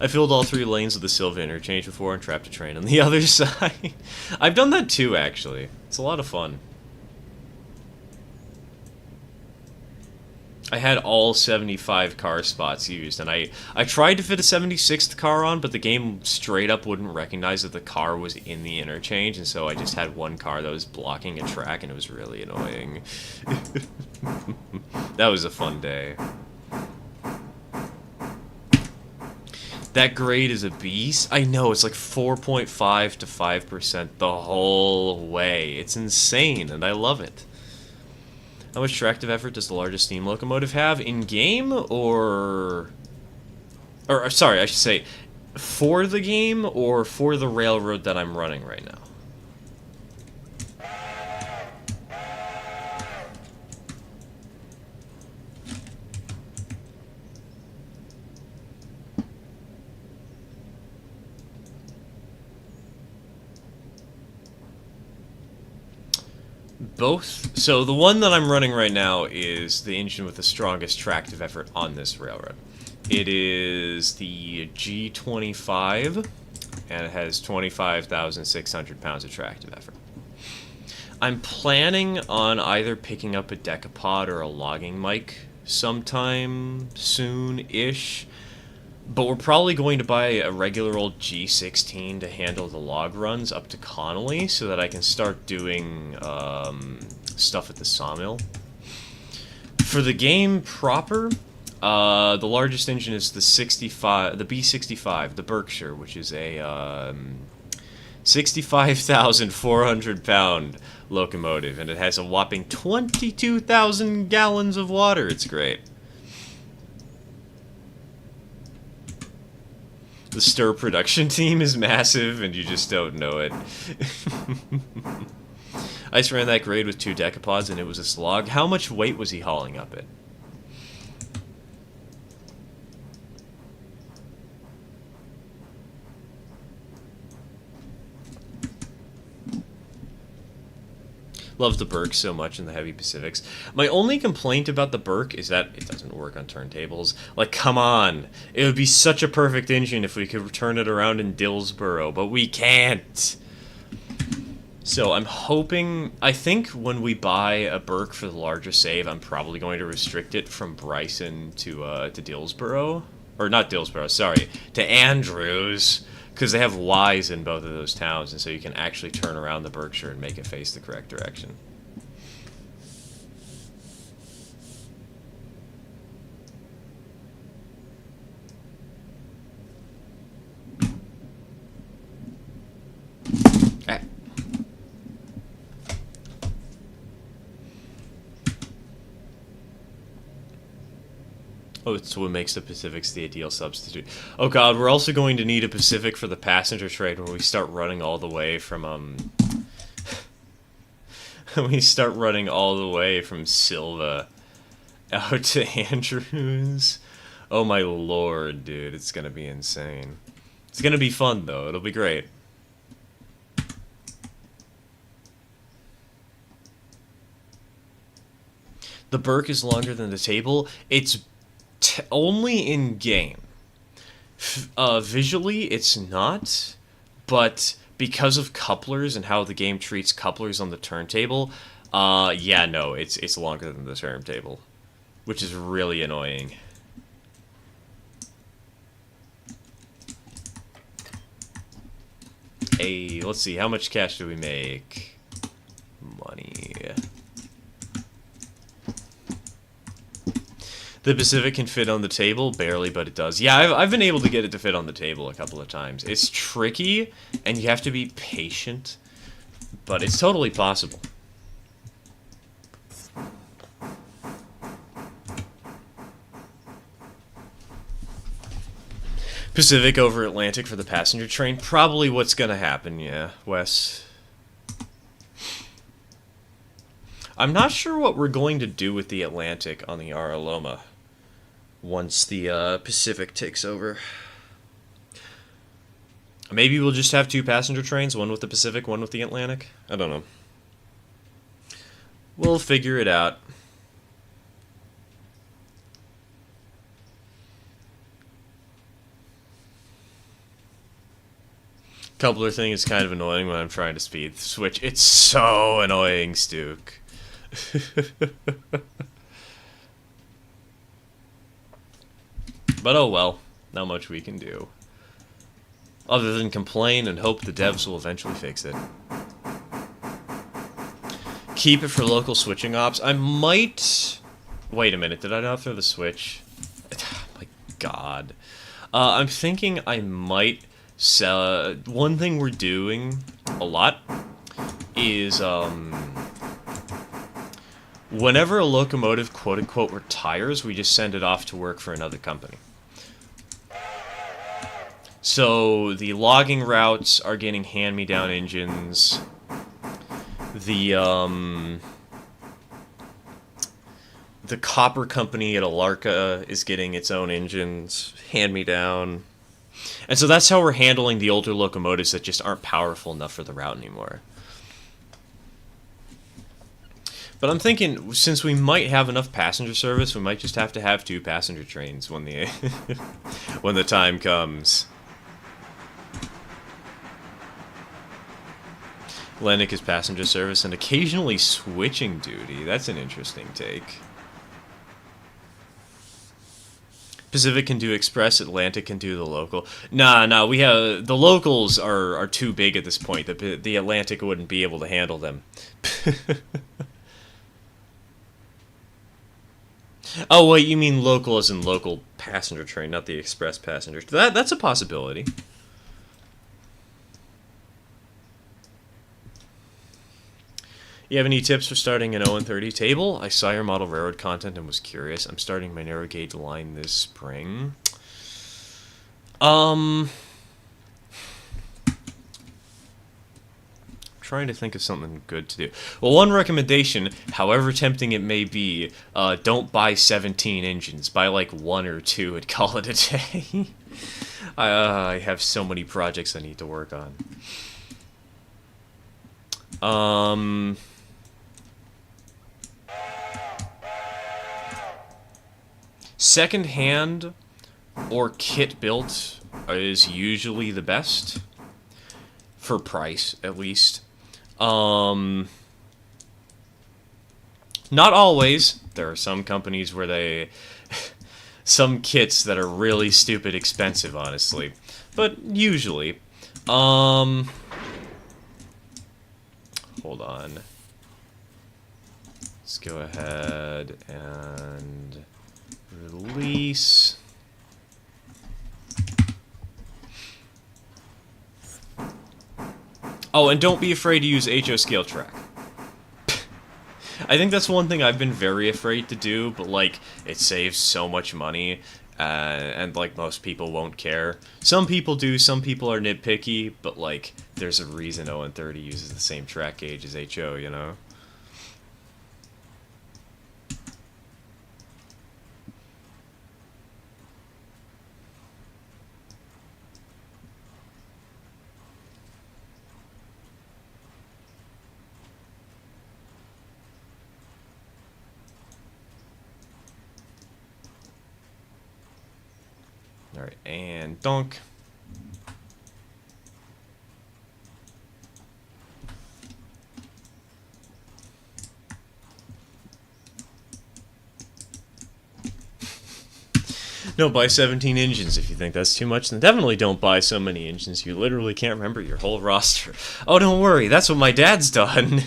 I filled all 3 lanes of the Silva interchange before and trapped a train on the other side. I've done that too, actually. It's a lot of fun. I had all 75 car spots used, and I tried to fit a 76th car on, but the game straight up wouldn't recognize that the car was in the interchange, and so I just had one car that was blocking a track, and it was really annoying. That was a fun day. That grade is a beast. I know, it's like 4.5 to 5% the whole way. It's insane, and I love it. How much tractive effort does the largest steam locomotive have? In-game, or sorry, I should say, for the game, or for the railroad that I'm running right now? Both. So the one that I'm running right now is the engine with the strongest tractive effort on this railroad. It is the G25, and it has 25,600 pounds of tractive effort. I'm planning on either picking up a decapod or a logging mic sometime soon-ish, but we're probably going to buy a regular old G16 to handle the log runs up to Connolly so that I can start doing stuff at the sawmill. For the game proper, the largest engine is the B65, the Berkshire, which is a 65,400 pound locomotive, and it has a whopping 22,000 gallons of water. It's great. The Stir production team is massive, and you just don't know it. I just ran that grade with 2 decapods, and it was a slog. How much weight was he hauling up it? Love the Burke so much in the Heavy Pacifics. My only complaint about the Burke is that it doesn't work on turntables. Like, come on. It would be such a perfect engine if we could turn it around in Dillsboro, but we can't. So I'm hoping... I think when we buy a Burke for the larger save, I'm probably going to restrict it from Bryson to Dillsboro. Or not Dillsboro, sorry. To Andrews. Because they have Ys in both of those towns, and so you can actually turn around the Berkshire and make it face the correct direction. Oh, it's what makes the Pacifics the ideal substitute. Oh god, we're also going to need a Pacific for the passenger train when we start running all the way from, we start running all the way from Silva out to Andrews. Oh my lord, dude, it's gonna be insane. It's gonna be fun, though. It'll be great. The Burke is longer than the table. It's only in game. Visually, it's not, but because of couplers and how the game treats couplers on the turntable, yeah, no, it's longer than the turntable, which is really annoying. Hey, let's see, how much cash do we make? Money. The Pacific can fit on the table? Barely, but it does. Yeah, I've been able to get it to fit on the table a couple of times. It's tricky, and you have to be patient, but it's totally possible. Pacific over Atlantic for the passenger train? Probably what's gonna happen, yeah, Wes. I'm not sure what we're going to do with the Atlantic on the Araloma once the Pacific takes over. Maybe we'll just have two passenger trains, one with the Pacific, one with the Atlantic? I don't know. We'll figure it out. Coupler thing is kind of annoying when I'm trying to speed switch. It's so annoying, Stuke. But oh well, not much we can do. Other than complain and hope the devs will eventually fix it. Keep it for local switching ops. I might... Wait a minute, did I not throw the switch? My god. I'm thinking I might sell... One thing we're doing a lot is, whenever a locomotive, quote-unquote, retires, we just send it off to work for another company. So, the logging routes are getting hand-me-down engines. The copper company at Alarka is getting its own engines, hand-me-down. And so that's how we're handling the older locomotives that just aren't powerful enough for the route anymore. But I'm thinking, since we might have enough passenger service, we might just have to have two passenger trains when the when the time comes. Atlantic is passenger service and occasionally switching duty. That's an interesting take. Pacific can do express, Atlantic can do the local. Nah, we have... The locals are too big at this point. The Atlantic wouldn't be able to handle them. Oh, wait, you mean local as in local passenger train, not the express passenger. That's a possibility. You have any tips for starting an 0-30 table? I saw your model railroad content and was curious. I'm starting my narrow gauge line this spring. Trying to think of something good to do. Well, one recommendation, however tempting it may be, don't buy 17 engines. Buy like 1 or 2 and call it a day. I have so many projects I need to work on. Second hand or kit built is usually the best. For price, at least. Not always. There are some companies where they... some kits that are really stupid expensive, honestly. But usually. Hold on. Let's go ahead and release. Oh, and don't be afraid to use HO scale track. I think that's one thing I've been very afraid to do, but, like, it saves so much money, and, like, most people won't care. Some people do, some people are nitpicky, but, like, there's a reason ON30 uses the same track gauge as HO, you know? Alright, and donk. Don't buy 17 engines if you think that's too much, then definitely don't buy so many engines you literally can't remember your whole roster. Oh, don't worry, that's what my dad's done.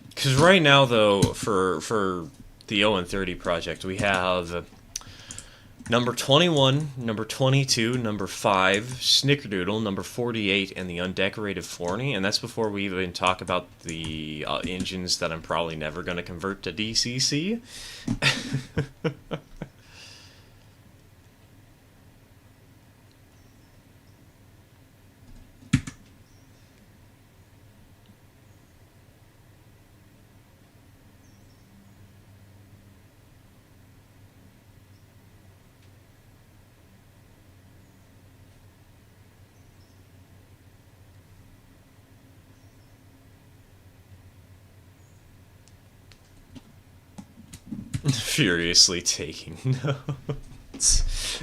Because right now, though, for the ON30 project, we have number 21, number 22, number 5, Snickerdoodle, number 48, and the undecorated Forney, and that's before we even talk about the engines that I'm probably never going to convert to DCC. Furiously taking notes.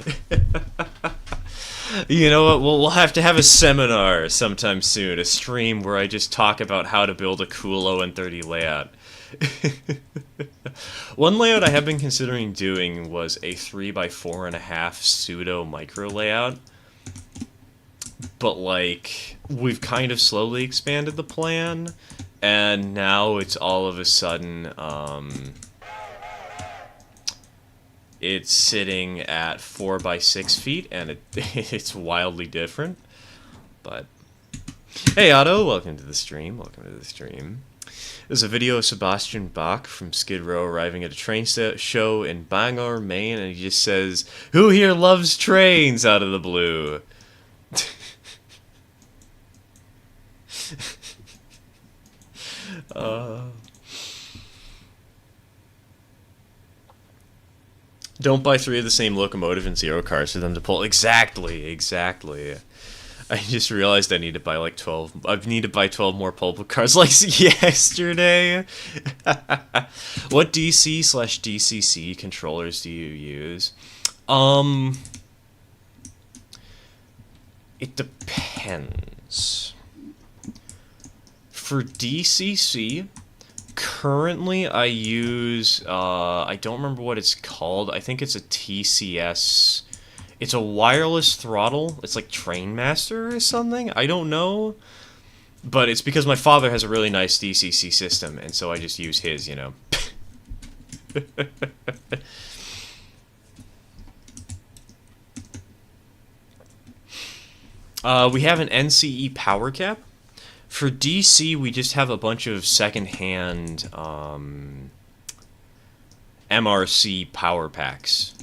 You know what? We'll have to have a seminar sometime soon, a stream where I just talk about how to build a cool ON30 layout. One layout I have been considering doing was a 3x4.5 pseudo micro layout. But, like, we've kind of slowly expanded the plan, and now it's all of a sudden, it's sitting at 4x6 feet, and it's wildly different. But hey, Otto, welcome to the stream. Welcome to the stream. There's a video of Sebastian Bach from Skid Row arriving at a train show in Bangor, Maine, and he just says, "Who here loves trains?" out of the blue. Don't buy 3 of the same locomotive and 0 cars for them to pull. Exactly, exactly. I just realized I need to buy like 12. I need to buy 12 more pulpit cars like yesterday. What DC/DCC controllers do you use? It depends. For DCC, currently I use, I don't remember what it's called. I think it's a TCS. It's a wireless throttle. It's like Trainmaster or something. I don't know. But it's because my father has a really nice DCC system, and so I just use his, you know. We have an NCE power cap. For DC, we just have a bunch of secondhand MRC power packs.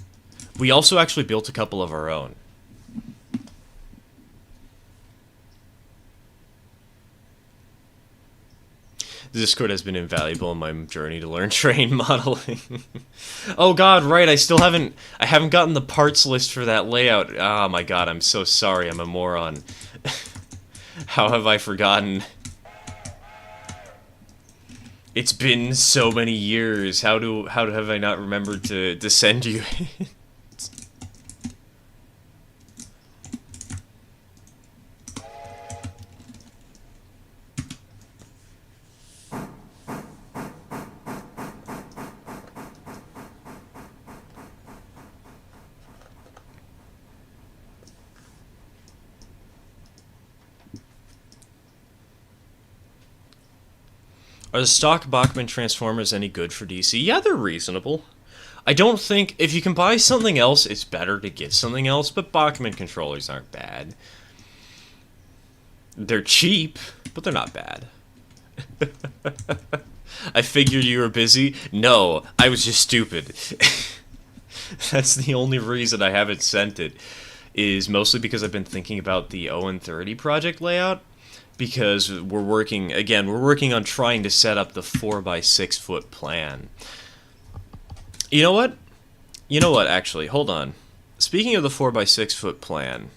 We also actually built a couple of our own. The Discord has been invaluable in my journey to learn train modeling. Oh god, right, I haven't gotten the parts list for that layout. Oh my god, I'm so sorry, I'm a moron. How have I forgotten? It's been so many years. How have I not remembered to send you it? Are the stock Bachmann transformers any good for DC? Yeah, they're reasonable. I don't think if you can buy something else, it's better to get something else, but Bachmann controllers aren't bad. They're cheap, but they're not bad. I figured you were busy. No, I was just stupid. That's the only reason I haven't sent it, is mostly because I've been thinking about the Owen 30 project layout, because we're working on trying to set up the 4x6 foot plan. You know what? Actually, hold on. Speaking of the 4x6 foot plan,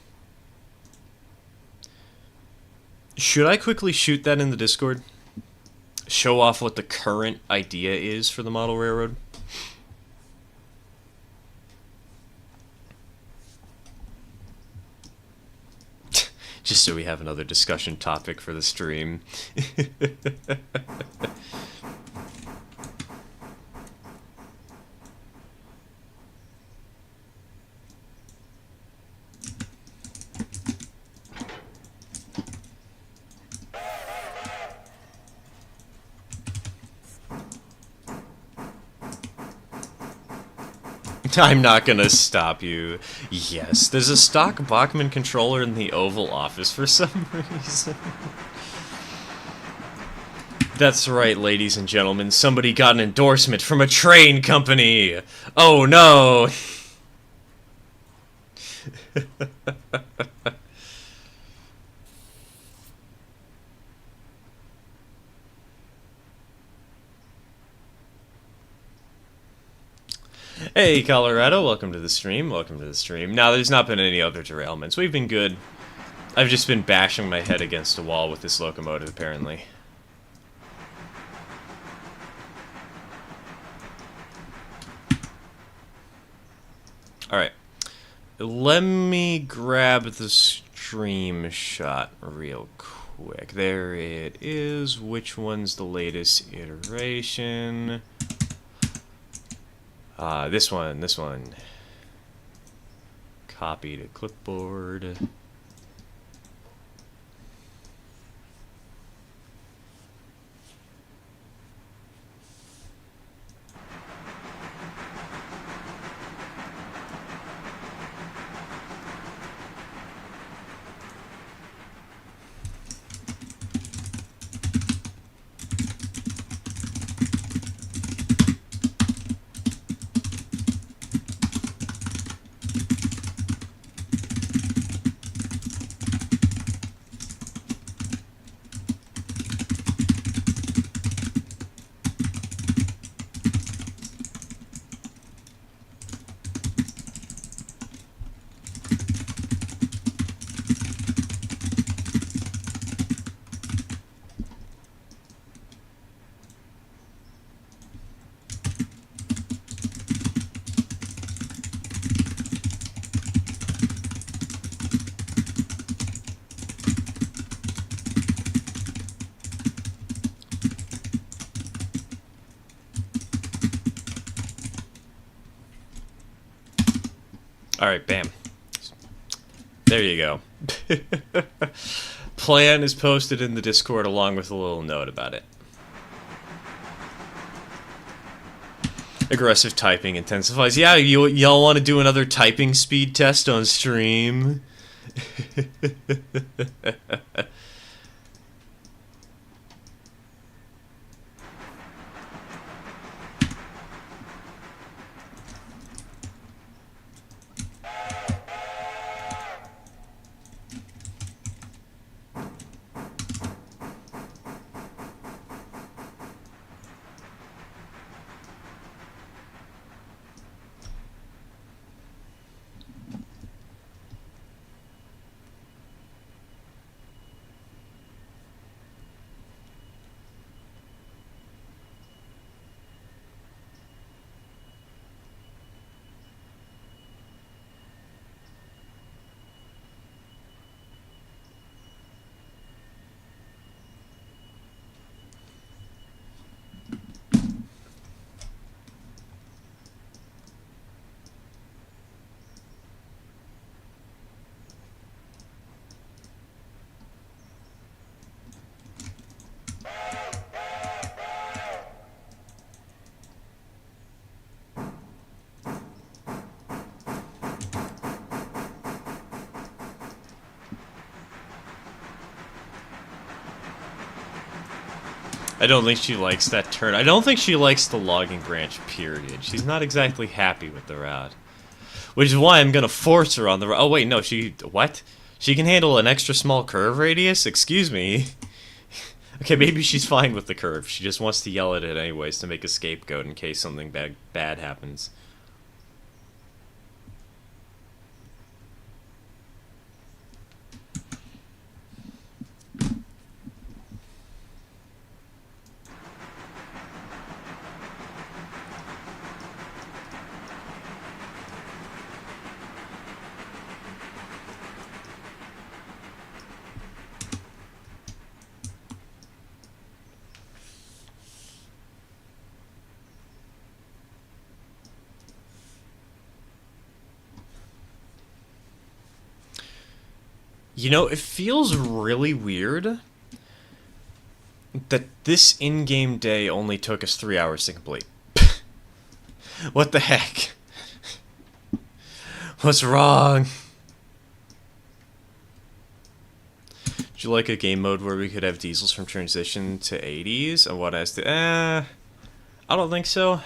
should I quickly shoot that in the Discord? Show off what the current idea is for the model railroad? Just so we have another discussion topic for the stream. I'm not gonna stop you. Yes, there's a stock Bachmann controller in the Oval Office for some reason. That's right, ladies and gentlemen. Somebody got an endorsement from a train company. Oh no! Hey, Colorado, welcome to the stream. Welcome to the stream. Now, there's not been any other derailments. We've been good. I've just been bashing my head against a wall with this locomotive, apparently. Alright. Let me grab the stream shot real quick. There it is. Which one's the latest iteration? This one. Copy to clipboard. Alright, bam. There you go. Plan is posted in the Discord along with a little note about it. Aggressive typing intensifies. Yeah, y'all want to do another typing speed test on stream? I don't think she likes that turn. I don't think she likes the logging branch, period. She's not exactly happy with the route. Which is why I'm gonna force her on the route. Oh, wait, no, what? She can handle an extra small curve radius? Excuse me. Okay, maybe she's fine with the curve. She just wants to yell at it anyways to make a scapegoat in case something bad happens. You know, it feels really weird that this in-game day only took us 3 hours to complete. What the heck? What's wrong? Would you like a game mode where we could have diesels from transition to 80s? And what as to... I don't think so.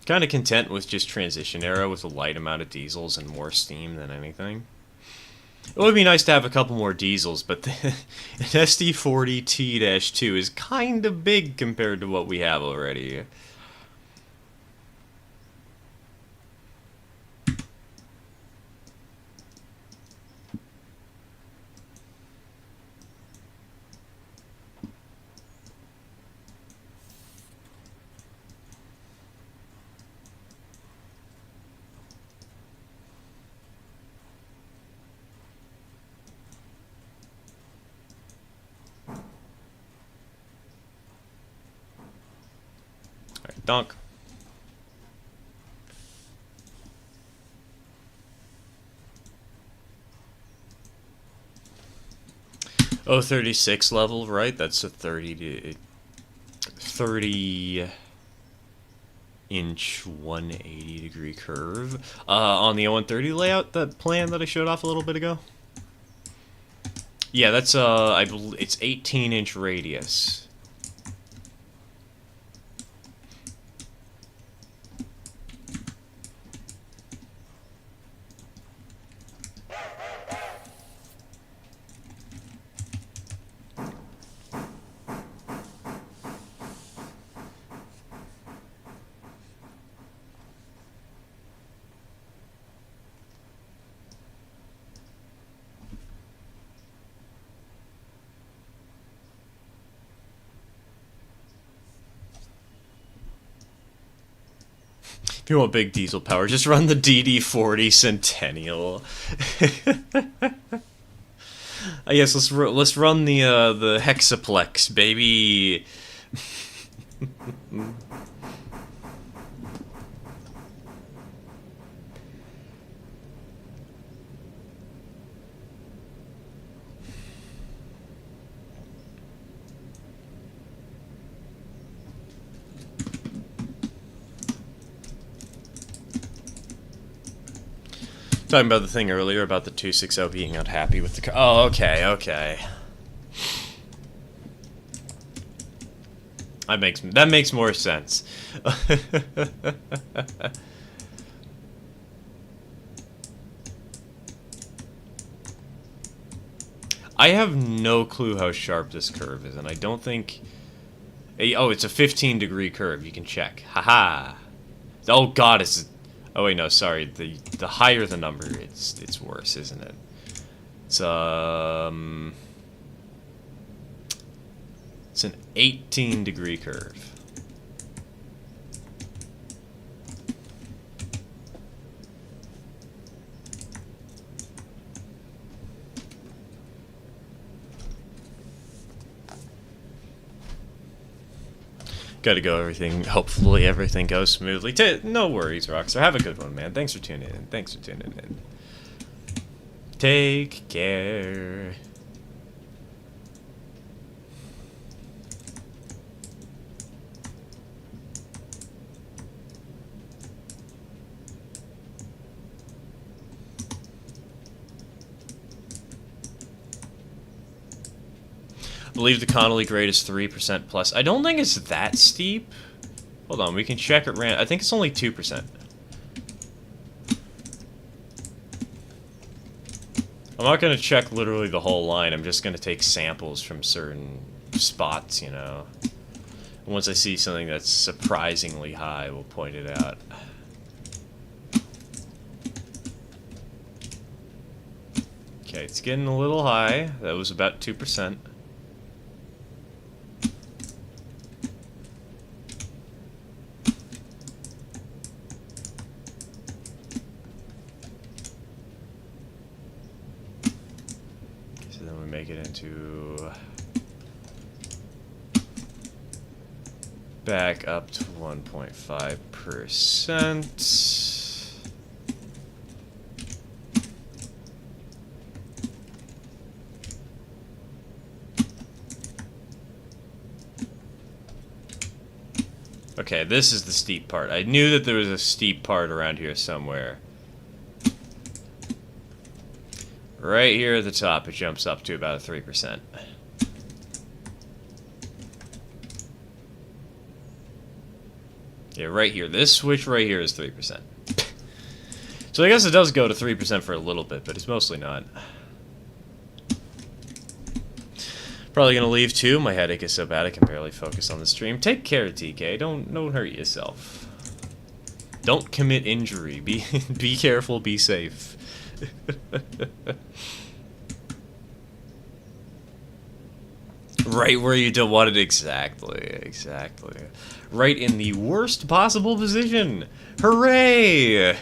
Kind of content with just transition era with a light amount of diesels and more steam than anything. It would be nice to have a couple more diesels, but the an SD40T-2 is kind of big compared to what we have already. Dunk. Oh, 36 level, right? That's a 30 inch 180 degree curve. On the 0130 layout, that plan that I showed off a little bit ago. Yeah, that's I believe it's 18-inch radius. If you want big diesel power, just run the DD40 Centennial. I guess let's run the Hexaplex, baby. Talking about the thing earlier about the 260 being unhappy with the car. Oh, okay. That makes more sense. I have no clue how sharp this curve is, and I don't think... Oh, it's a 15-degree curve. You can check. Haha. Oh God, it's... Oh wait, no, sorry. The higher the number, it's worse, isn't it? It's an 18-degree curve. Gotta go, hopefully everything goes smoothly. No worries, Rockstar. Have a good one, man. Thanks for tuning in. Take care. Believe the Connolly grade is 3% plus. I don't think it's that steep. Hold on, we can check it I think it's only 2%. I'm not going to check literally the whole line. I'm just going to take samples from certain spots, you know. And once I see something that's surprisingly high, we'll point it out. Okay, it's getting a little high. That was about 2%. So then we make it into... back up to 1.5%. Okay, this is the steep part. I knew that there was a steep part around here somewhere. Right here at the top, it jumps up to about 3%. Yeah, right here. This switch right here is 3%. So I guess it does go to 3% for a little bit, but it's mostly not. Probably gonna leave too. My headache is so bad I can barely focus on the stream. Take care, TK. Don't hurt yourself. Don't commit injury. Be careful. Be safe. Right where you don't want it. Exactly. Right in the worst possible position. Hooray!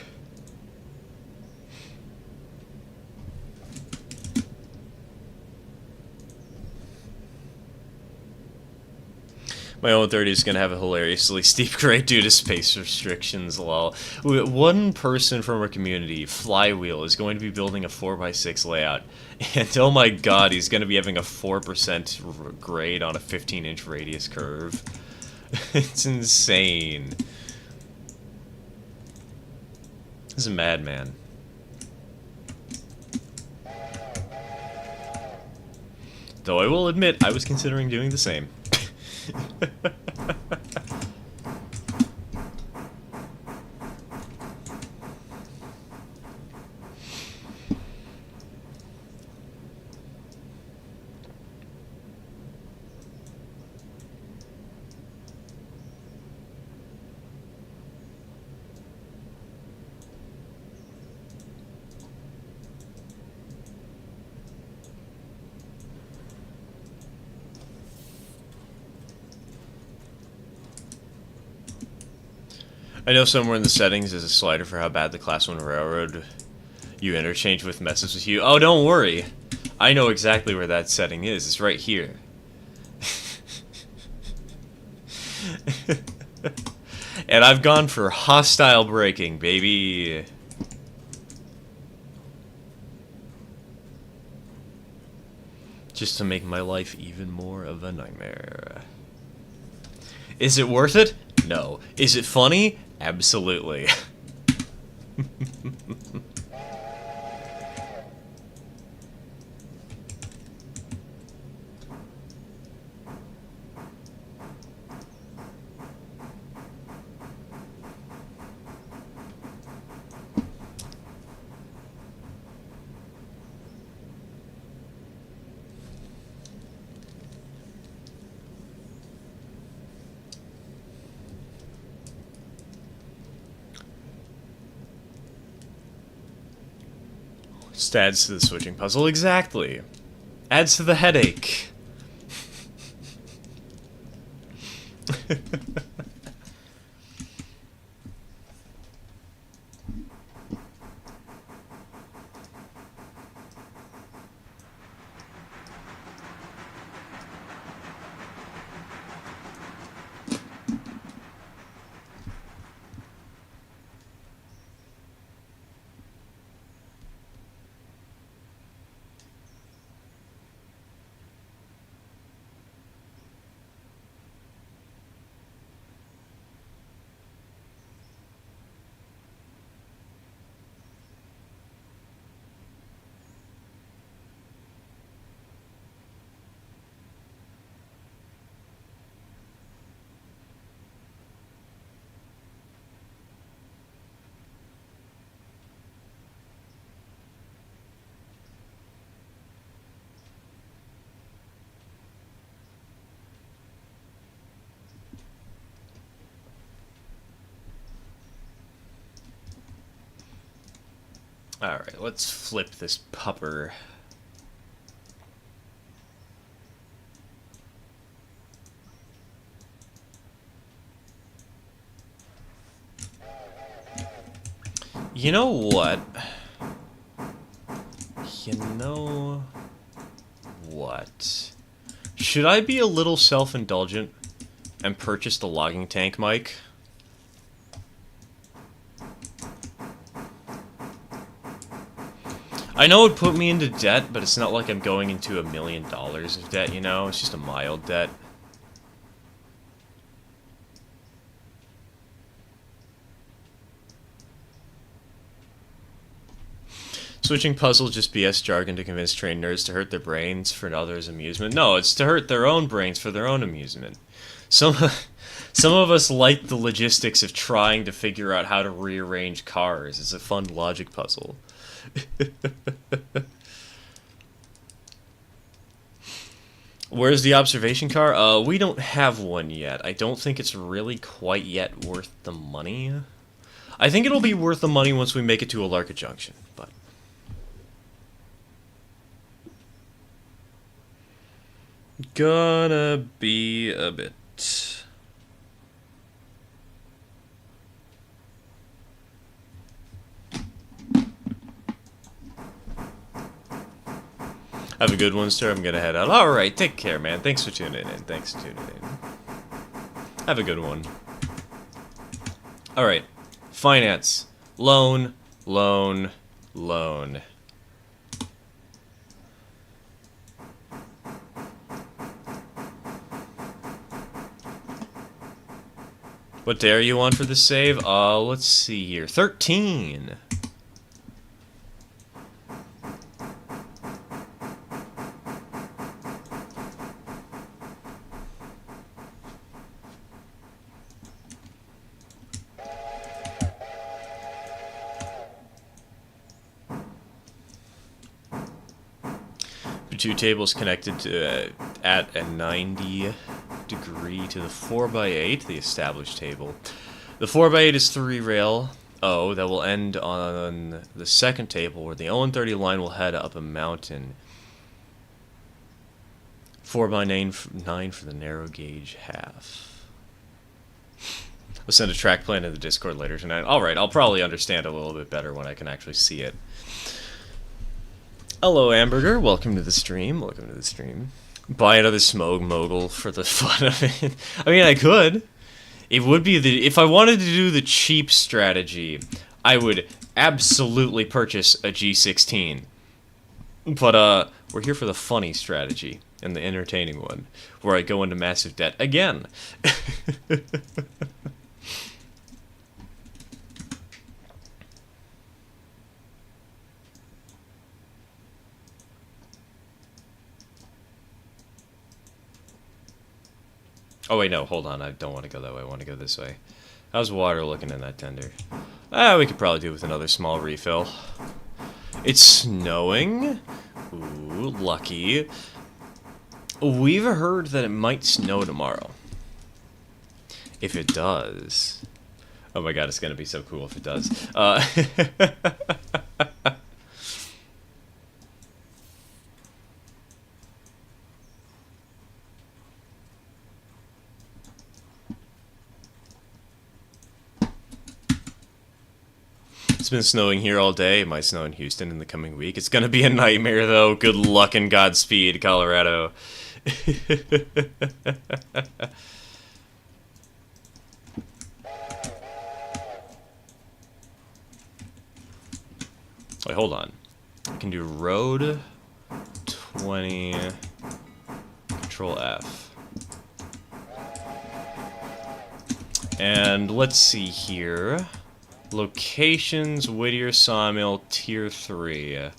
My own 30 is going to have a hilariously steep grade due to space restrictions, lol. One person from our community, Flywheel, is going to be building a 4x6 layout. And oh my god, he's going to be having a 4% grade on a 15-inch radius curve. It's insane. This is a madman. Though I will admit, I was considering doing the same. I know somewhere in the settings there's a slider for how bad the Class 1 railroad you interchange with messes with you. Oh, don't worry. I know exactly where that setting is. It's right here. And I've gone for hostile braking, baby. Just to make my life even more of a nightmare. Is it worth it? No. Is it funny? Absolutely. Just adds to the switching puzzle. Exactly. Adds to the headache. Alright, let's flip this pupper. You know what? You know what? Should I be a little self-indulgent and purchase the logging tank mic? I know it put me into debt, but it's not like I'm going into $1 million of debt, you know? It's just a mild debt. Switching puzzles just BS jargon to convince trained nerds to hurt their brains for others' amusement. No, it's to hurt their own brains for their own amusement. Some of us like the logistics of trying to figure out how to rearrange cars. It's a fun logic puzzle. Where's the observation car? We don't have one yet. I don't think it's really quite yet worth the money. I think it'll be worth the money once we make it to Alarka Junction, but... Gonna be a bit. Have a good one, sir. I'm gonna head out. Alright, take care, man. Thanks for tuning in. Thanks for tuning in. Have a good one. Alright. Finance. Loan. Loan. Loan. What day are you on for the save? Let's see here. 13. The two tables connected to, at a 90 degree to the 4x8, the established table. The 4x8 is 3 rail O that will end on the second table where the 0 line will head up a mountain. 4x9 for the narrow gauge half. I'll send a track plan to the Discord later tonight. Alright, I'll probably understand a little bit better when I can actually see it. Hello, Hamburger. Welcome to the stream. Welcome to the stream. Buy another Smog Mogul for the fun of it. I mean, I could. It would be the... If I wanted to do the cheap strategy, I would absolutely purchase a G16. But, we're here for the funny strategy and the entertaining one, where I go into massive debt again. Oh wait, no, hold on. I don't want to go that way. I want to go this way. How's water looking in that tender? We could probably do with another small refill. It's snowing. Ooh, lucky. We've heard that it might snow tomorrow. If it does... Oh my god, it's gonna be so cool if it does. It's been snowing here all day. It might snow in Houston in the coming week. It's gonna be a nightmare, though. Good luck and Godspeed, Colorado. Wait, hold on. I can do road 20, Control F. And let's see here. Locations, Whittier Sawmill, Tier 3.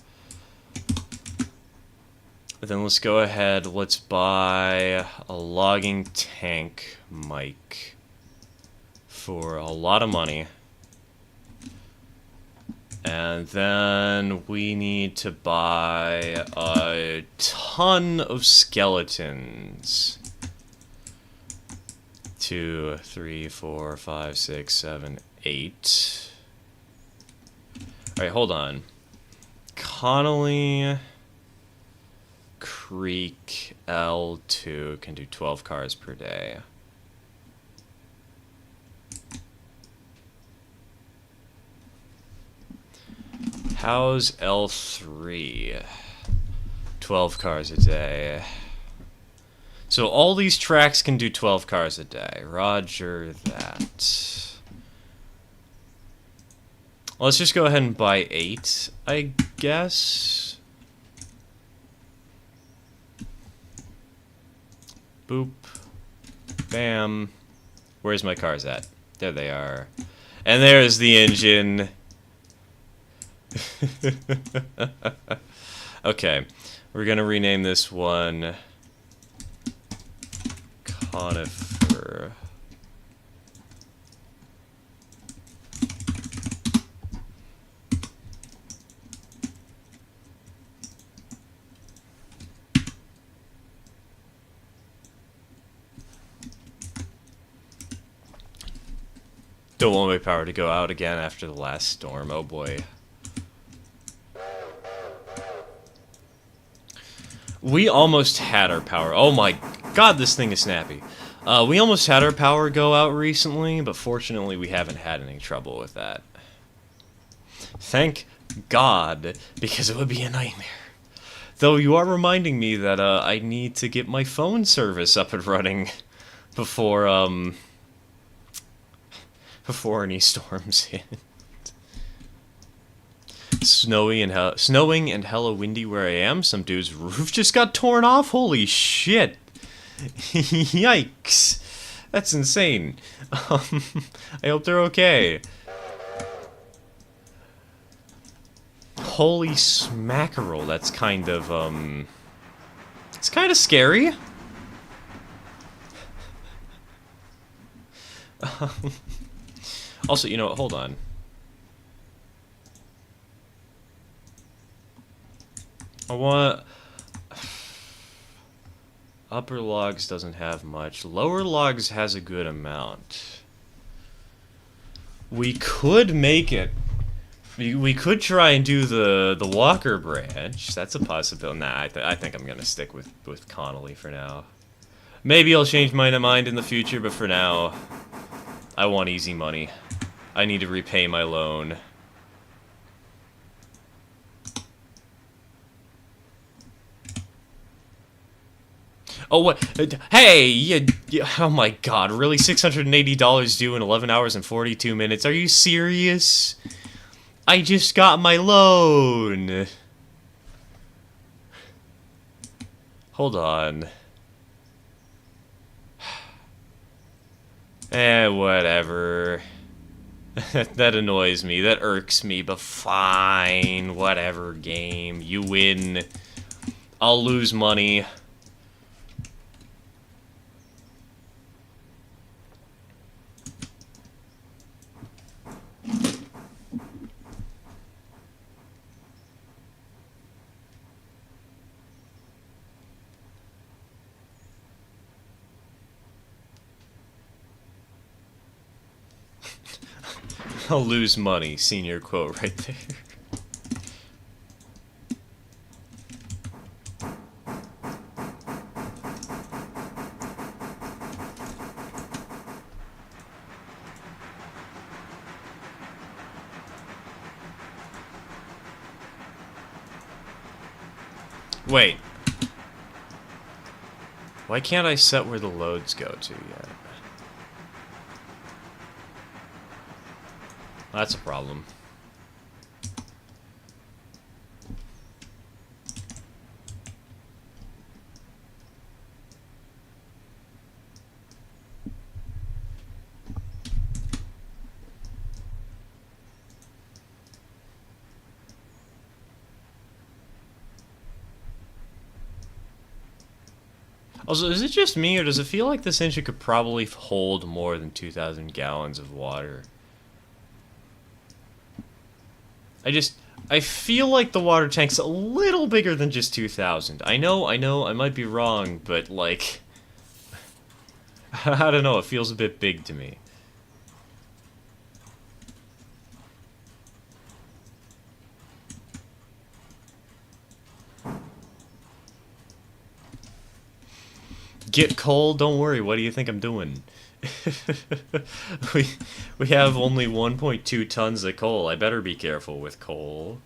Then let's go ahead, let's buy a logging tank mic for a lot of money. And then we need to buy a ton of skeletons. 2, 3, 4, 5, 6, 7, 8. Alright, hold on. Connolly Creek L2 can do 12 cars per day. How's L3? 12 cars a day. So all these tracks can do 12 cars a day. Roger that. Let's just go ahead and buy 8, I guess. Boop. Bam. Where's my cars at? There they are. And there's the engine. Okay. We're gonna rename this one Conifer. Don't want my power to go out again after the last storm. Oh boy. We almost had our power. Oh my god, this thing is snappy. We almost had our power go out recently, but fortunately we haven't had any trouble with that. Thank God, because it would be a nightmare. Though you are reminding me that I need to get my phone service up and running before any storms hit. Snowing and hella windy where I am. Some dude's roof just got torn off. Holy shit! Yikes! That's insane. I hope they're okay. Holy smackerel! That's kind of it's kind of scary. Also, you know what? Hold on. I want... Upper logs doesn't have much. Lower logs has a good amount. We could make it. We could try and do the Walker branch. That's a possibility. Nah, I think I'm gonna stick with Connolly for now. Maybe I'll change my mind in the future, but for now, I want easy money. I need to repay my loan. Oh, what? Hey! Oh my god, really? $680 due in 11 hours and 42 minutes? Are you serious? I just got my loan! Hold on. Whatever. That annoys me. That irks me, but fine. Whatever, game. You win. I'll lose money. I'll lose money. Senior quote right there. Wait. Why can't I set where the loads go to yet? That's a problem. Also, is it just me, or does it feel like this engine could probably hold more than 2,000 gallons of water? I feel like the water tank's a little bigger than just 2,000. I know, I might be wrong, but, like... I don't know, it feels a bit big to me. Get coal? Don't worry, what do you think I'm doing? we have only 1.2 tons of coal. I better be careful with coal.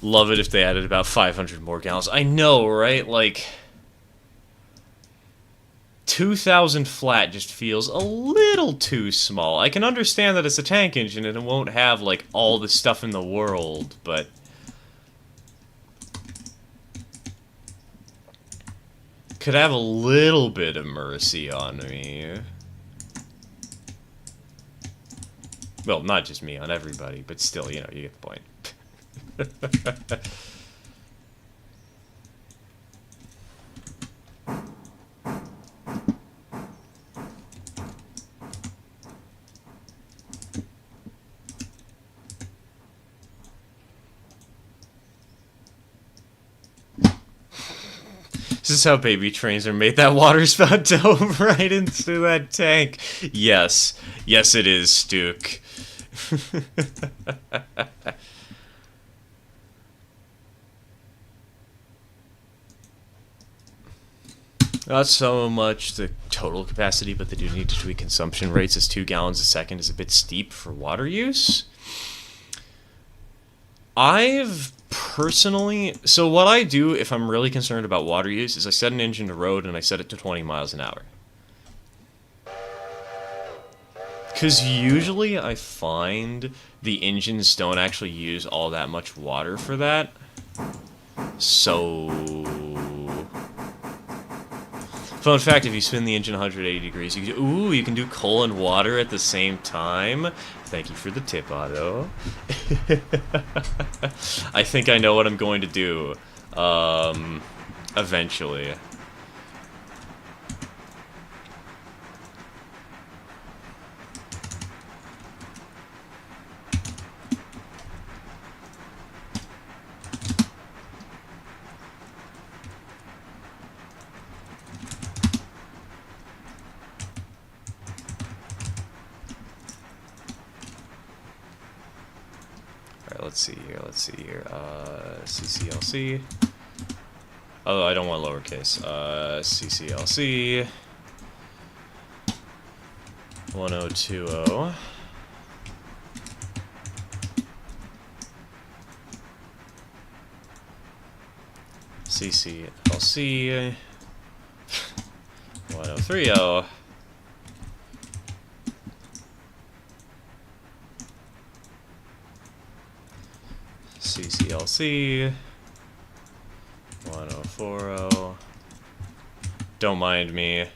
Love it if they added about 500 more gallons. I know, right? Like, 2,000 flat just feels a little too small. I can understand that it's a tank engine and it won't have, like, all the stuff in the world, but... could have a little bit of mercy on me. Well, not just me, on everybody, but still, you know, you get the point. This is how baby trains are made. That water spout dove right into that tank. Yes. Yes, it is, Stuke. Not so much the total capacity, but they do need to tweak consumption rates, as 2 gallons a second is a bit steep for water use. I've personally... so what I do if I'm really concerned about water use is I set an engine to road and I set it to 20 miles an hour. Because usually I find the engines don't actually use all that much water for that. So... fun fact, if you spin the engine 180 degrees, you can do coal and water at the same time. Thank you for the tip, Otto. I think I know what I'm going to do, eventually. Let's see here, CCLC. Oh, I don't want lowercase. CCLC 1020. CCLC 1030. CCLC 1040. Don't mind me.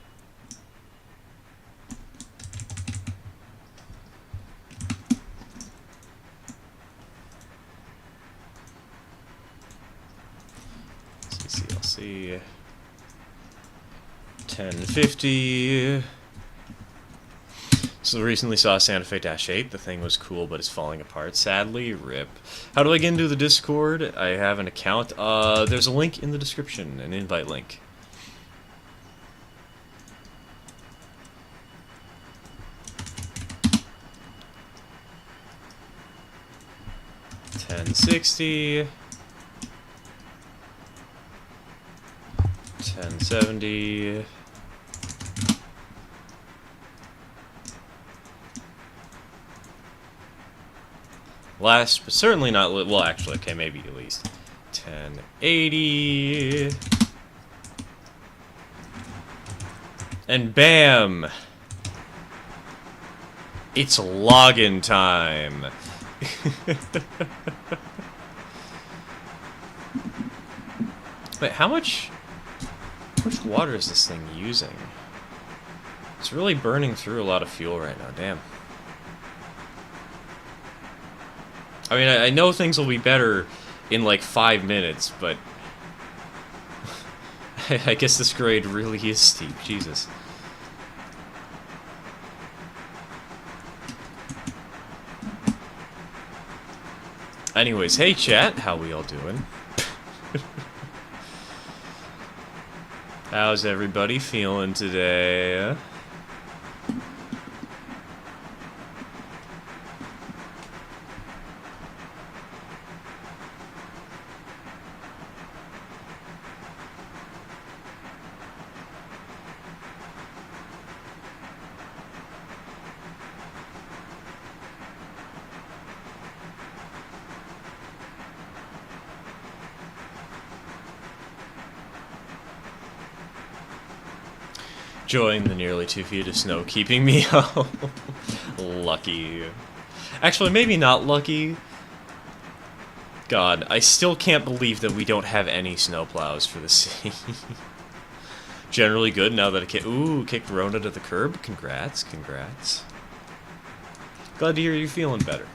CCLC 1050. So recently saw Santa Fe Dash 8. The thing was cool, but it's falling apart, sadly. RIP. How do I get into the Discord? I have an account. There's a link in the description, an invite link. $10.60. $10.70. Last, but certainly not, well, actually, okay, maybe at least. 1080. And bam! It's login time. Wait, how much water is this thing using? It's really burning through a lot of fuel right now, damn. I mean, I know things will be better in like 5 minutes, but I guess this grade really is steep, Jesus. Anyways, hey chat, how we all doing? How's everybody feeling today? Enjoying the nearly 2 feet of snow keeping me home. Lucky. Actually, maybe not lucky. God, I still can't believe that we don't have any snowplows for the city. Generally good now that I kicked Rona to the curb. Congrats, congrats. Glad to hear you're feeling better.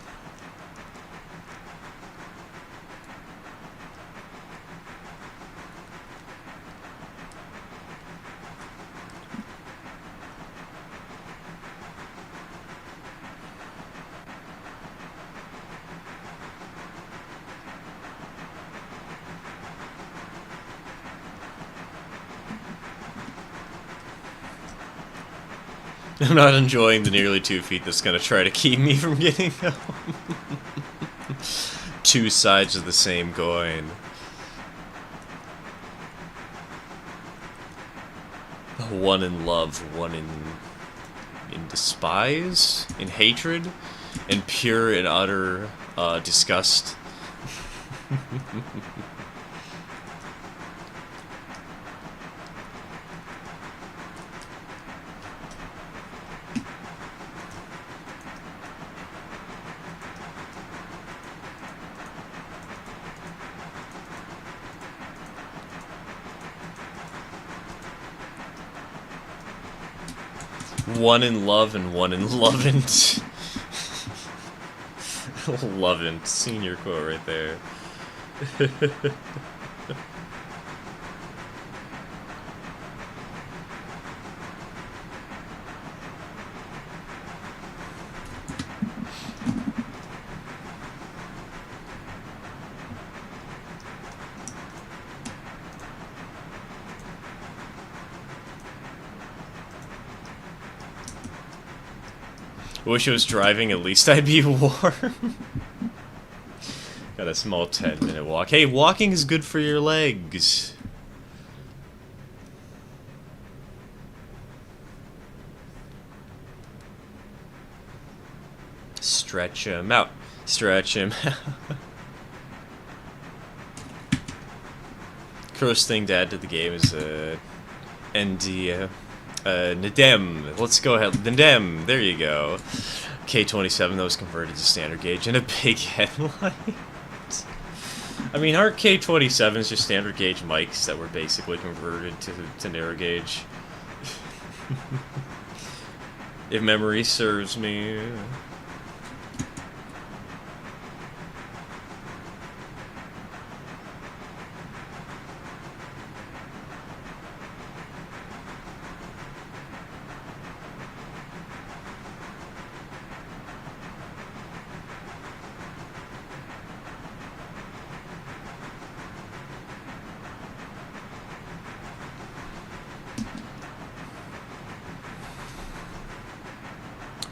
I'm not enjoying the nearly 2 feet that's gonna try to keep me from getting home. Two sides of the same coin. One in love, one in despise, in hatred, in pure and utter disgust. One in love and one in lovent. Lovent. Senior quote right there. Wish I was driving, at least I'd be warm. Got a small 10-minute walk. Hey, walking is good for your legs. Stretch him out. Stretch him out. First thing to add to the game is Nadem. Let's go ahead. Nadem. There you go. K27 that was converted to standard gauge and a big headlight. I mean, aren't K27s just standard gauge mics that were basically converted to narrow gauge? If memory serves me.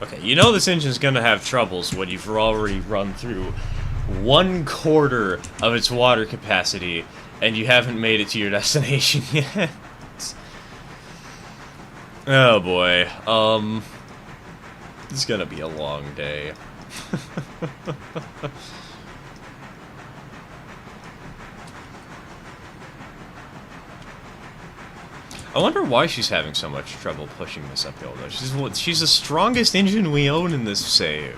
Okay, you know this engine's gonna have troubles when you've already run through 1/4 of its water capacity and you haven't made it to your destination yet. Oh boy, this is gonna be a long day. I wonder why she's having so much trouble pushing this uphill, though. She's the strongest engine we own in this save.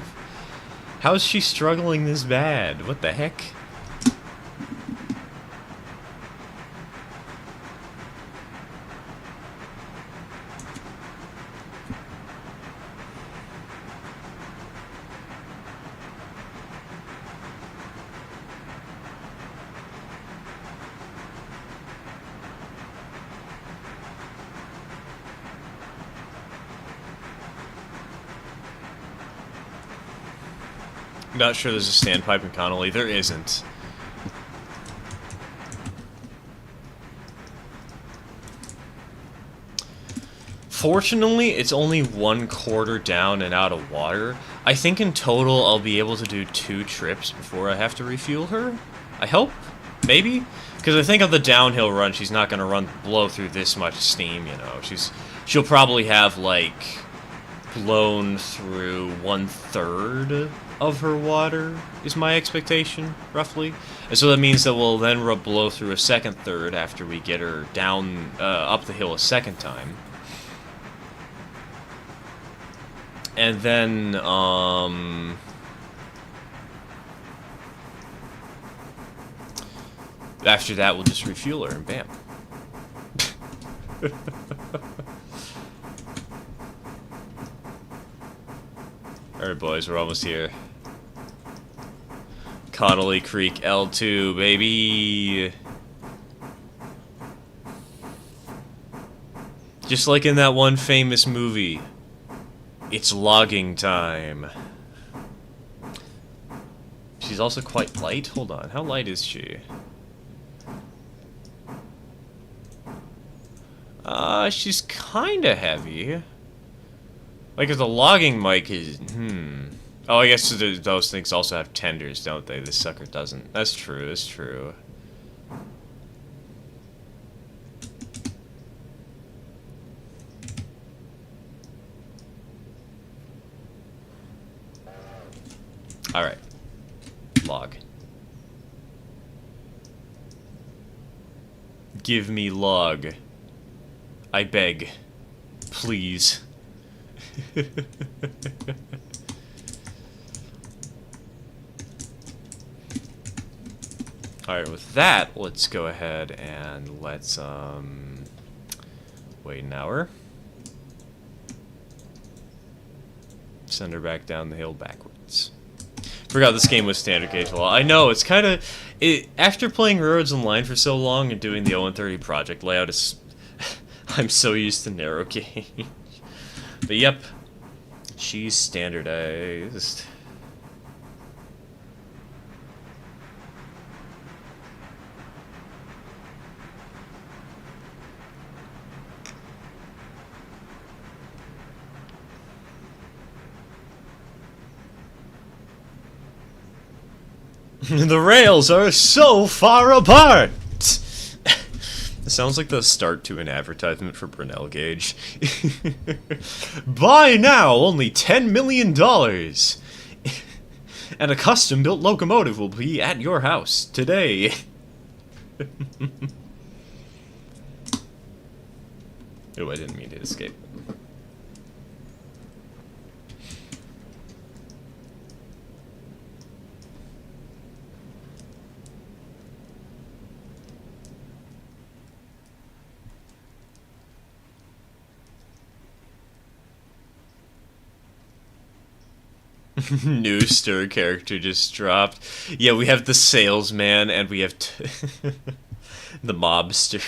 How is she struggling this bad? What the heck? Not sure there's a standpipe in Connolly. There isn't. Fortunately, it's only 1/4 down and out of water. I think in total I'll be able to do 2 trips before I have to refuel her. I hope? Maybe? Because I think on the downhill run, she's not going to blow through this much steam, you know. She'll probably have, like, blown through 1/3 of her water, is my expectation, roughly. And so that means that we'll then blow through a second third after we get her down, up the hill a second time. And then, after that, we'll just refuel her and bam. Alright, boys, we're almost here. Connolly Creek L2, baby! Just like in that one famous movie, it's logging time. She's also quite light? Hold on, how light is she? She's kinda heavy. Like, if the logging mic is... Oh, I guess those things also have tenders, don't they? This sucker doesn't. That's true, that's true. Alright. Log. Give me log. I beg. Please. Alright, with that, let's go ahead and let's, wait an hour. Send her back down the hill backwards. Forgot this game was standard gauge law. I know, it's kind of... After playing Railroads Online for so long and doing the 0-30 project layout, is I'm so used to narrow gauge. But yep, she's standardized. The rails are so far apart! It sounds like the start to an advertisement for Brunel Gauge. Buy now, only $10 million! And a custom-built locomotive will be at your house today. Oh, I didn't mean to escape. New stir character just dropped. Yeah, we have the salesman and we have the mobster.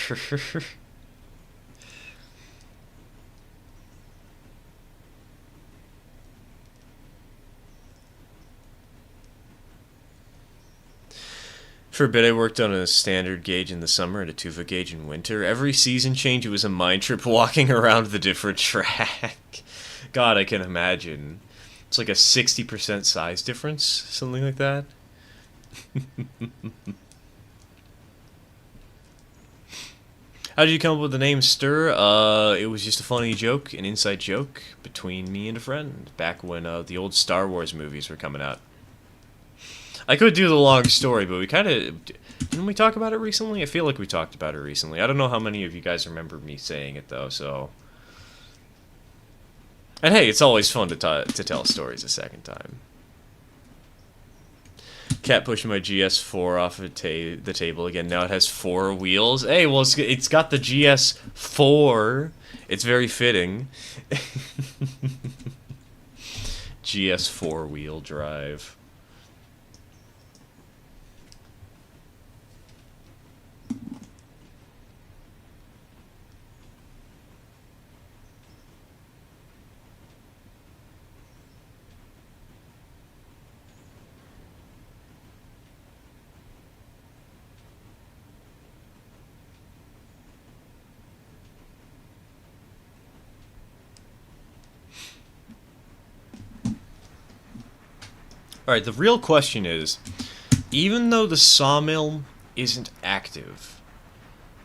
For a bit, I worked on a standard gauge in the summer and a 2-foot gauge in winter. Every season change, it was a mind trip walking around the different track. God, I can imagine. It's like a 60% size difference, something like that. How did you come up with the name Stir? It was just a funny joke, an inside joke between me and a friend back when the old Star Wars movies were coming out. I could do the long story, but we kind of... Didn't we talk about it recently? I feel like we talked about it recently. I don't know how many of you guys remember me saying it, though, so... And hey, it's always fun to tell stories a second time. Cat pushing my GS4 off of the table again. Now it has 4 wheels. Hey, well, it's got the GS4. It's very fitting. GS4 wheel drive. Alright, the real question is, even though the sawmill isn't active,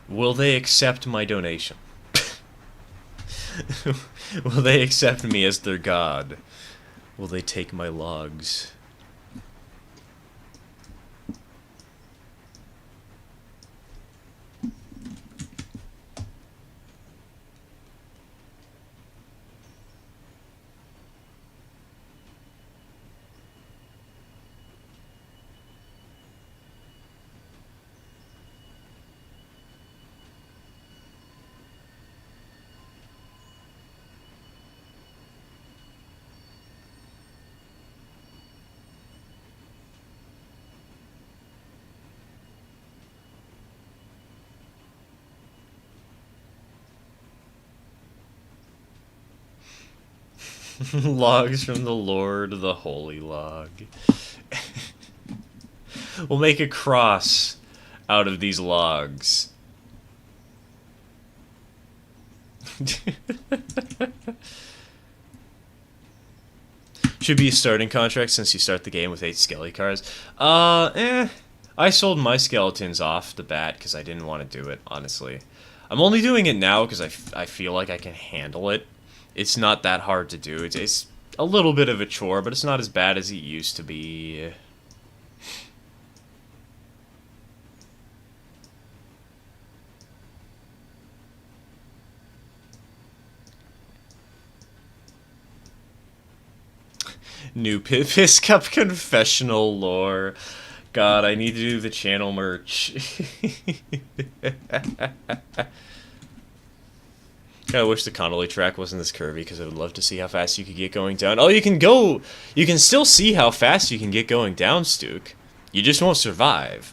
will they accept my donation? Will they accept me as their god? Will they take my logs? Logs from the Lord, the holy log. We'll make a cross out of these logs. Should be a starting contract since you start the game with 8 skelly cards. I sold my skeletons off the bat because I didn't want to do it, honestly. I'm only doing it now because I feel like I can handle it. It's not that hard to do. It's a little bit of a chore, but it's not as bad as it used to be. New Piss Cup confessional lore. God, I need to do the channel merch. I wish the Connolly track wasn't this curvy because I would love to see how fast you could get going down. Oh, you can go! You can still see how fast you can get going down, Stuke. You just won't survive.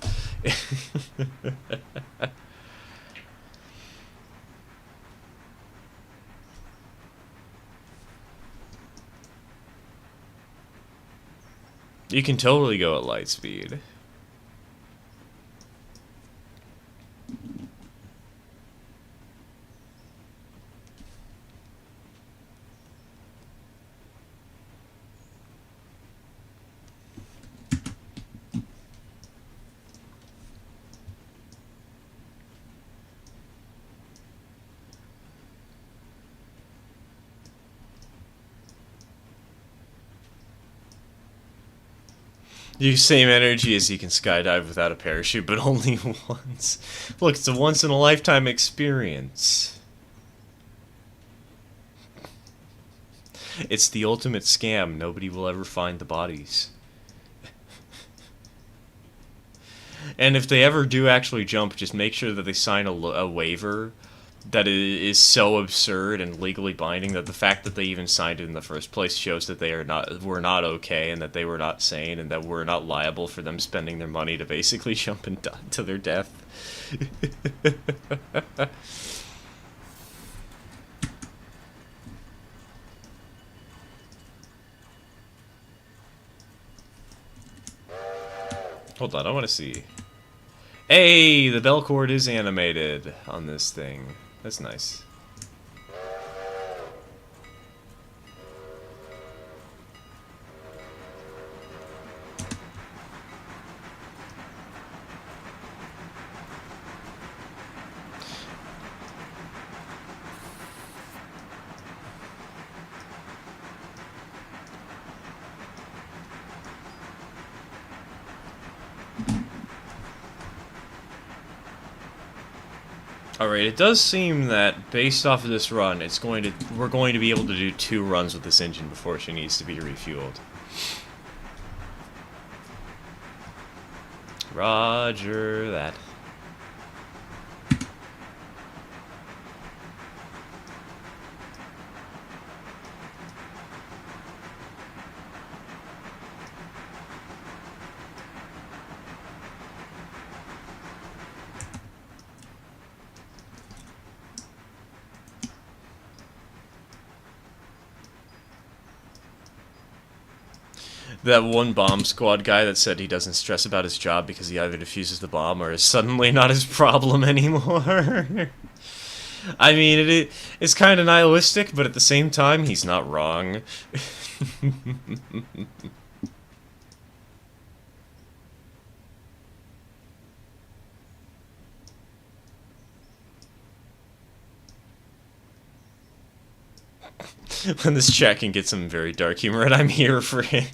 You can totally go at light speed. Use same energy as you can skydive without a parachute, but only once. Look, it's a once-in-a-lifetime experience. It's the ultimate scam. Nobody will ever find the bodies. And if they ever do actually jump, just make sure that they sign a waiver that is so absurd and legally binding that the fact that they even signed it in the first place shows that they were not okay and that they were not sane and that we're not liable for them spending their money to basically jump and die to their death. Hold on, I want to see. Hey, the bell cord is animated on this thing. That's nice. Alright, it does seem that based off of this run, we're going to be able to do 2 runs with this engine before she needs to be refueled. Roger that. That one bomb squad guy that said he doesn't stress about his job because he either defuses the bomb or is suddenly not his problem anymore. I mean, it's kind of nihilistic, but at the same time, he's not wrong. When this chat can get some very dark humor, and I'm here for it.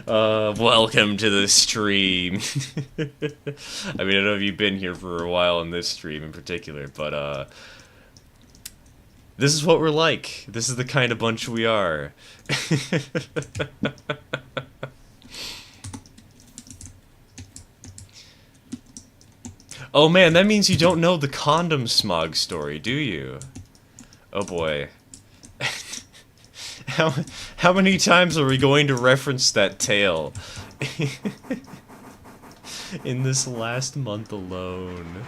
Welcome to the stream. I mean, I don't know if you've been here for a while in this stream in particular, but, this is what we're like. This is the kind of bunch we are. Oh man, that means you don't know the condom smog story, do you? Oh boy. How many times are we going to reference that tale? In this last month alone.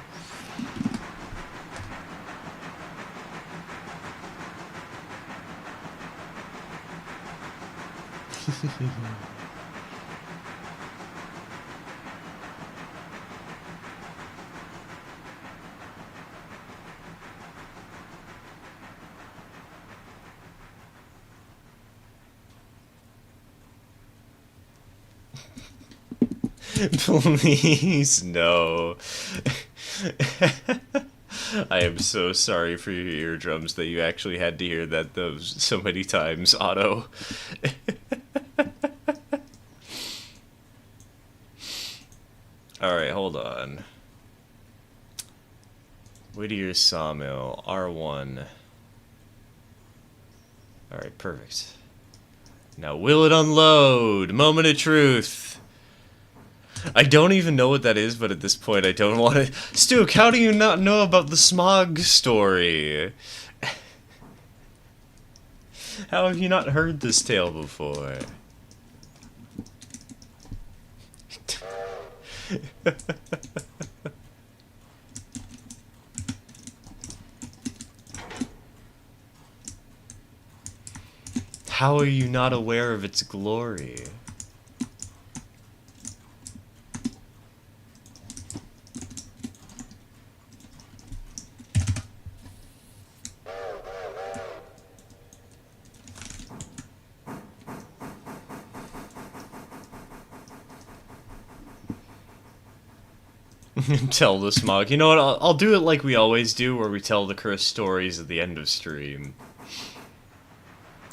Please, no. I am so sorry for your eardrums that you actually had to hear that those so many times, Otto. Alright, hold on. Whittier Sawmill, R1. Alright, perfect. Now, will it unload? Moment of truth. I don't even know what that is, but at this point I don't want to... Stuke, how do you not know about the smog story? How have you not heard this tale before? How are you not aware of its glory? Tell the smog. You know what? I'll do it like we always do, where we tell the cursed stories at the end of stream.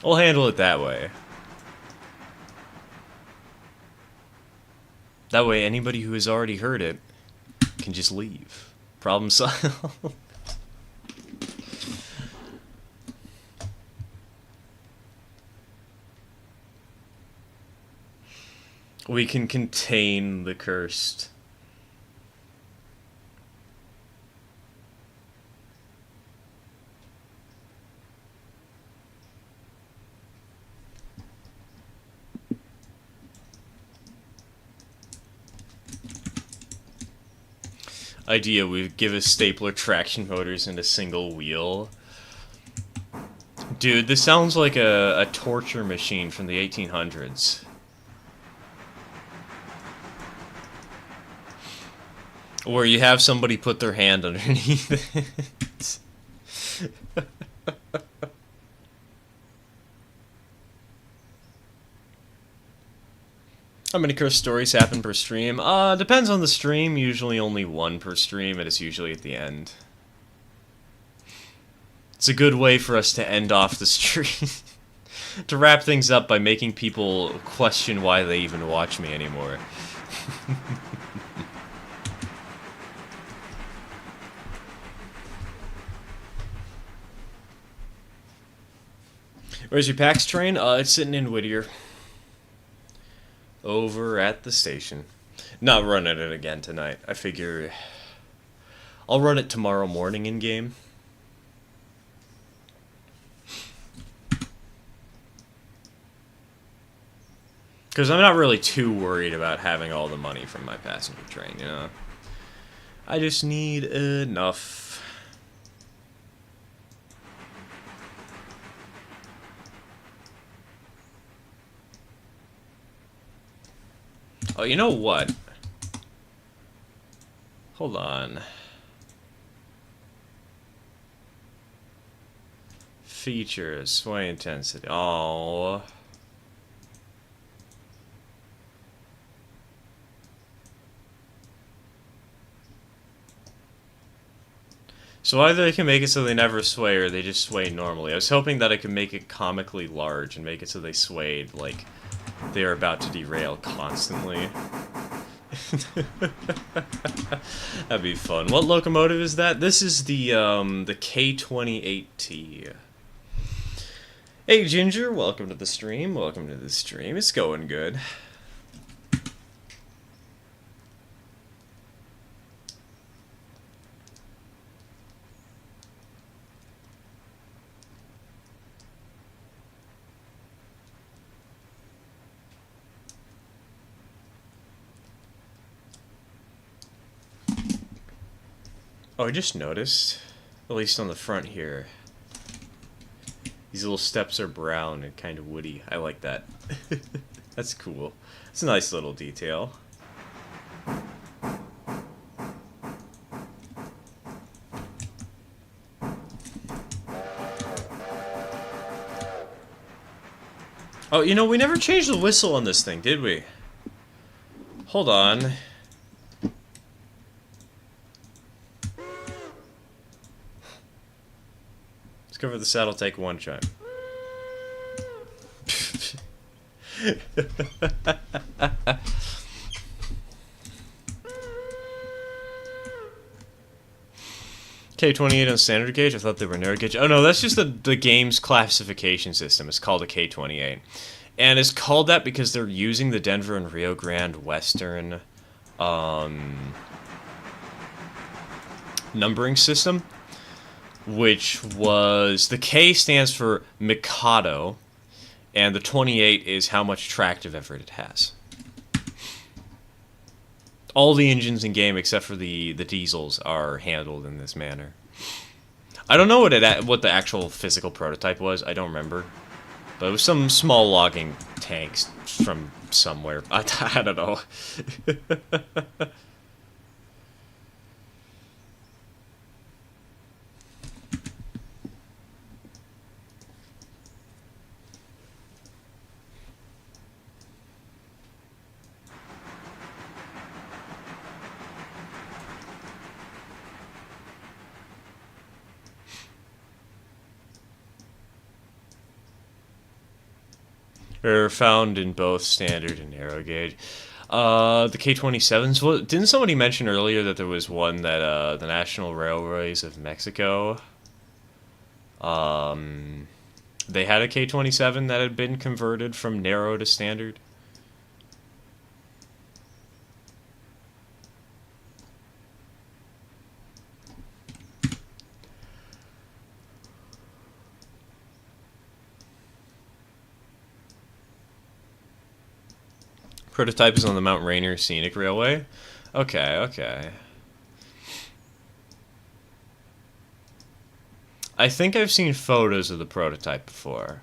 We'll handle it that way. That way, anybody who has already heard it can just leave. Problem solved. We can contain the cursed. Idea, we give a stapler traction motors and a single wheel. Dude, this sounds like a torture machine from the 1800s. Where you have somebody put their hand underneath it. How many cursed stories happen per stream? Depends on the stream. Usually only one per stream, and it's usually at the end. It's a good way for us to end off the stream. To wrap things up by making people question why they even watch me anymore. Where's your PAX train? It's sitting in Whittier. Over at the station. Not running it again tonight. I figure I'll run it tomorrow morning in game. Because I'm not really too worried about having all the money from my passenger train, you know? I just need enough. Oh, you know what? Hold on. Features, sway intensity. Oh. So either they can make it so they never sway, or they just sway normally. I was hoping that I could make it comically large and make it so they swayed like they're about to derail constantly. That'd be fun. What locomotive is that? This is the K28T. Hey Ginger, welcome to the stream. Welcome to the stream. It's going good. Oh, I just noticed, at least on the front here, These little steps are brown and kind of woody. I like that. That's cool. It's a nice little detail. Oh, you know, we never changed the whistle on this thing, did we? Hold on. Let's go for the saddle take one chime. K28 on standard gauge? I thought they were narrow gauge. Oh no, that's just the game's classification system. It's called a K28. And it's called that because they're using the Denver and Rio Grande Western numbering system, which was... The K stands for Mikado, and the 28 is how much tractive effort it has. All the engines in game, except for the diesels, are handled in this manner. I don't know what the actual physical prototype was. I don't remember. But it was some small logging tanks from somewhere. I don't know. They're found in both standard and narrow gauge. The K-27s. Well, didn't somebody mention earlier that there was one that the National Railways of Mexico, they had a K-27 that had been converted from narrow to standard? Prototype is on the Mount Rainier Scenic Railway. Okay, okay. I think I've seen photos of the prototype before.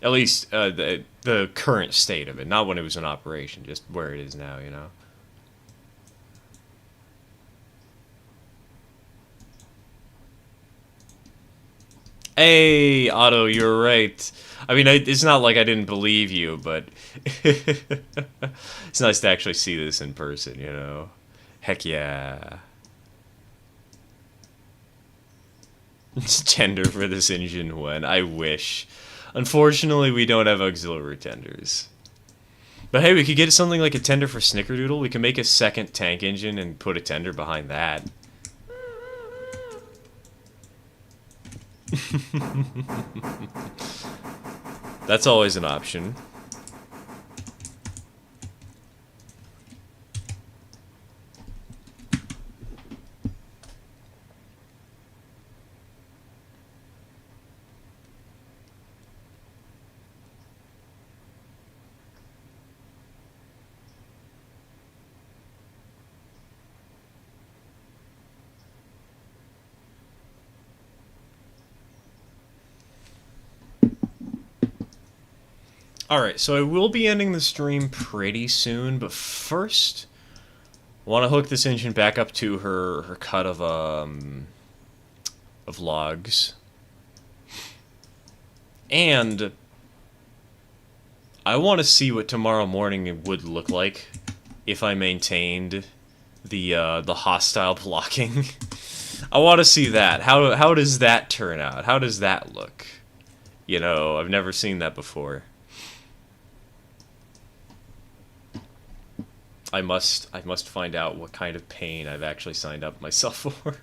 At least the current state of it, not when it was in operation, just where it is now, you know. Hey, Otto, you're right. I mean, it's not like I didn't believe you, but it's nice to actually see this in person, you know? Heck yeah. It's tender for this engine when I wish. Unfortunately, we don't have auxiliary tenders. But hey, we could get something like a tender for Snickerdoodle. We can make a second tank engine and put a tender behind that. That's always an option. Alright, so I will be ending the stream pretty soon, but first, I want to hook this engine back up to her cut of logs. And I want to see what tomorrow morning it would look like if I maintained the hostile blocking. I want to see that. How does that turn out? How does that look? You know, I've never seen that before. I must find out what kind of pain I've actually signed up myself for.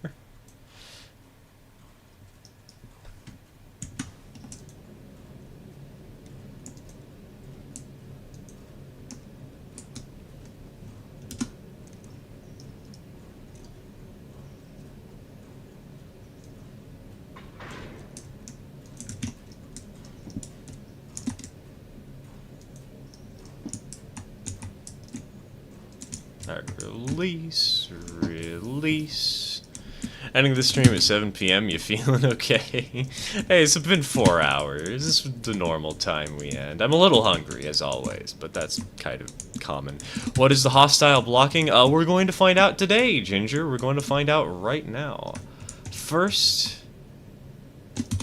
Alright, release. Ending the stream at 7 p.m. You feeling okay? Hey, it's been 4 hours. This is the normal time we end. I'm a little hungry, as always, but that's kind of common. What is the hostile blocking? We're going to find out today, Ginger. We're going to find out right now. First,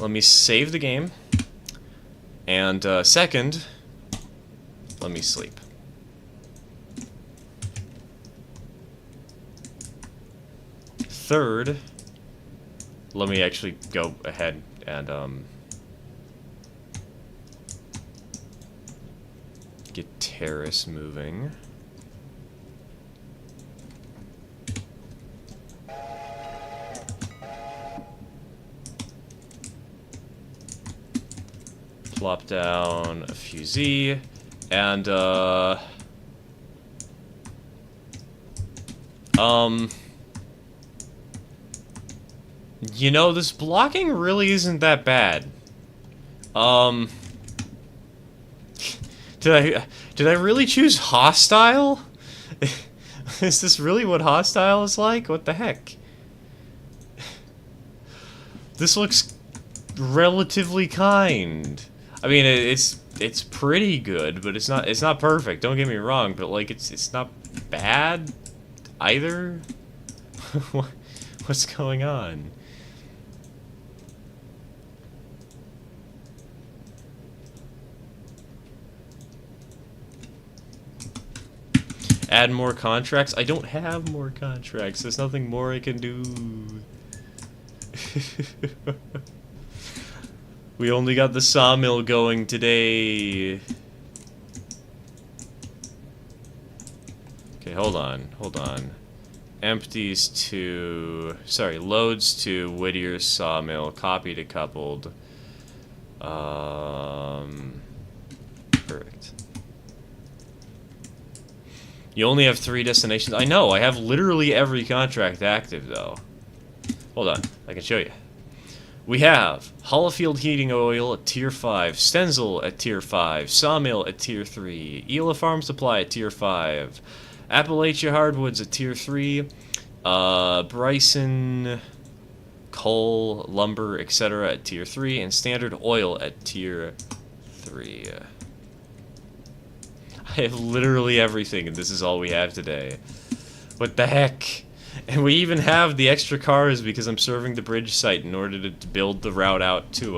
let me save the game. And second, let me sleep. Third, let me actually go ahead and get terrace moving. Plop down a few Z, and you know, this blocking really isn't that bad. Did I really choose hostile? Is this really what hostile is like? What the heck? This looks relatively kind. I mean, it's pretty good, but it's not perfect. Don't get me wrong, but like it's not bad either. What's going on? Add more contracts? I don't have more contracts. There's nothing more I can do. We only got the sawmill going today. Okay, hold on. Empties to... Sorry, loads to Whittier's sawmill. Copy to coupled. Perfect. You only have 3 destinations. I know, I have literally every contract active, though. Hold on, I can show you. We have Hollifield Heating Oil at Tier 5, Stenzel at Tier 5, Sawmill at Tier 3, Eula Farm Supply at Tier 5, Appalachia Hardwoods at Tier 3, Bryson, Coal, Lumber, etc. at Tier 3, and Standard Oil at Tier 3. I have literally everything, and this is all we have today. What the heck? And we even have the extra cars because I'm serving the bridge site in order to build the route out to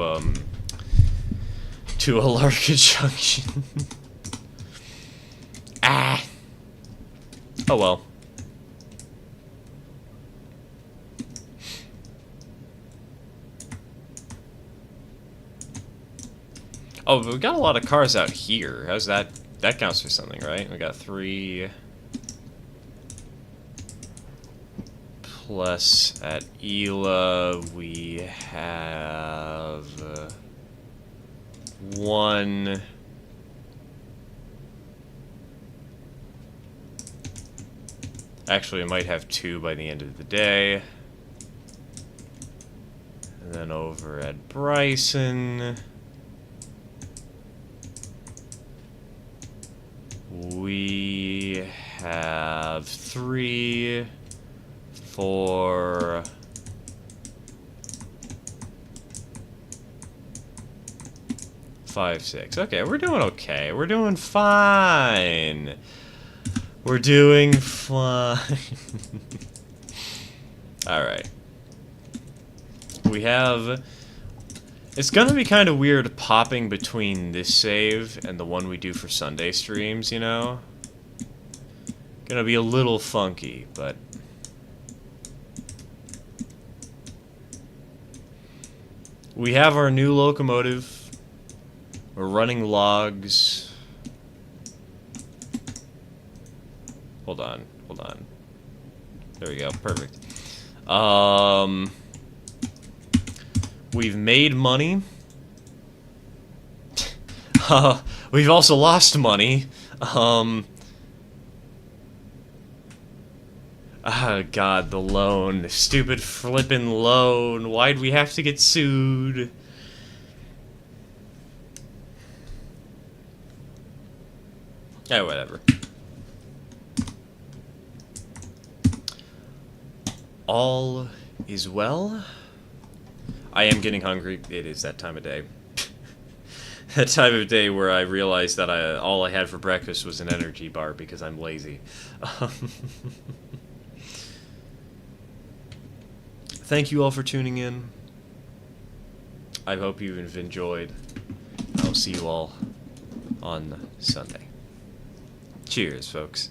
Alarka Junction. Ah. Oh well. Oh, but we got a lot of cars out here. How's that? That counts for something, right? We got 3... Plus, at Eula, we have... 1... Actually, we might have 2 by the end of the day. And then over at Bryson... we have 3, 4, 5, 6. Okay, we're doing okay. We're doing fine. We're doing fine. Alright. We have... It's gonna be kind of weird popping between this save and the one we do for Sunday streams, you know? Gonna be a little funky, but... We have our new locomotive. We're running logs. Hold on. There we go, perfect. We've made money. We've also lost money. Oh god, the loan. Stupid flippin' loan. Why'd we have to get sued? Yeah, whatever. All is well. I am getting hungry. It is that time of day. That time of day where I realized that all I had for breakfast was an energy bar because I'm lazy. Thank you all for tuning in. I hope you've enjoyed. I'll see you all on Sunday. Cheers, folks.